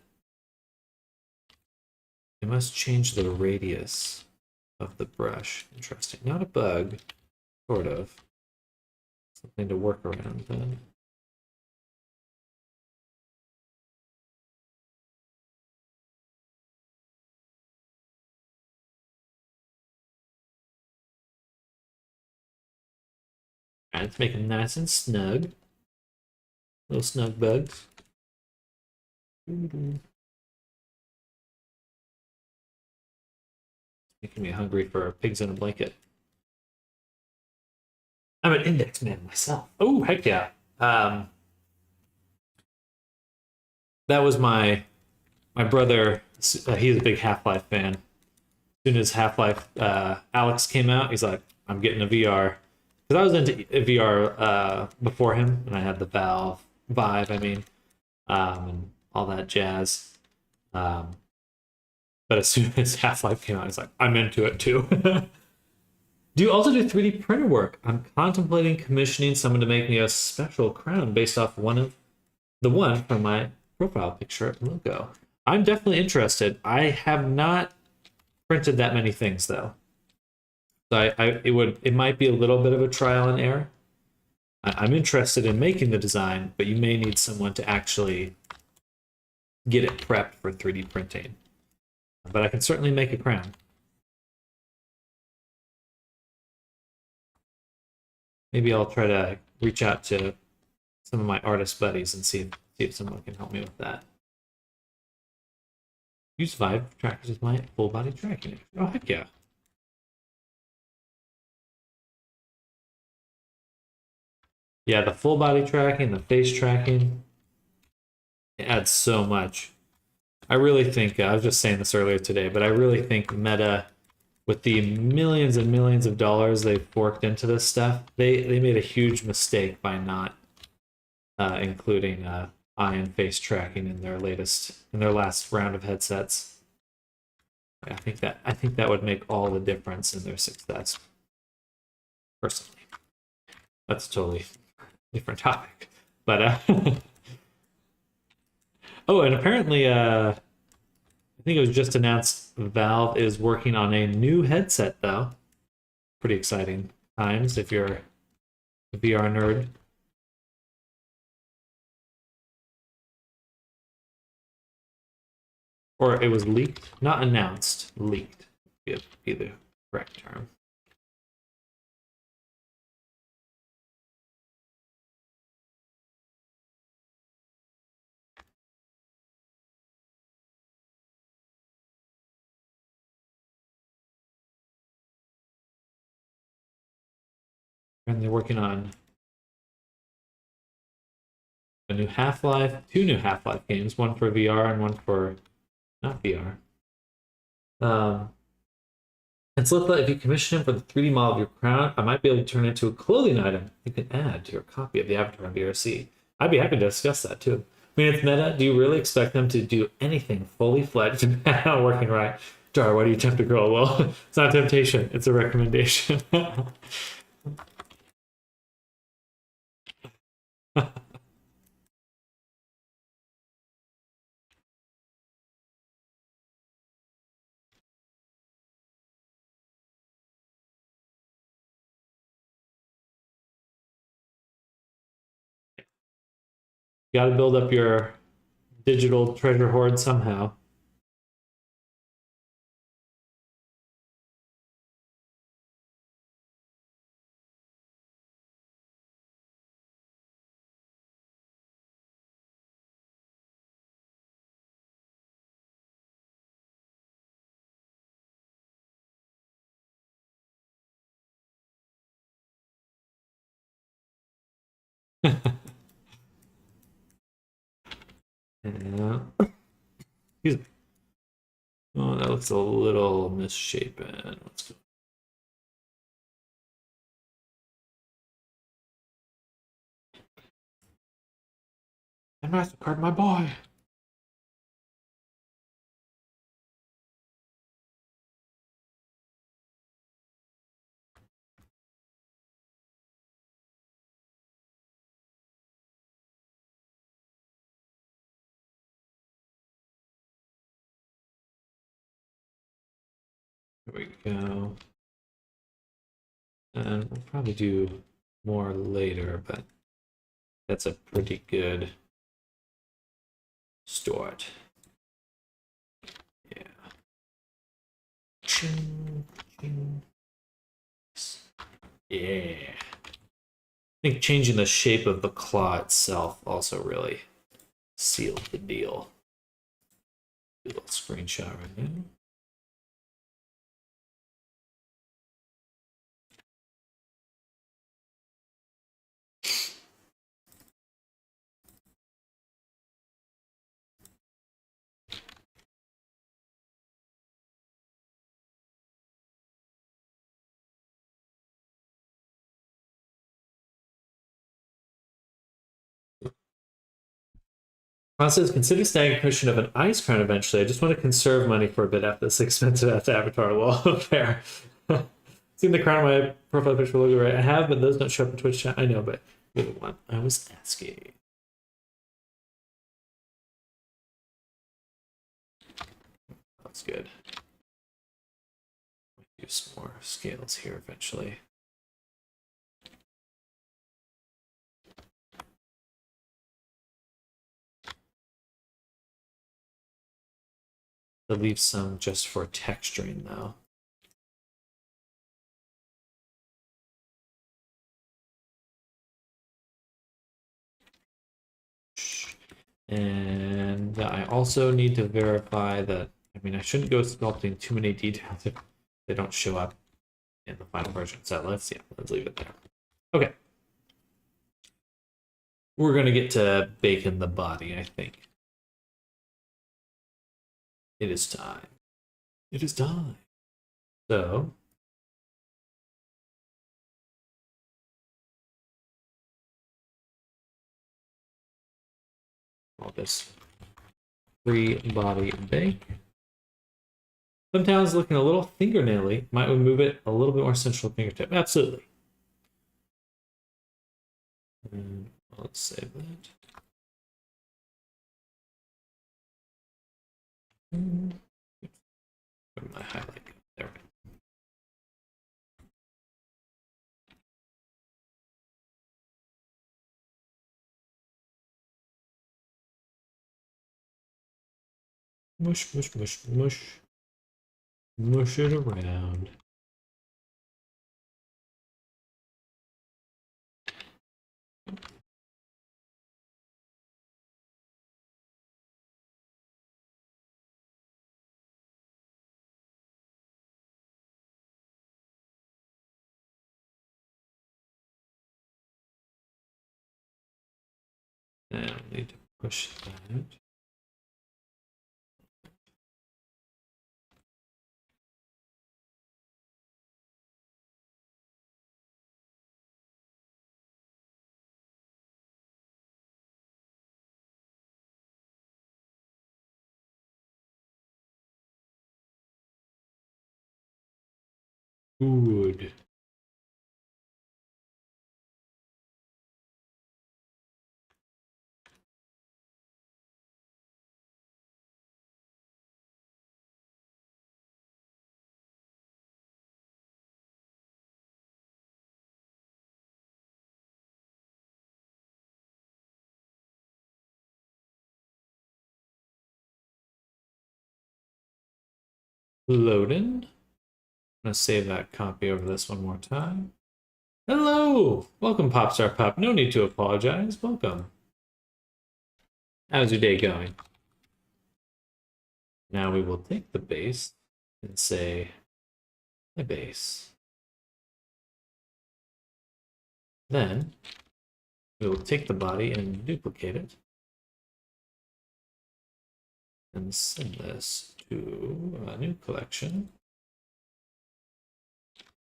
I must change the radius of the brush. Interesting. Not a bug, sort of. Something to work around then. Alright, let's make them nice and snug. Little snug bugs. Making me hungry for pigs in a blanket. I'm an index man myself. Oh, heck yeah. That was my brother. He's a big Half-Life fan. As soon as Half-Life Alex came out, he's like, I'm getting a VR. Because I was into VR before him, and I had the Valve Vive, and all that jazz. Um, but as soon as Half-Life came out, he's like, I'm into it too. Do you also do 3D printer work? I'm contemplating commissioning someone to make me a special crown based off the one from my profile picture logo. I'm definitely interested. I have not printed that many things though. So it might be a little bit of a trial and error. I'm interested in making the design, but you may need someone to actually get it prepped for 3D printing. But I can certainly make a crown. Maybe I'll try to reach out to some of my artist buddies and see if someone can help me with that. Use Vive trackers as my full body tracking. Oh, heck yeah. Yeah, the full body tracking, the face tracking, it adds so much. I really think, I was just saying this earlier today, but I really think Meta, with the millions and millions of dollars they've forked into this stuff, they made a huge mistake by not including eye and face tracking in their last round of headsets. I think that would make all the difference in their success. Personally, that's a totally different topic. But oh, and apparently, I think it was just announced Valve is working on a new headset, though. Pretty exciting times if you're a VR nerd. Or it was leaked, not announced, leaked. Be the correct term. And they're working on a new Half-Life, two new Half-Life games, one for VR and one for not VR. And Slipla, if you commission him for the 3D model of your crown, I might be able to turn it into a clothing item you can add to your copy of the Avatar on VRC. I'd be happy to discuss that too. I mean, it's Meta. Do you really expect them to do anything fully fledged? Not working right. Jar, why do you tempt a girl? Well, it's not temptation, it's a recommendation. You got to build up your digital treasure hoard somehow. Yeah. Excuse me. Oh, that looks a little misshapen. Let's go. And MasterCard, my boy. Here we go. And we'll probably do more later, but that's a pretty good start. Yeah. Ching, ching. Yeah. I think changing the shape of the claw itself also really sealed the deal. Do a little screenshot right now. says, consider staying a cushion of an ice crown eventually. I just want to conserve money for a bit after this expensive ass avatar. Well, fair. Seen the crown on my profile picture logo, right? I have, but those don't show up in Twitch chat. I know, but you're the one I was asking. That's good. Do some more scales here eventually. I'll leave some just for texturing though. And I also need to verify that, I mean, I shouldn't go sculpting too many details if they don't show up in the final version. So let's leave it there. Okay. We're gonna get to bacon the body, I think. It is time. It is time. So all this free body bake. Sometimes looking a little fingernaily. Might we move it a little bit more central fingertip? Absolutely. And let's save that. Where my highlight go? There we go. Mush, mush, mush, mush. Mush it around. Now I need to push that. Good. Loading. I'm gonna save that copy over this one more time. Hello! Welcome, Popstar Pop. No need to apologize. Welcome. How's your day going? Now we will take the base and say, my base. Then we will take the body and duplicate it. And send this to a new collection.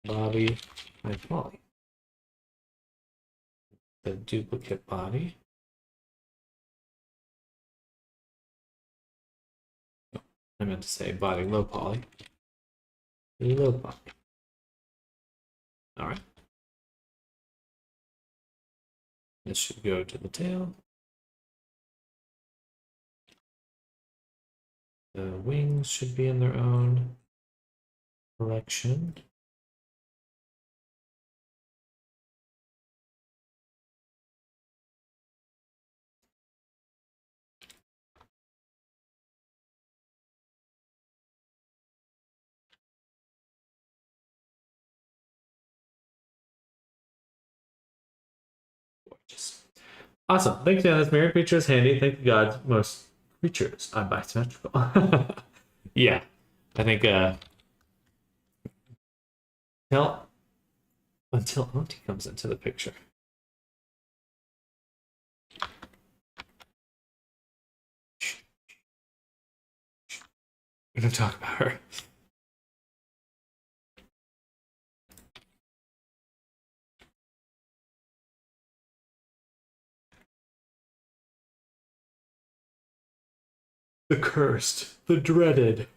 Body by Polly. The duplicate body. Oh, I meant to say body low poly. Low poly. All right. This should go to the tail. The wings should be in their own collection. Gorgeous. Awesome. Thanks, Dan. This mirror creature is handy. Thank the gods. Most creatures are bisymmetrical. Yeah. I think until Auntie comes into the picture. We're gonna talk about her. The cursed, the dreaded.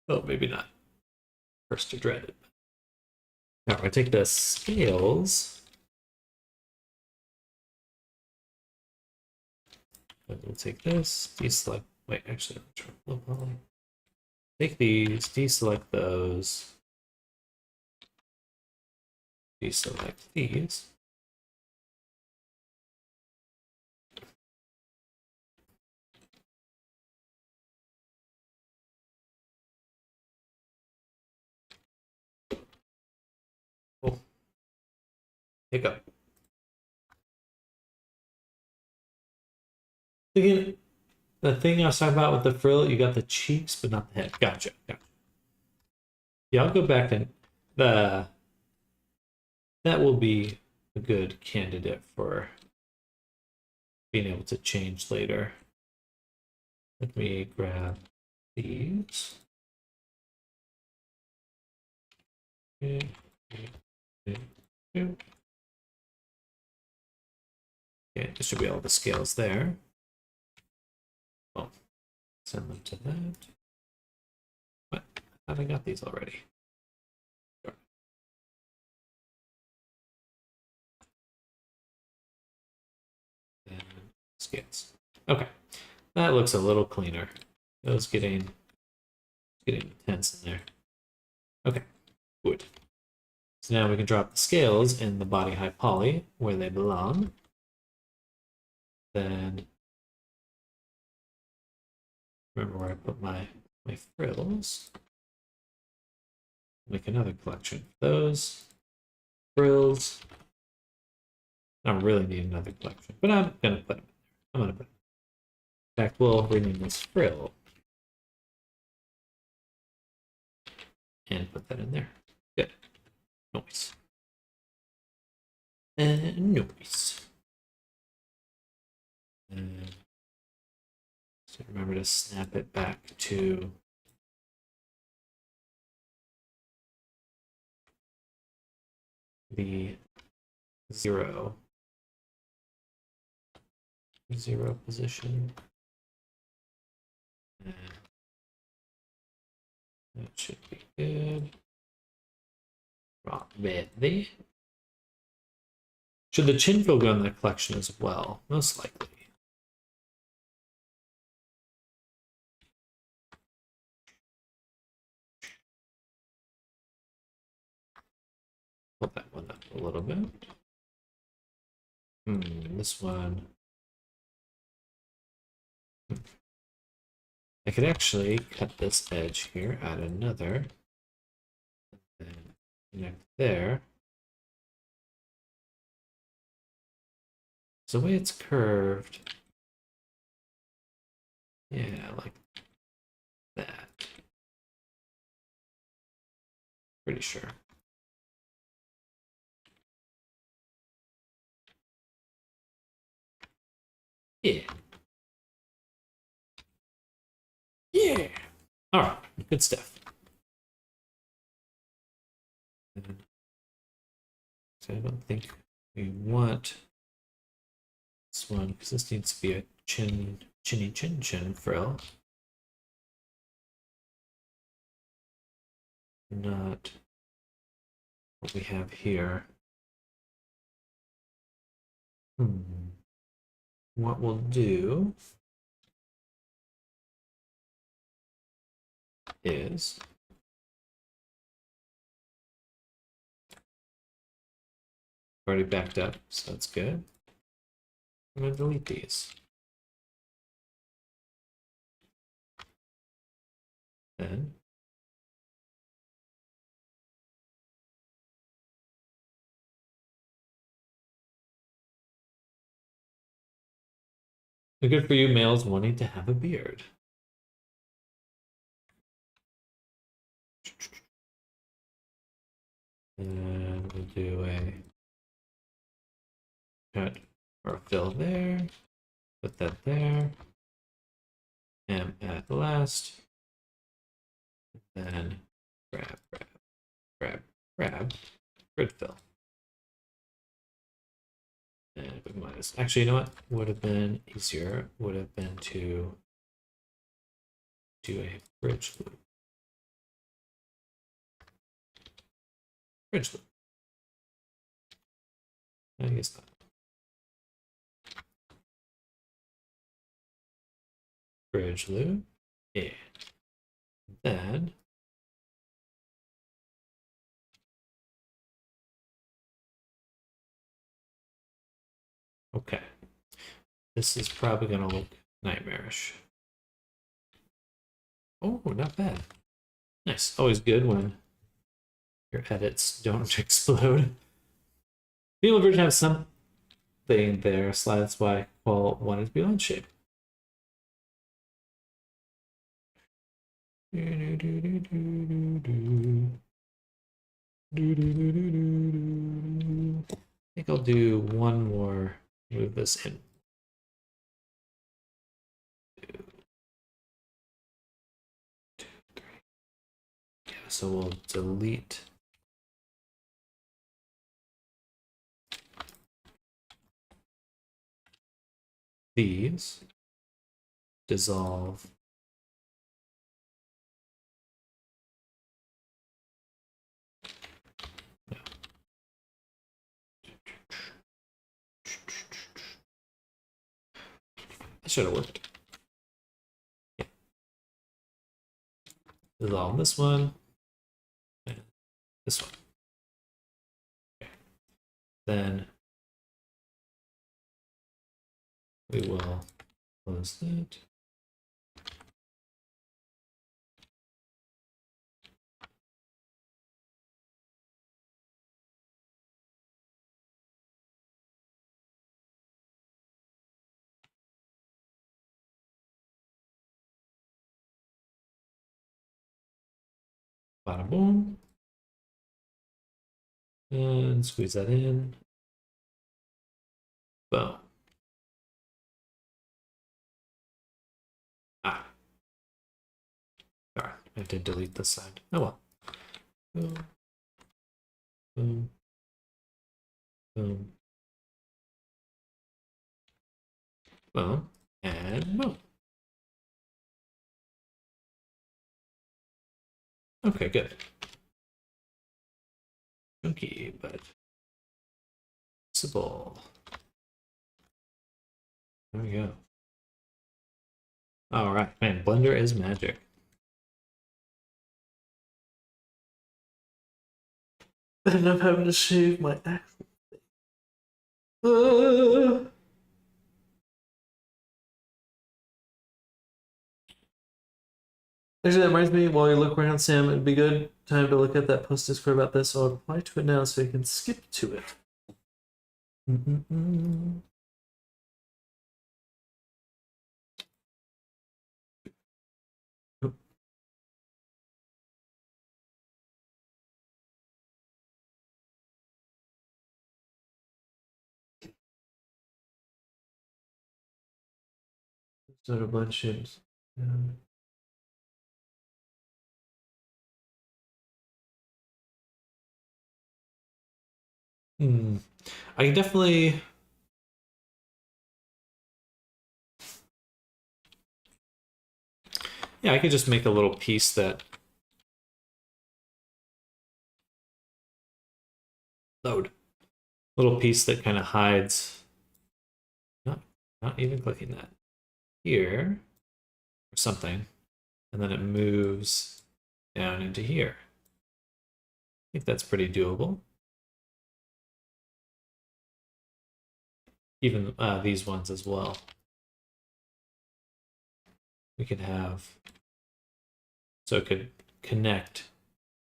Oh, maybe not. Cursed or dreaded. Now we're gonna take the scales. We'll take this, deselect. Wait, actually, take these, deselect those, deselect these. Oh, hiccup. Again, the thing I was talking about with the frill, you got the cheeks, but not the head. Gotcha. Yeah, I'll go back and that will be a good candidate for being able to change later. Let me grab these. Okay, there should be all the scales there. Oh, send them to that. What? I thought I got these already. And scales. Okay, that looks a little cleaner. It was getting intense in there. Okay, good. So now we can drop the scales in the body height poly where they belong. Then remember where I put my frills. Make another collection of those frills. I don't really need another collection, but I'm gonna put them in there. I'm gonna put them. In fact, we'll rename this frill and put that in there. Good. Noise. And noise. And so remember to snap it back to the zero position. And that should be good. Rock ready. Should the chin fill go in the collection as well? Most likely. Pull that one up a little bit. This one. I could actually cut this edge here, add another, and then connect there. So the way it's curved, yeah, like that. Pretty sure. Yeah. Yeah. All right. Good stuff. So I don't think we want this one because this needs to be a chin frill. Not what we have here. What we'll do is already backed up, so that's good. I'm going to delete these. Then good for you males wanting to have a beard. And we'll do a cut or a fill there. Put that there. And at last, then grab, grid fill. And if we minus. Actually, you know what? Would have been easier. Would have been to do a bridge loop. Bridge loop. I guess not. Bridge loop. Yeah. Then okay. This is probably gonna look nightmarish. Oh, not bad. Nice. Always good when your edits don't explode. People version have something there, so that's why Qual wanted to be on shape. I think I'll do one more. Move this in. Two, three. Yeah, so we'll delete these, dissolve no. That should have worked. Yeah. Dissolve this one and this one. Okay. Then we will close that. Bada boom. And squeeze that in. Boom. Ah. Darn, I have to delete this side. Oh well. Boom. Boom. Boom. Boom. And boom. Okay, good. Chunky, but possible. There we go. All right, man, Blender is magic. And I'm having to save my actual thing. Actually, that reminds me, while you look around, Sam, it'd be good time to look at that post Discord about this, so I'll reply to it now so you can skip to it. Sort of bunch of I can definitely. Yeah, I could just make a little piece that load. Little piece that kind of hides. Not even clicking that. Here or something. And then it moves down into here. I think that's pretty doable. Even these ones as well. We could have, so it could connect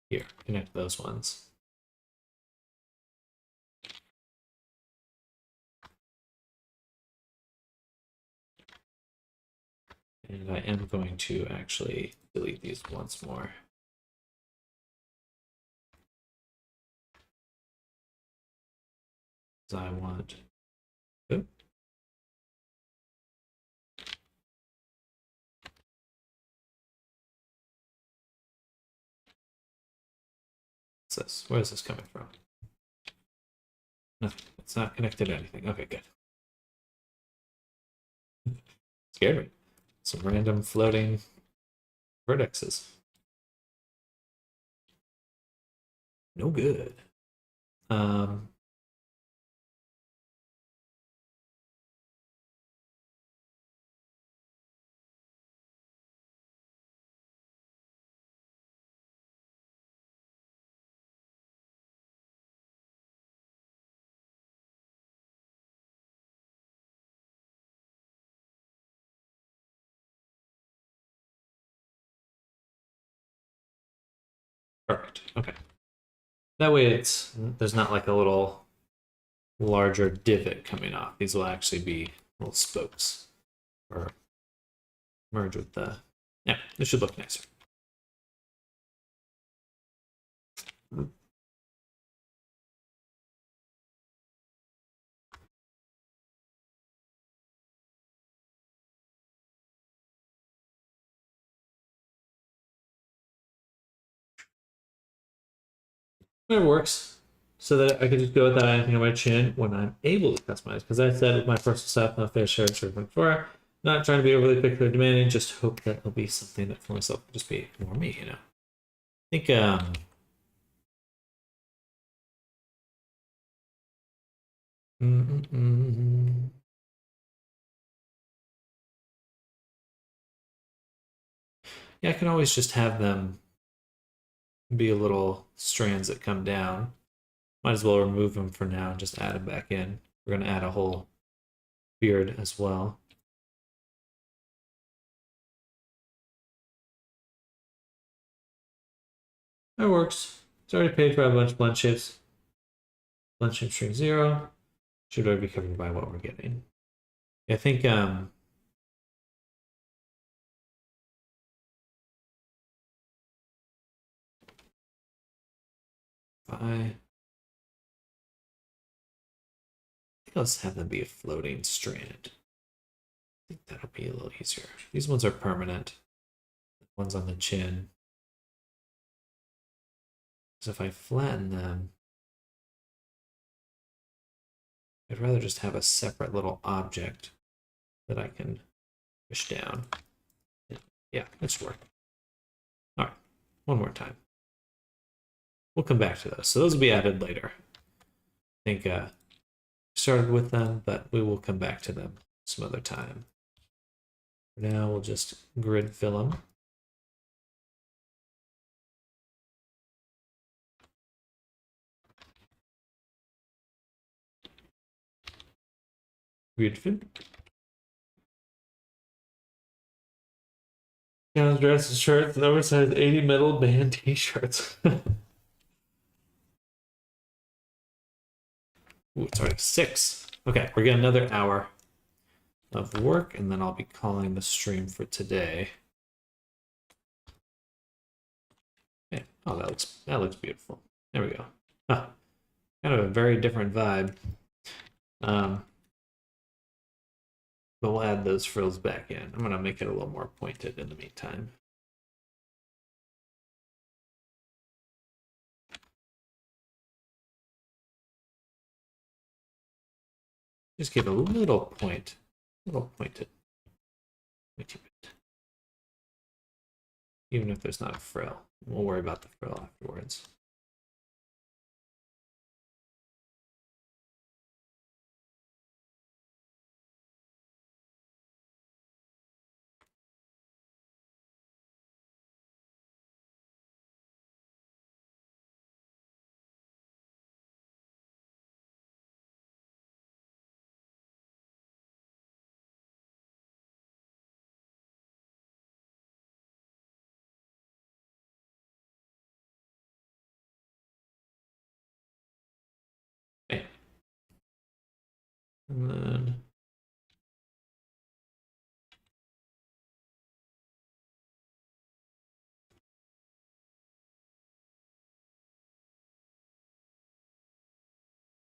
here, connect those ones. And I am going to actually delete these once more. Because I want, oops. What's this? Where is this coming from? Nothing. It's not connected to anything. Okay, good. Scared me. Some random floating vertexes. No good. Perfect. Okay. That way there's not like a little larger divot coming off. These will actually be little spokes or merge with the, yeah, this should look nicer. It works. So that I can just go without anything on my chin when I'm able to customize. Because I said with my personal stuff, not fair share for not trying to be overly picky or demanding, just hope that it'll be something that for myself will just be more me, you know. I think yeah, I can always just have them be a little strands that come down. Might as well remove them for now and just add them back in. We're gonna add a whole beard as well. That works. It's already paid for a bunch of blend shapes. Blend shape string 0. Should already be covered by what we're getting. I think I think I'll just have them be a floating strand. I think that'll be a little easier. These ones are permanent. The ones on the chin. So if I flatten them, I'd rather just have a separate little object that I can push down. Yeah, that should work. All right, one more time. We'll come back to those. So those will be added later. I think started with them, but we will come back to them some other time. For now, we'll just grid fill them. Grid fill. Gowns, dresses, shirts, and oversized 80 metal band t-shirts. Ooh, it's already 6. Okay, we're getting another hour of work, and then I'll be calling the stream for today. Okay. Oh, that looks beautiful. There we go. Huh. Kind of a very different vibe. But we'll add those frills back in. I'm gonna make it a little more pointed in the meantime. Just give a little point, a little pointed. Even if there's not a frill. We'll worry about the frill afterwards. Okay. And then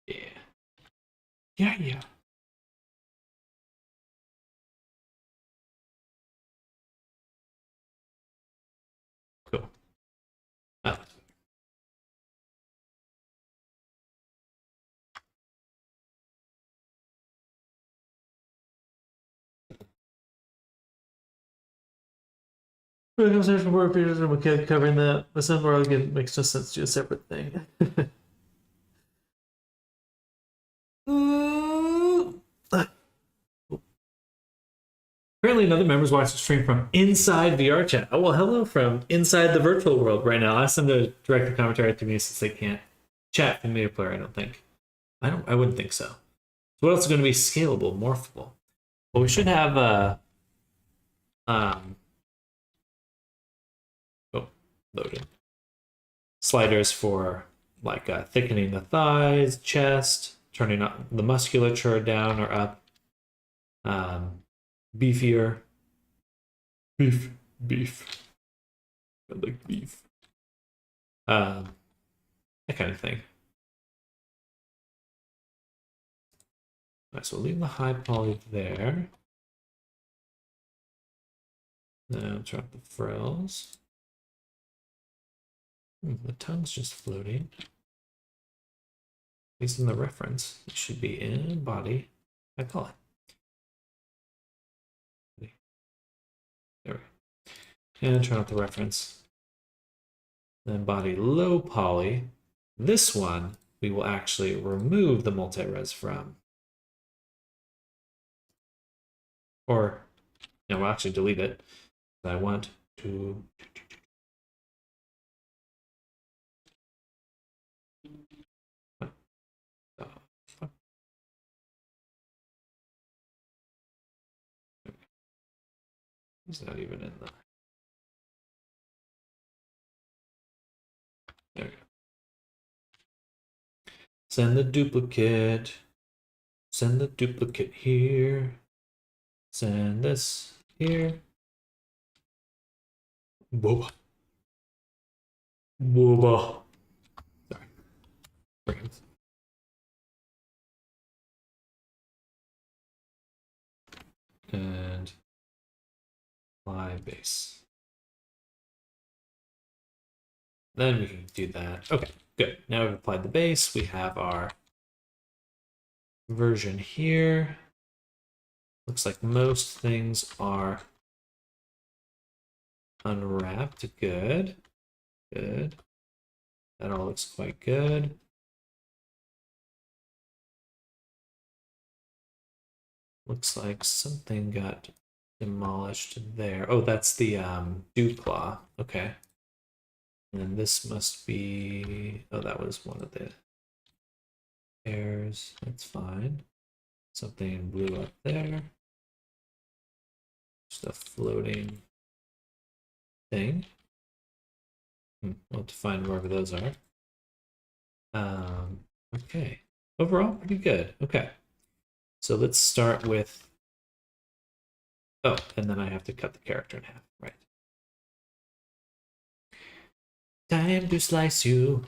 yeah. Yeah. Cool. Oh. Conversation from work features and mechanic covering that. But some more again makes no sense to do a separate thing. Apparently, another member's watching the stream from inside VR chat. Oh well, hello from inside the virtual world right now. Ask them to direct the commentary to me since they can't chat from media player. I don't think. I wouldn't think so. So what else is going to be scalable, morphable? Well, we should have loaded sliders for like thickening the thighs, chest, turning up the musculature down or up, beefier, beef, I like beef, that kind of thing. All right, so we'll leave the high poly there. Now turn up the frills. The tongue's just floating. At least in the reference, it should be in body. I call it. There we go. And turn off the reference. Then body low poly. This one we will actually remove the multi-res from. Or, no, we'll actually delete it. I want to. It's not even in the. There we go. Send the duplicate. Send the duplicate here. Send this here. Booba. Booba. Sorry. Brains. And apply base. Then we can do that. Okay, good. Now we've applied the base. We have our version here. Looks like most things are unwrapped. Good. Good. That all looks quite good. Looks like something got demolished there. Oh, that's the dew claw. Okay. And this must be, oh, that was one of the pairs. That's fine. Something blew up there. Just a floating thing. We'll have to find wherever those are. Okay. Overall, pretty good. Okay. So let's start with, oh, and then I have to cut the character in half, right? Time to slice you.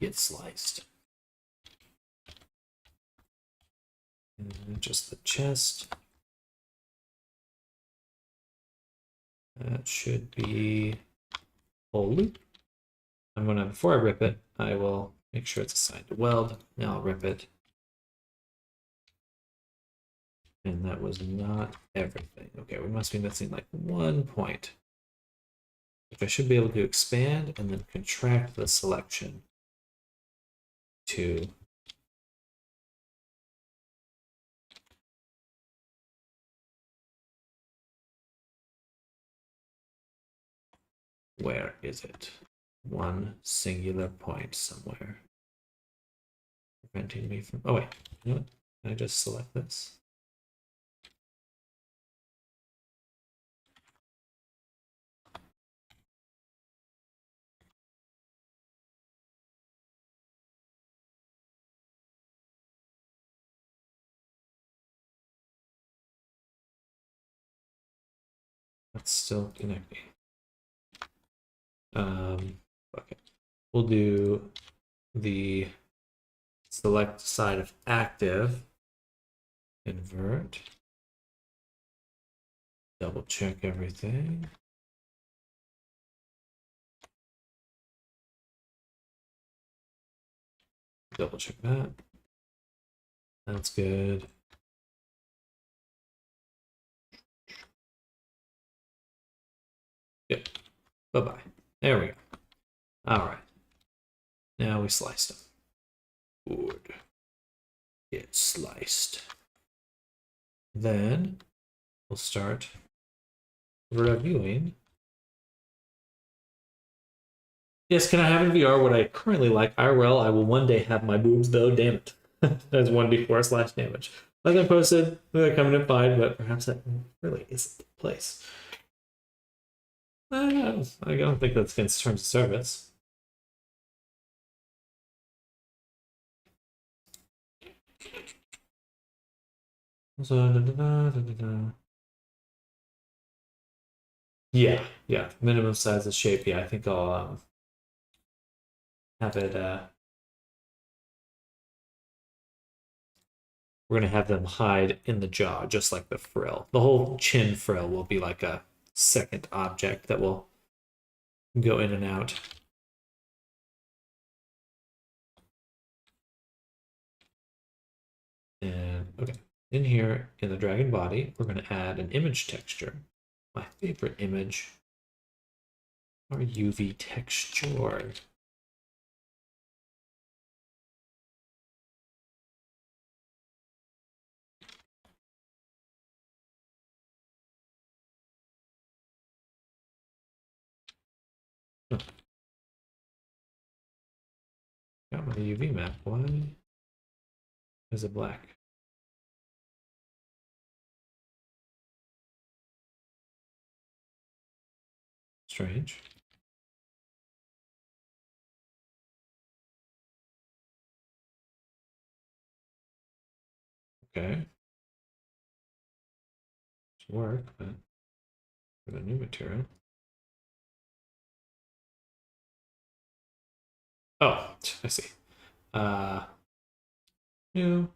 Get sliced. And just the chest. That should be whole loop. I'm gonna, before I rip it, I will make sure it's assigned to weld. Now I'll rip it. And that was not everything. Okay, we must be missing like 1 point. Which I should be able to expand and then contract the selection to where is it? One singular point somewhere. Preventing me from, oh wait, you know what? Can I just select this? That's still connecting. Okay. We'll do the select side of active, invert, double check everything. Double check that. That's good. Good. Bye-bye. There we go. All right. Now we sliced them. Good. Get sliced. Then we'll start reviewing. Yes, can I have in VR what I currently like? IRL, I will one day have my boobs though, damn it. That's 1d4 slash damage. Like I posted, they're coming in fine, but perhaps that really isn't the place. I don't think that's against terms of service. Yeah. Minimum size of shape. Yeah, I think I'll have it. We're gonna have them hide in the jaw, just like the frill. The whole chin frill will be like a second object that will go in and out. And okay, in here in the dragon body, we're gonna add an image texture. My favorite image, our UV texture. Got my UV map. Why is it black? Strange. Okay. Should work, but for the new material. Oh, I see. New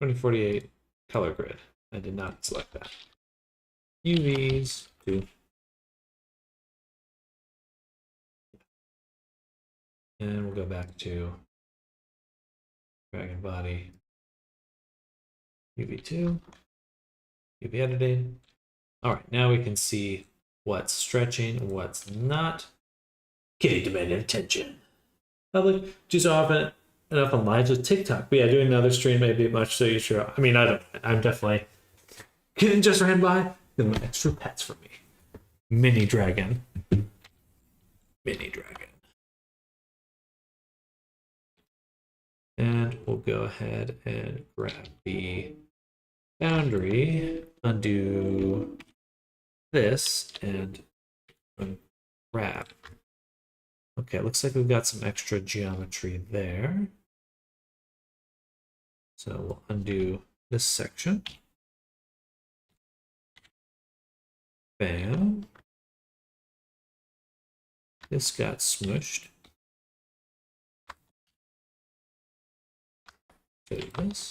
2048 color grid. I did not select that. UVs, 2. And we'll go back to dragon body. UV2. UV editing. All right, now we can see what's stretching, what's not. Kitty demanding attention. Public, too so often enough on lives with TikTok. But yeah, doing another stream may be much so you sure. I mean, I'm definitely. Kitten just ran by. Them extra pets for me. Mini dragon. Mini dragon. And we'll go ahead and grab the boundary, undo this, and unwrap. Okay, looks like we've got some extra geometry there. So we'll undo this section. Bam. This got smushed. This.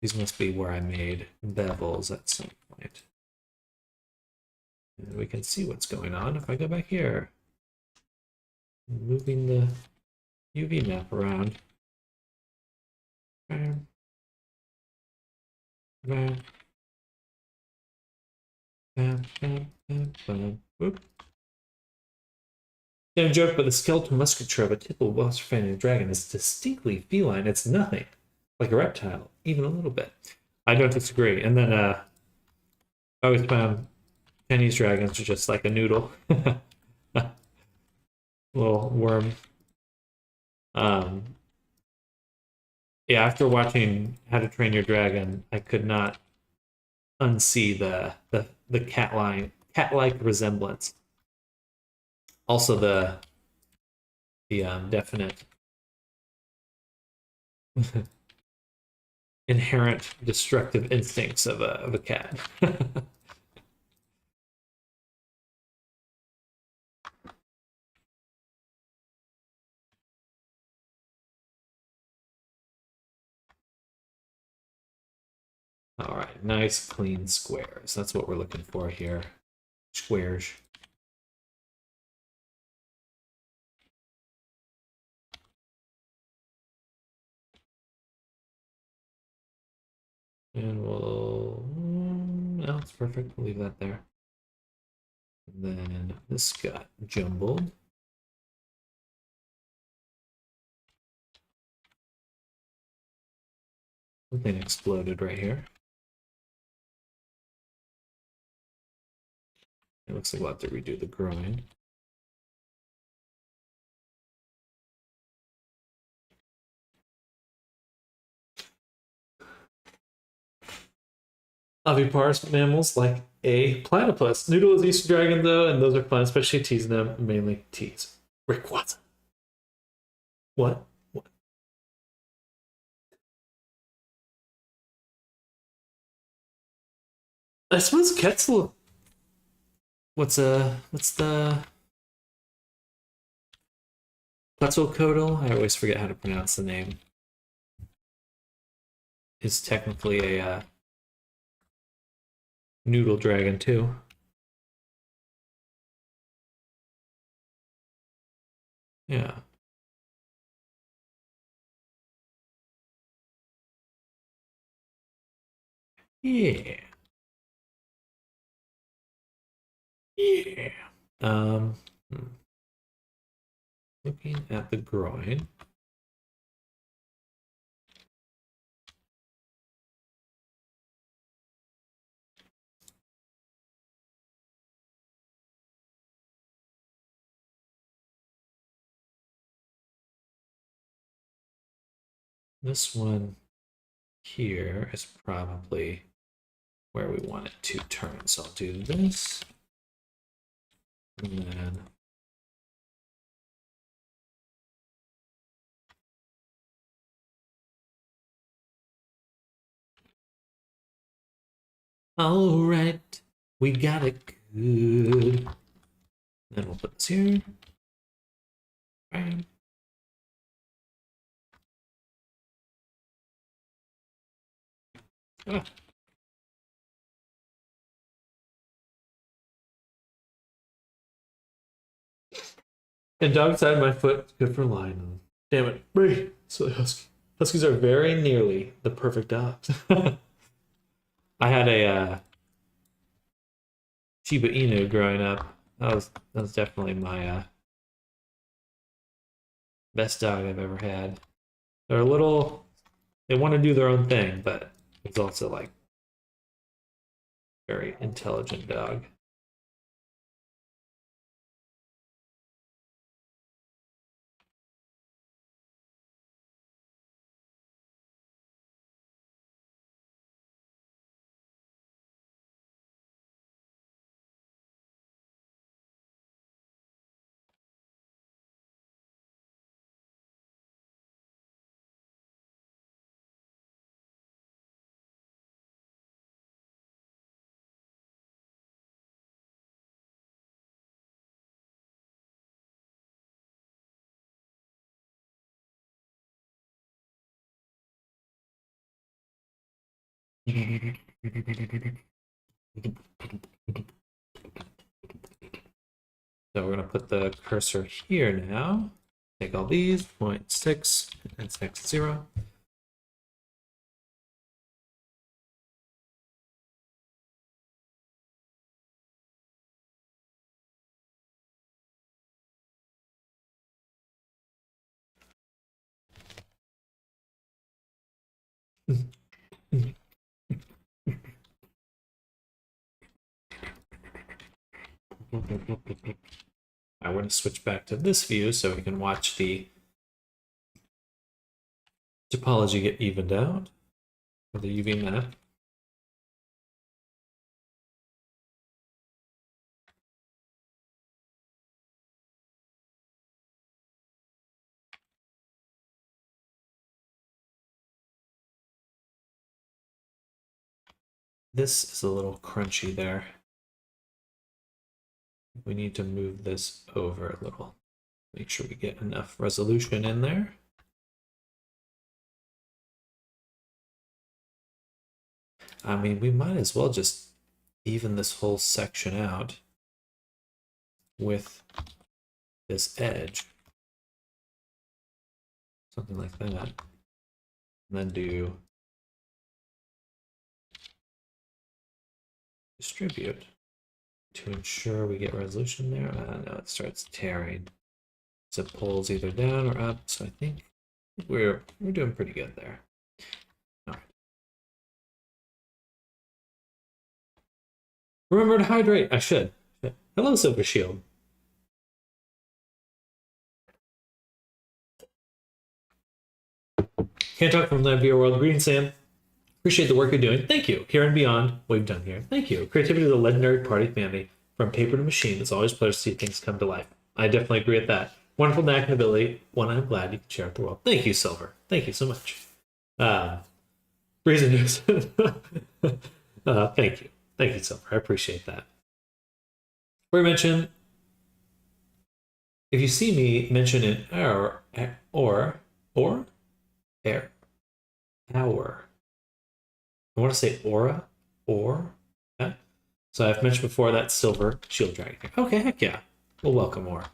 These must be where I made bevels at some point. And we can see what's going on if I go back here. Moving the UV map around. Bam. Bam. Bam, bam, bam, bam. Whoop. Damn joke, but the skeletal musculature of a typical Welsh fanning dragon is distinctly feline. It's nothing like a reptile, even a little bit. I don't disagree. And then I always found Chinese dragons are just like a noodle. Little worm. Yeah, after watching How to Train Your Dragon, I could not unsee the cat-like resemblance. Also the definite inherent destructive instincts of a cat. All right, nice clean squares. That's what we're looking for here. Squares. And we'll, no, it's perfect. We'll leave that there. And then this got jumbled. Something exploded right here. It looks like we'll have to redo the groin. Oviparous mammals like a platypus. Noodle is Easter dragon though, and those are fun, especially teasing them, mainly tease. Rick Watson. What? What? I suppose Quetzal. What's the Quetzalcoatl? I always forget how to pronounce the name. Is technically a noodle dragon too. Yeah. Yeah. Yeah. Um, hmm. Looking at the groin. This one here is probably where we want it to turn. So I'll do this. And then all right, we got it good. Then we'll put this here. Bam. Ah. And dog side my foot, good for lying on. Damn it, breathe. So huskies are very nearly the perfect dogs. I had a Shiba Inu growing up. That was definitely my best dog I've ever had. They're a little, they want to do their own thing, but it's also like very intelligent dog. So we're going to put the cursor here now. Take all these, 0.6 and 6, 0. I want to switch back to this view so we can watch the topology get evened out for the UV map. This is a little crunchy there. We need to move this over a little. Make sure we get enough resolution in there. I mean, we might as well just even this whole section out with this edge. Something like that. And then do distribute to ensure we get resolution there. No, it starts tearing. So it pulls either down or up. So I think we're doing pretty good there. All right. Remember to hydrate. I should. Hello, Silver Shield. Can't talk from the VR world. Greetings, Sam. Appreciate the work you're doing. Thank you. Here and beyond what we've done here. Thank you. Creativity of the legendary party family. From paper to machine, it's always a pleasure to see things come to life. I definitely agree with that. Wonderful knack and ability. One I'm glad you can share with the world. Thank you, Silver. Thank you so much. Reason news. Thank you. Thank you, Silver. I appreciate that. We mention, if you see me mention an error or air, hour. I want to say aura, or, yeah. So I've mentioned before that silver shield dragon. Okay, heck yeah. Well, welcome, Aura.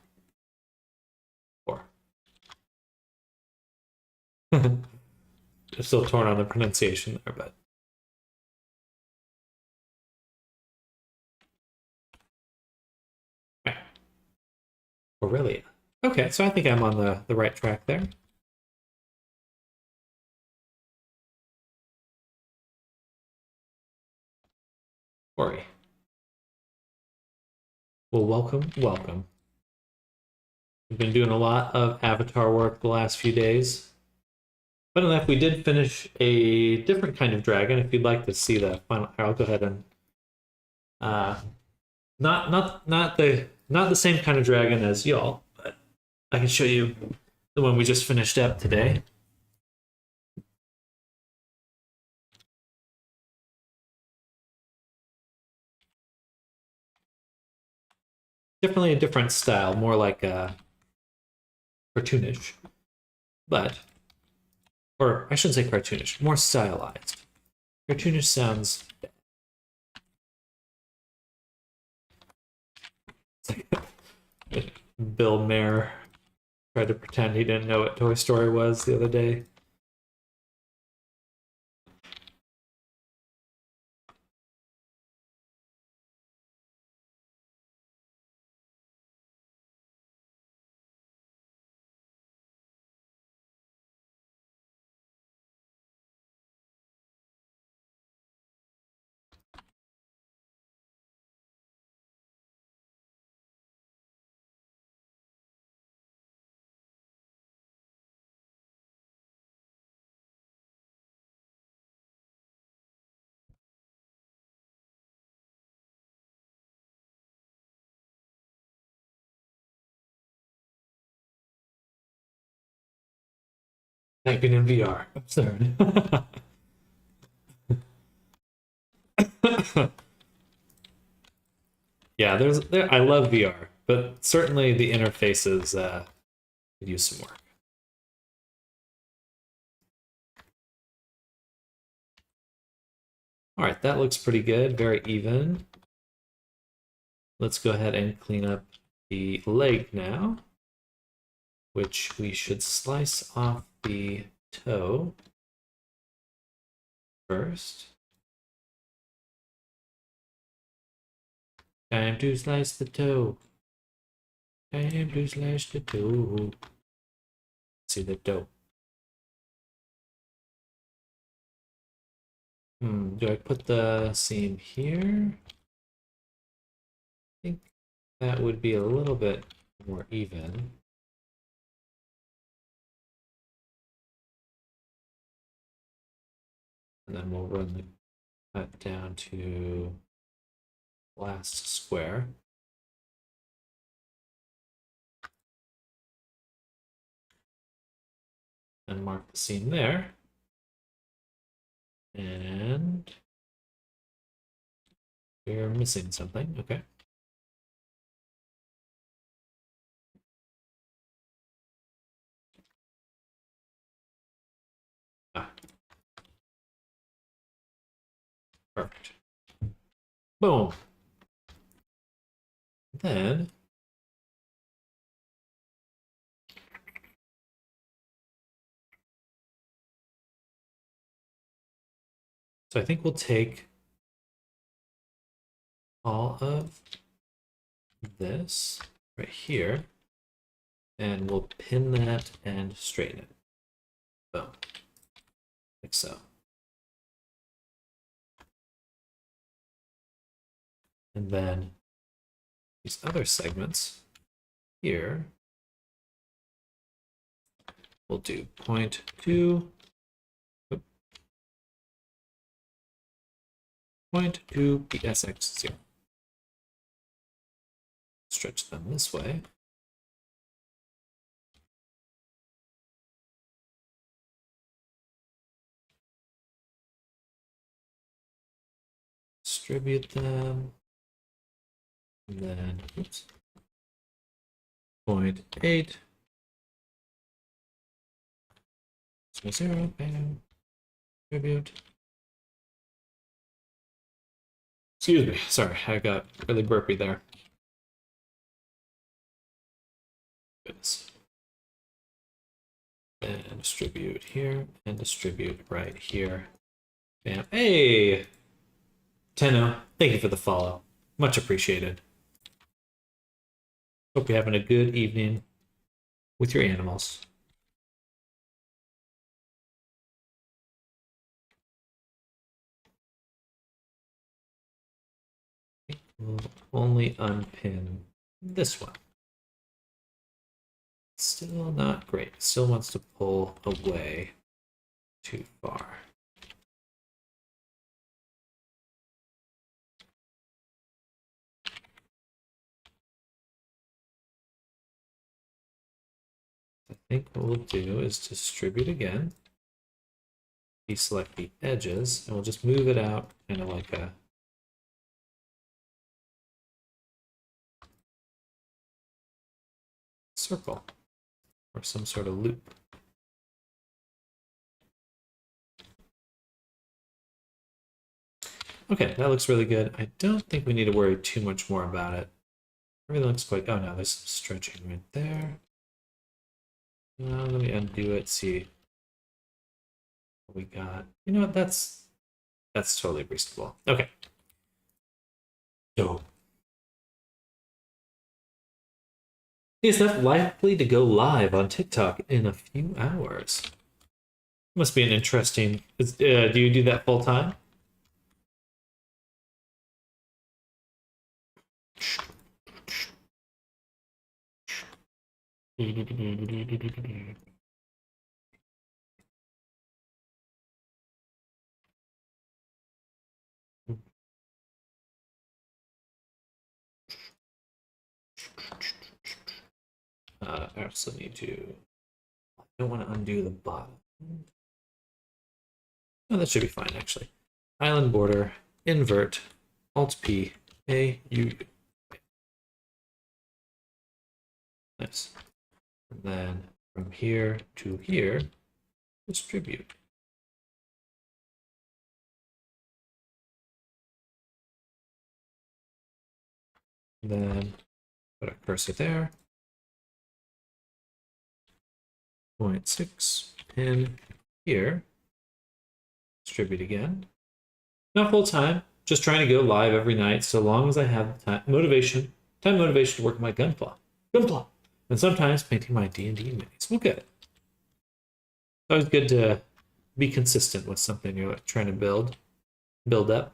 I'm still torn on the pronunciation there, but. Right. Aurelia. Okay, so I think I'm on the right track there. Ori. Well, welcome, welcome. We've been doing a lot of avatar work the last few days. But enough, we did finish a different kind of dragon. If you'd like to see the final, I'll go ahead and not the same kind of dragon as y'all, but I can show you the one we just finished up today. Definitely a different style, more like cartoonish, but, or I shouldn't say cartoonish, more stylized. Cartoonish sounds bad. Bill Maher tried to pretend he didn't know what Toy Story was the other day. Typing in VR. Absurd. Yeah, I love VR, but certainly the interfaces could use some work. All right, that looks pretty good, very even. Let's go ahead and clean up the leg now, which we should slice off the toe first. Time to slice the toe. Time to slice the toe. See the toe. Do I put the seam here? I think that would be a little bit more even. And then we'll run the cut down to last square. And mark the seam there. And we're missing something. Okay. Ah. Perfect. Boom. Then so I think we'll take all of this right here, and we'll pin that and straighten it. Boom. Like so. And then these other segments here, we'll do 0.2, 0.2 psx0. Stretch them this way. Distribute them. And then, oops, 0.8. 0, bam, distribute. Excuse me, sorry, I got really burpy there. Goodness. And distribute here, and distribute right here. Bam. Hey! Tenno, thank you for the follow. Much appreciated. Hope you're having a good evening with your animals. We'll only unpin this one. Still not great. Still wants to pull away too far. I think what we'll do is distribute again. Deselect the edges, and we'll just move it out kind of like a circle or some sort of loop. Okay, that looks really good. I don't think we need to worry too much more about it. Everything looks quite, oh no, there's some stretching right there. Let me undo it, see what we got. You know what, that's totally reasonable. Okay. So TSF likely to go live on TikTok in a few hours. Must be an interesting. Do you do that full time? I also need to. I don't want to undo the bottom. Oh, that should be fine actually. Island border, invert, Alt P, A U. Nice. And then from here to here, distribute. And then put a cursor there. 0.6 pin here. Distribute again. Not full time, just trying to go live every night so long as I have time motivation to work on my gunpla. And sometimes painting my D&D minis. We'll get it. It's always good to be consistent with something you're trying to build up.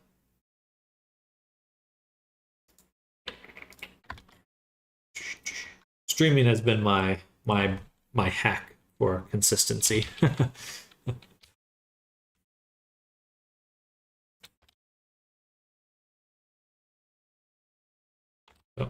Streaming has been my hack for consistency. Oh.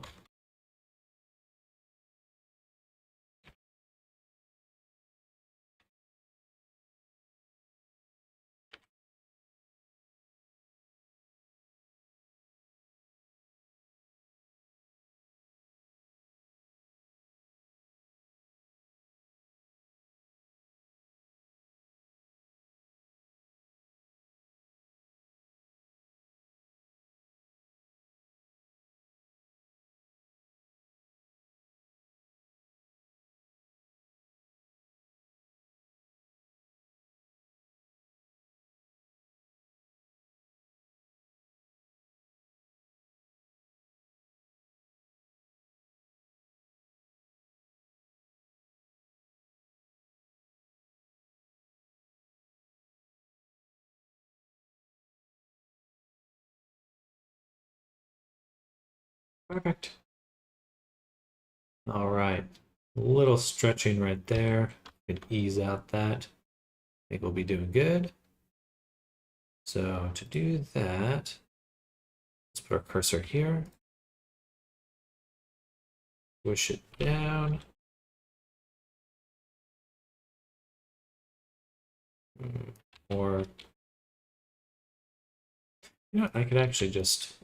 Perfect. All right. A little stretching right there. Can ease out that. I think we'll be doing good. So to do that, let's put our cursor here. Push it down. Or, you know what, I could actually just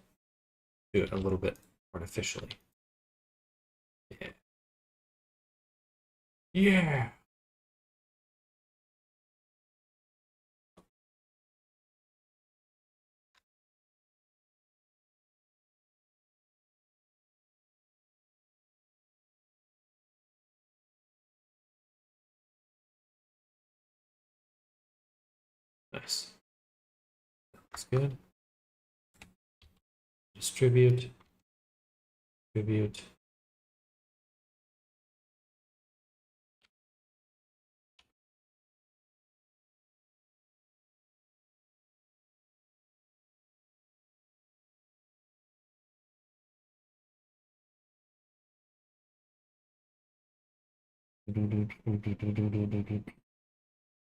do it a little bit artificially. Yeah. Yeah. Nice. Looks good. Distribute. Distribute. I'm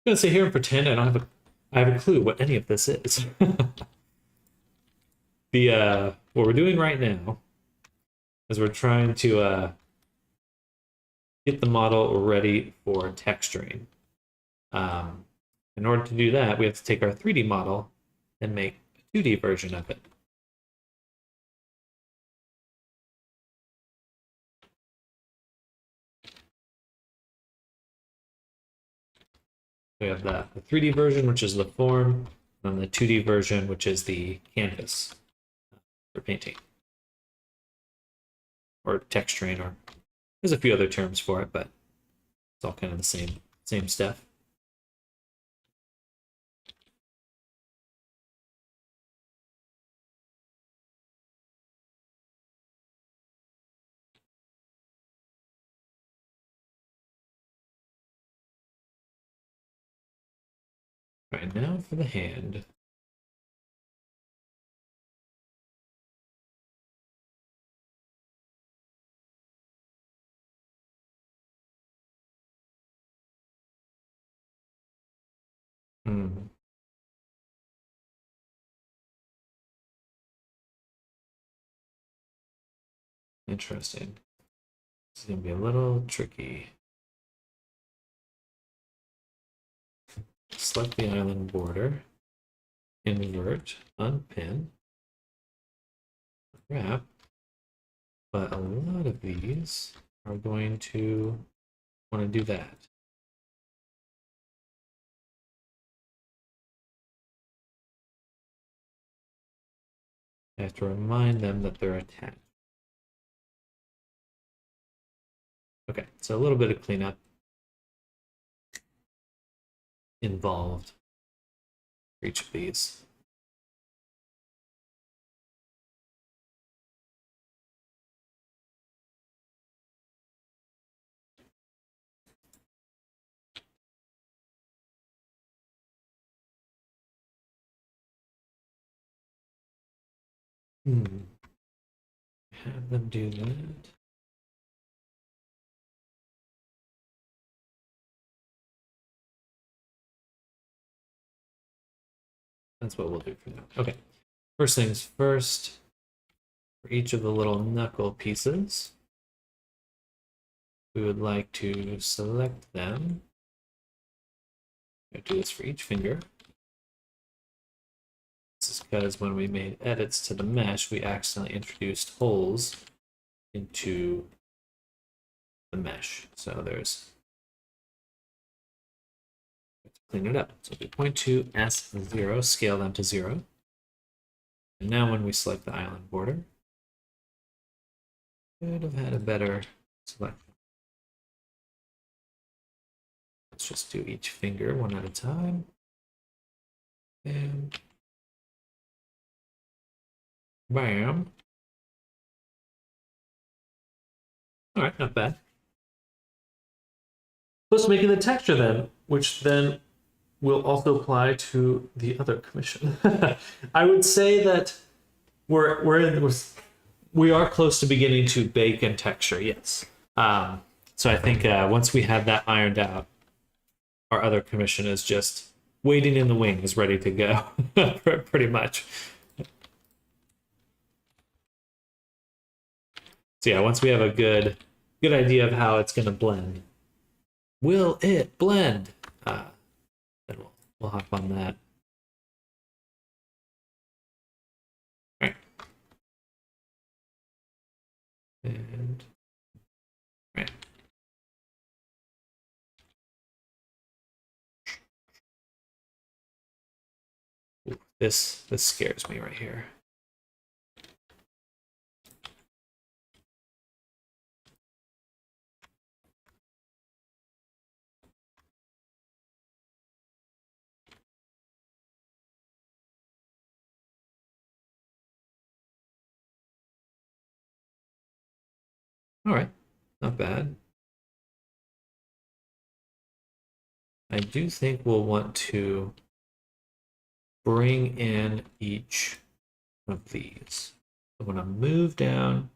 gonna sit here and pretend I have a clue what any of this is. The what we're doing right now is we're trying to get the model ready for texturing. In order to do that, we have to take our 3D model and make a 2D version of it. We have the 3D version, which is the form, and the 2D version, which is the canvas for painting. Or texturing, or there's a few other terms for it, but it's all kind of the same stuff. Right, now for the hand. Interesting. It's gonna be a little tricky. Select the island border, invert, unpin, wrap, but a lot of these are going to want to do that. I have to remind them that they're attached. Okay, so a little bit of cleanup involved for each of these. Have them do that. That's what we'll do for now. Okay, first things first, for each of the little knuckle pieces, we would like to select them. I'll do this for each finger. This is because when we made edits to the mesh, we accidentally introduced holes into the mesh. So there's, let's clean it up. So we point to S0, scale them to 0. And now when we select the island border, could have had a better selection. Let's just do each finger one at a time. And bam. All right, not bad. Plus making the texture then, which then will also apply to the other commission. I would say that we're we are close to beginning to bake and texture, yes. So I think once we have that ironed out, our other commission is just waiting in the wings, ready to go, pretty much. So yeah, once we have a good idea of how it's going to blend, will it blend? Then we'll hop on that. All right. And all right. Ooh, this scares me right here. All right, not bad. I do think we'll want to bring in each of these. I'm going to move down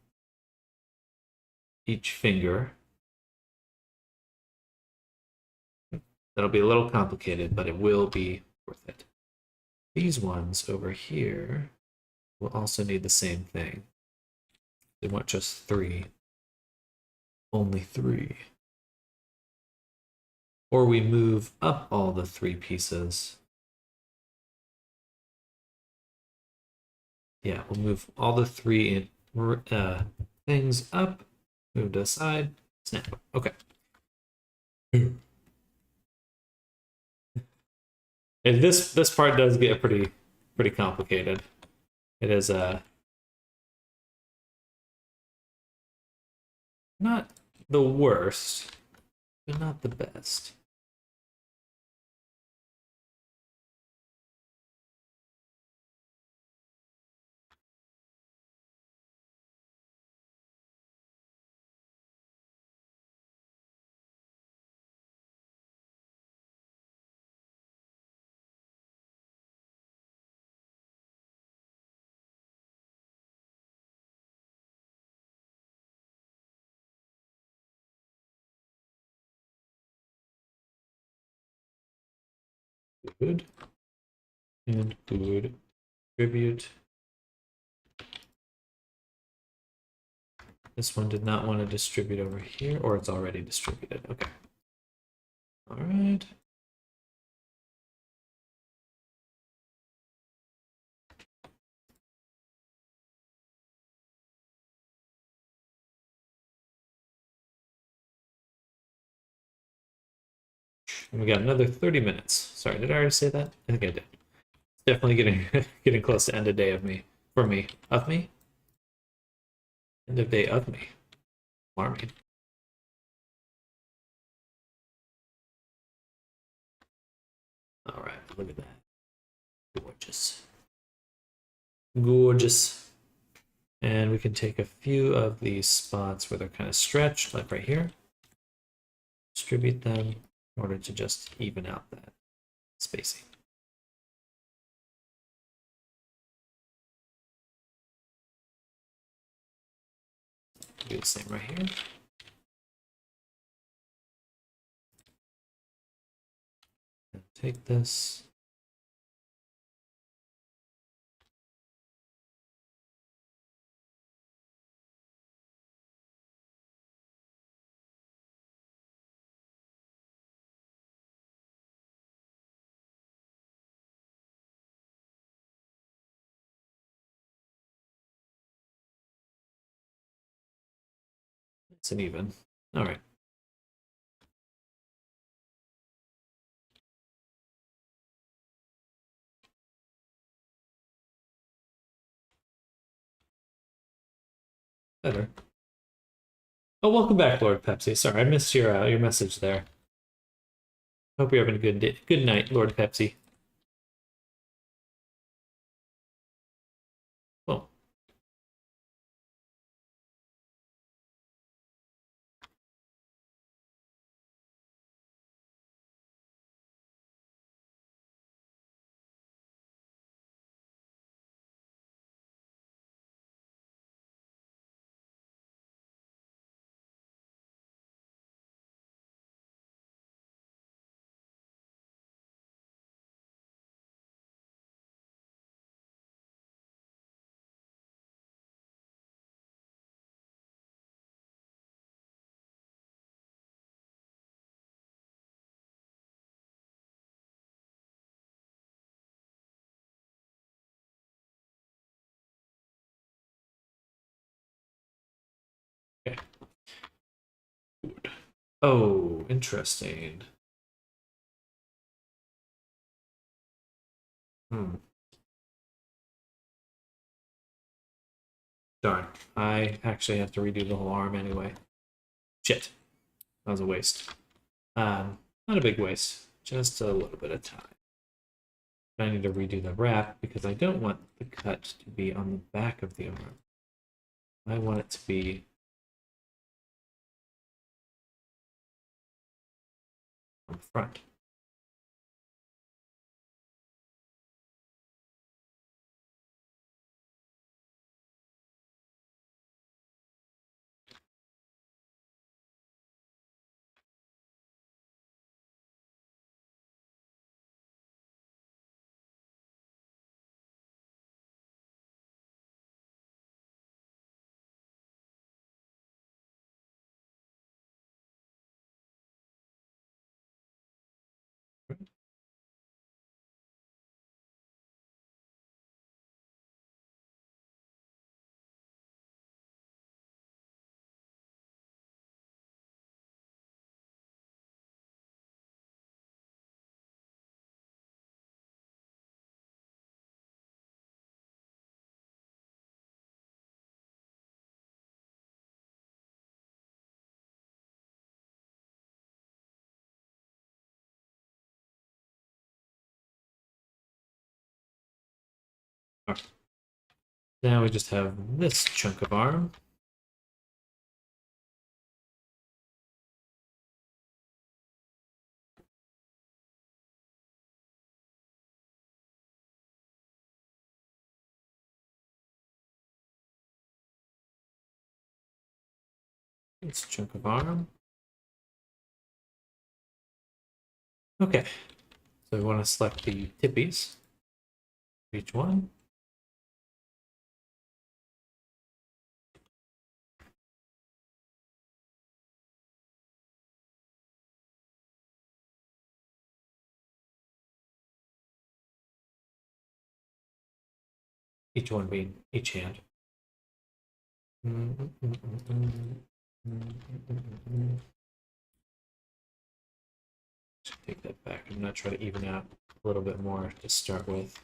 each finger. That'll be a little complicated, but it will be worth it. These ones over here will also need the same thing. They want just 3. Only 3. Or we move up all the 3 pieces. Yeah, we'll move all the 3 things up, move to the side, snap. Okay. And this part does get pretty complicated. It is not the worst, but not the best. Good. And good. Tribute. This one did not want to distribute over here, or it's already distributed. Okay. All right. And we got another 30 minutes. Sorry, did I already say that? I think I did. It's definitely getting close to end of day of me. For me. Of me? End of day of me. Alarming. All right, look at that. Gorgeous. Gorgeous. And we can take a few of these spots where they're kind of stretched, like right here. Distribute them in order to just even out that spacing. Do the same right here. And take this. It's an even. All right. Better. Oh, welcome back, Lord Pepsi. Sorry, I missed your message there. Hope you're having a good day. Good night, Lord Pepsi. Oh. Oh, interesting. Hmm. Darn. I actually have to redo the whole arm anyway. Shit. That was a waste. Not a big waste. Just a little bit of time. I need to redo the wrap because I don't want the cut to be on the back of the arm. I want it to be on the front. All right. Now we just have this chunk of arm. This chunk of arm. Okay. So we want to select the tippies for each one. Each one being each hand. Take that back. I'm going to try to even out a little bit more to start with.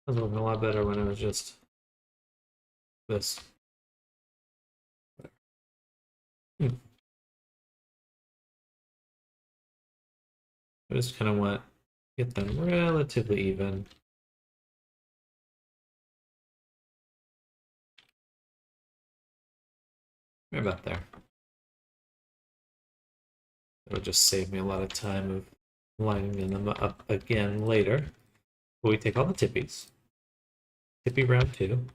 That was looking a lot better when it was just this. I just kind of want to get them relatively even. Right about there. It'll just save me a lot of time of lining them up again later. But we take all the tippies. Tippy round 2.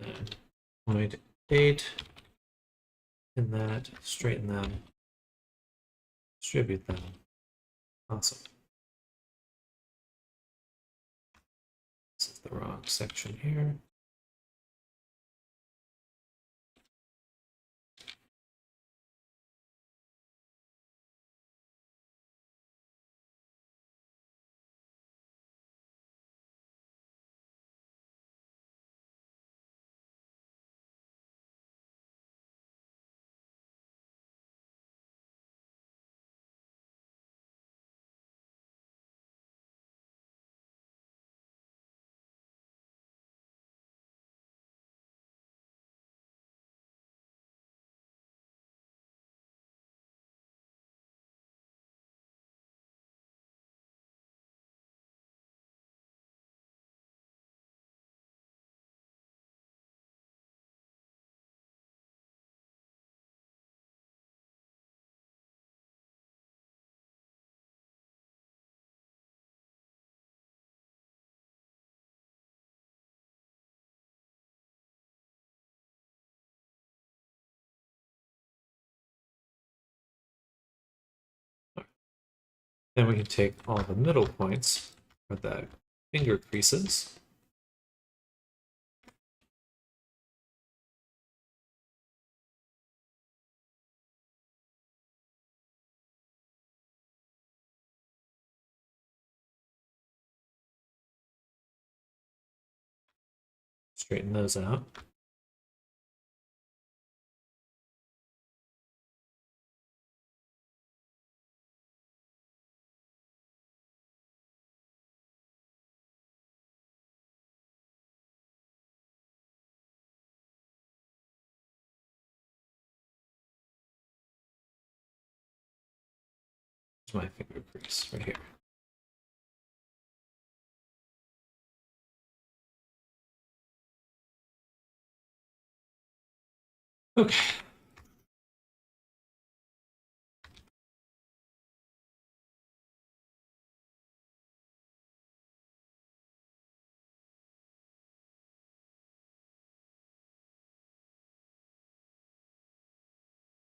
And 0.8. In that, straighten them. Distribute them. Awesome. This is the wrong section here. Then we can take all the middle points for the finger creases. Straighten those out. Here's my finger crease right here. Okay.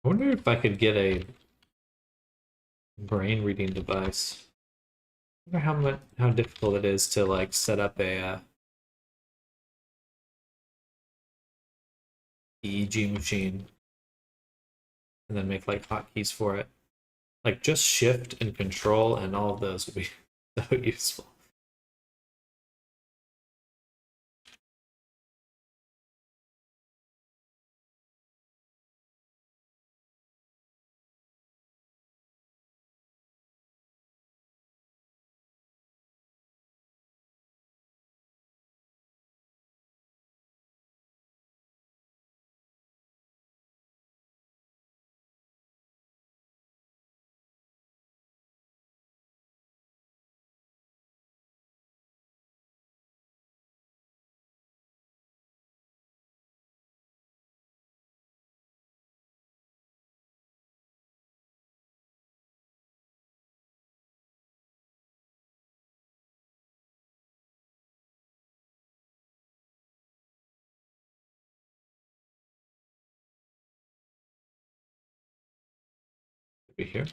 I wonder if I could get a brain reading device. I wonder how difficult it is to like set up a EEG machine and then make like hotkeys for it. Like just shift and control and all of those would be so useful. Be here.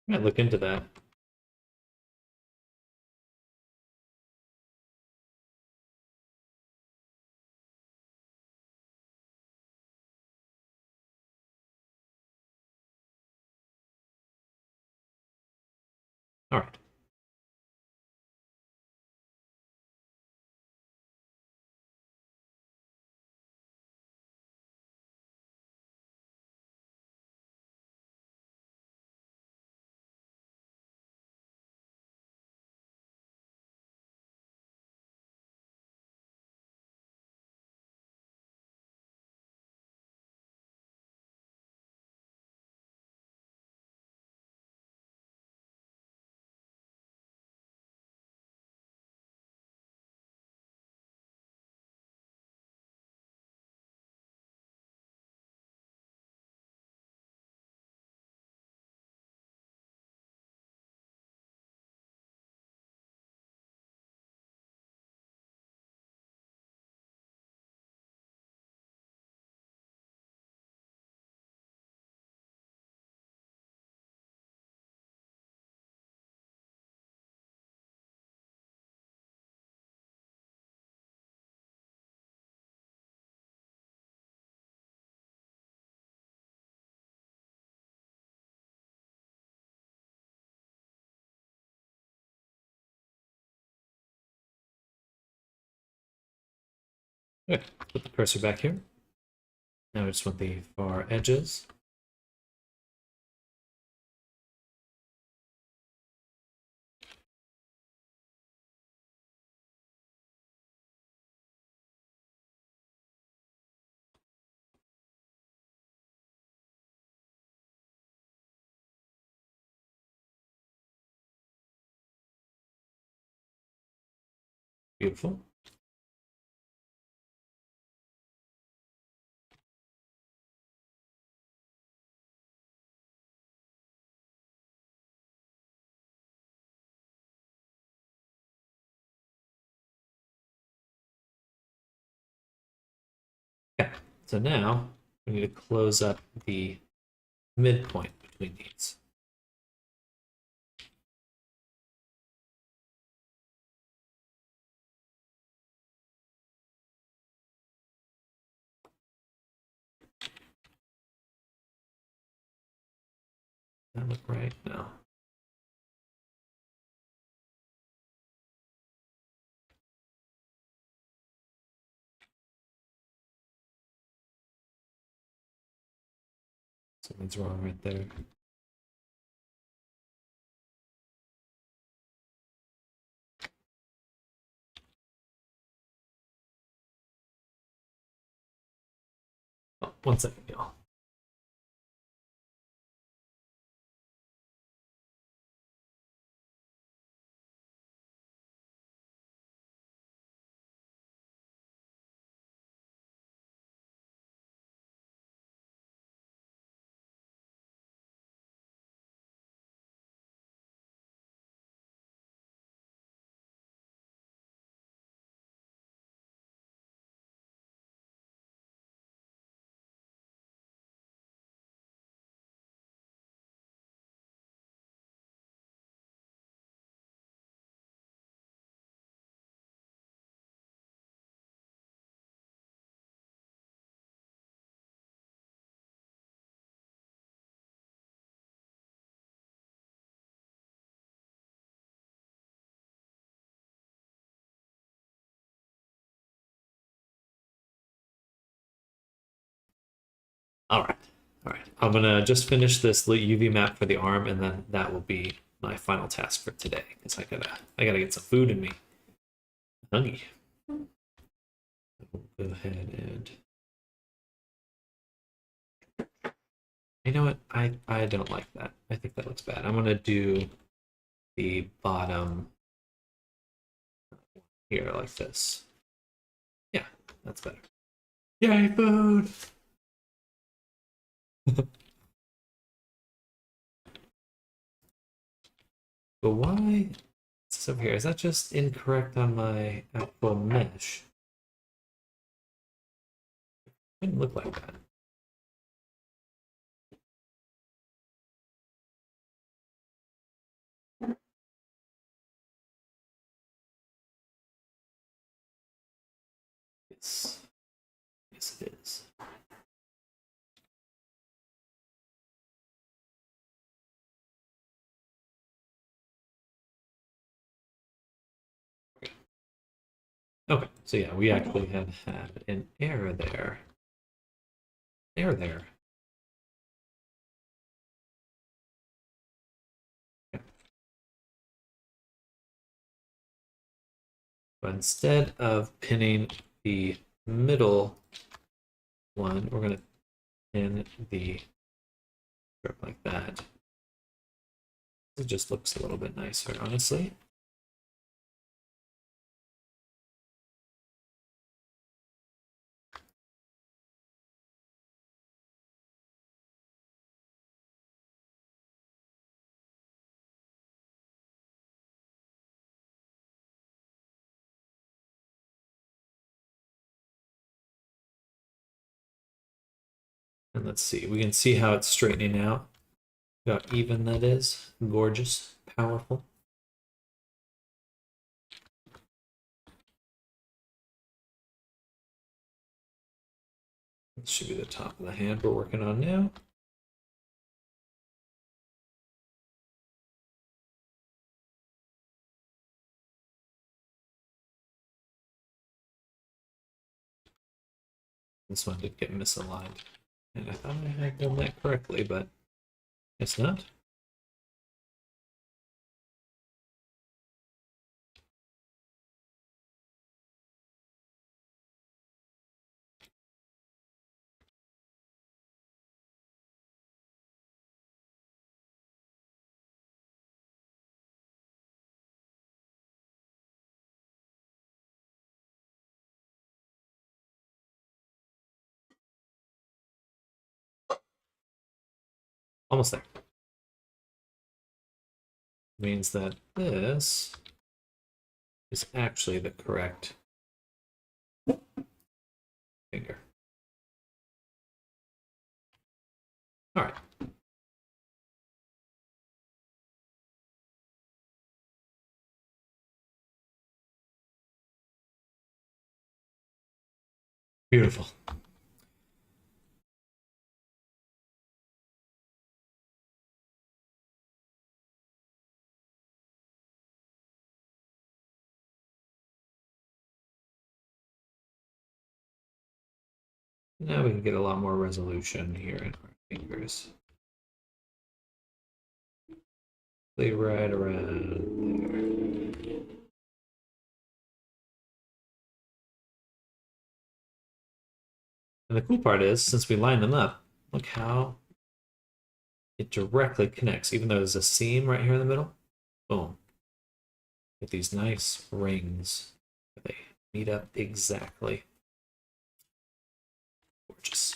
I might look into that. All right. Okay. Put the cursor back here. Now I just want the far edges. Beautiful. Okay, so now we need to close up the midpoint between these. Does that look right? No. Something's wrong right there. Oh, 1 second, y'all. All right. All right. I'm gonna just finish this UV map for the arm, and then that will be my final task for today. Because I gotta get some food in me. Hungry. Go ahead and. You know what? I don't like that. I think that looks bad. I'm gonna do the bottom here like this. Yeah, that's better. Yay, food! But why? It's over here. Is that just incorrect on my actual mesh? It didn't look like that. Yes. Yes, it is. Okay, so yeah, we actually had an error there. Error there. Okay. But instead of pinning the middle one, we're going to pin the strip like that. It just looks a little bit nicer, honestly. And let's see, we can see how it's straightening out. Look how even that is. Gorgeous, powerful. This should be the top of the hand we're working on now. This one did get misaligned. And I thought I had done that correctly, but it's not. Almost there. Means that this is actually the correct finger. All right. Beautiful. Now we can get a lot more resolution here in our fingers. Play right around there. And the cool part is, since we line them up, look how it directly connects, even though there's a seam right here in the middle. Boom. Get these nice rings. They meet up exactly. Gorgeous.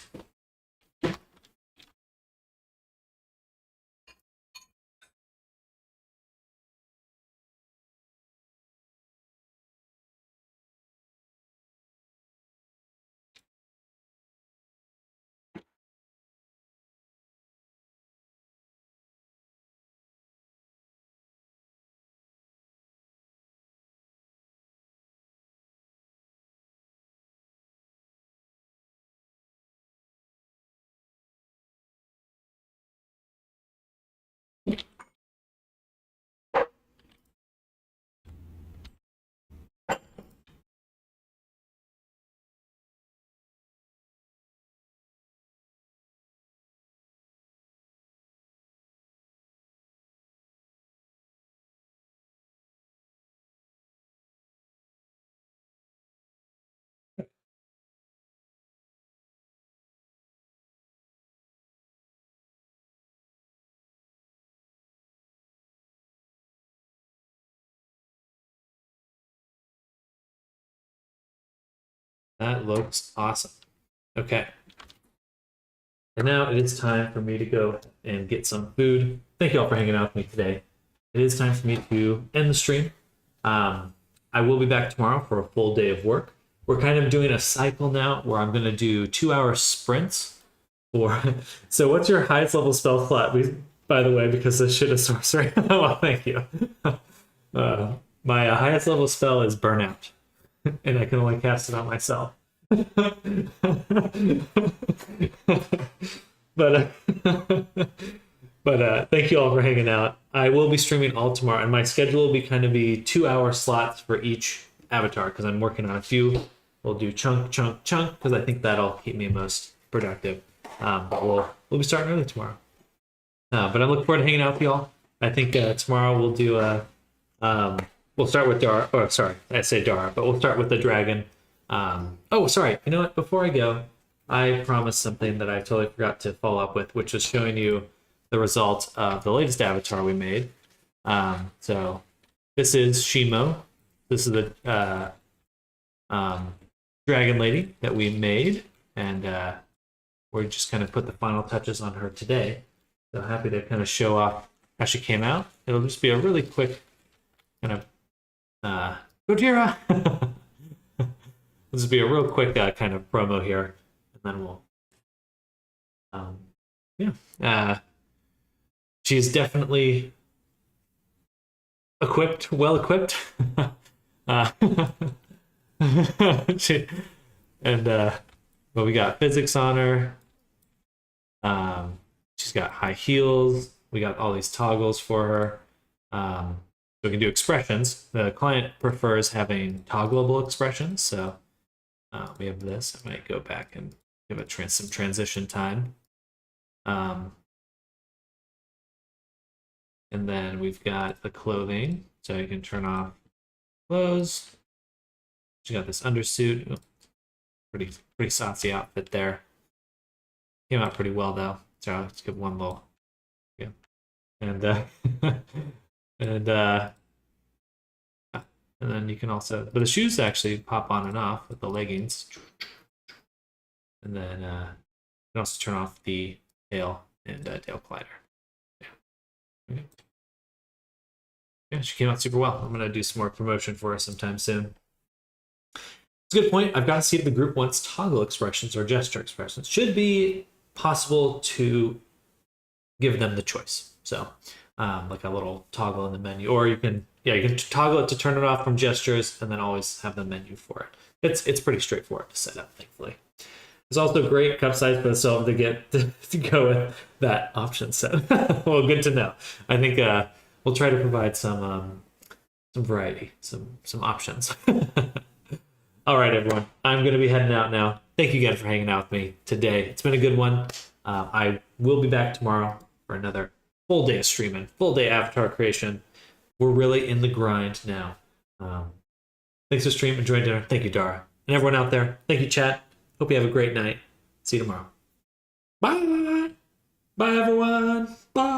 That looks awesome. Okay. And now it is time for me to go and get some food. Thank you all for hanging out with me today. It is time for me to end the stream. I will be back tomorrow for a full day of work. We're kind of doing a cycle now where I'm going to do 2-hour sprints. So what's your highest level spell slot? By the way, because this shit is sorcery. Well, thank you. My highest level spell is Burnout, and I can only cast it on myself. but thank you all for hanging out. I will be streaming all tomorrow, and my schedule will be kind of be 2-hour slots for each avatar because I'm working on a few. We'll do chunk because I think that'll keep me most productive. But we'll be starting early tomorrow. But I'm looking forward to hanging out with y'all. I think tomorrow we'll do we'll start with Dara. Oh, sorry, I say Dara, but we'll start with the dragon. Oh, sorry. You know what? Before I go, I promised something that I totally forgot to follow up with, which was showing you the results of the latest avatar we made. So this is Shimo. This is the dragon lady that we made, and we're just kind of put the final touches on her today. So happy to kind of show off how she came out. It'll just be a really quick kind of Gojira. This will be a real quick kind of promo here, and then we'll she's definitely well equipped. But we got physics on her. She's got high heels. We got all these toggles for her. So we can do expressions. The client prefers having toggleable expressions, so we have this. I might go back and give it some transition time. And then we've got the clothing, so you can turn off clothes. She got this undersuit. Oh, pretty saucy outfit there. Came out pretty well though. So let's give one little, yeah. And and then you can also, but the shoes actually pop on and off with the leggings. And then you can also turn off the tail and tail glider. Yeah, she came out super well. I'm gonna do some more promotion for her sometime soon. It's a good point. I've got to see if the group wants toggle expressions or gesture expressions. Should be possible to give them the choice. So, like a little toggle in the menu, or you can toggle it to turn it off from gestures, and then always have the menu for it. It's pretty straightforward to set up, thankfully. It's also great cup size for itself to get to go with that option set. Well, good to know. I think we'll try to provide some variety, some options. All right, everyone. I'm going to be heading out now. Thank you again for hanging out with me today. It's been a good one. I will be back tomorrow for another full day of streaming, full day avatar creation. We're really in the grind now. Thanks for streaming. Enjoy dinner. Thank you, Dara. And everyone out there, thank you, chat. Hope you have a great night. See you tomorrow. Bye. Bye, everyone. Bye.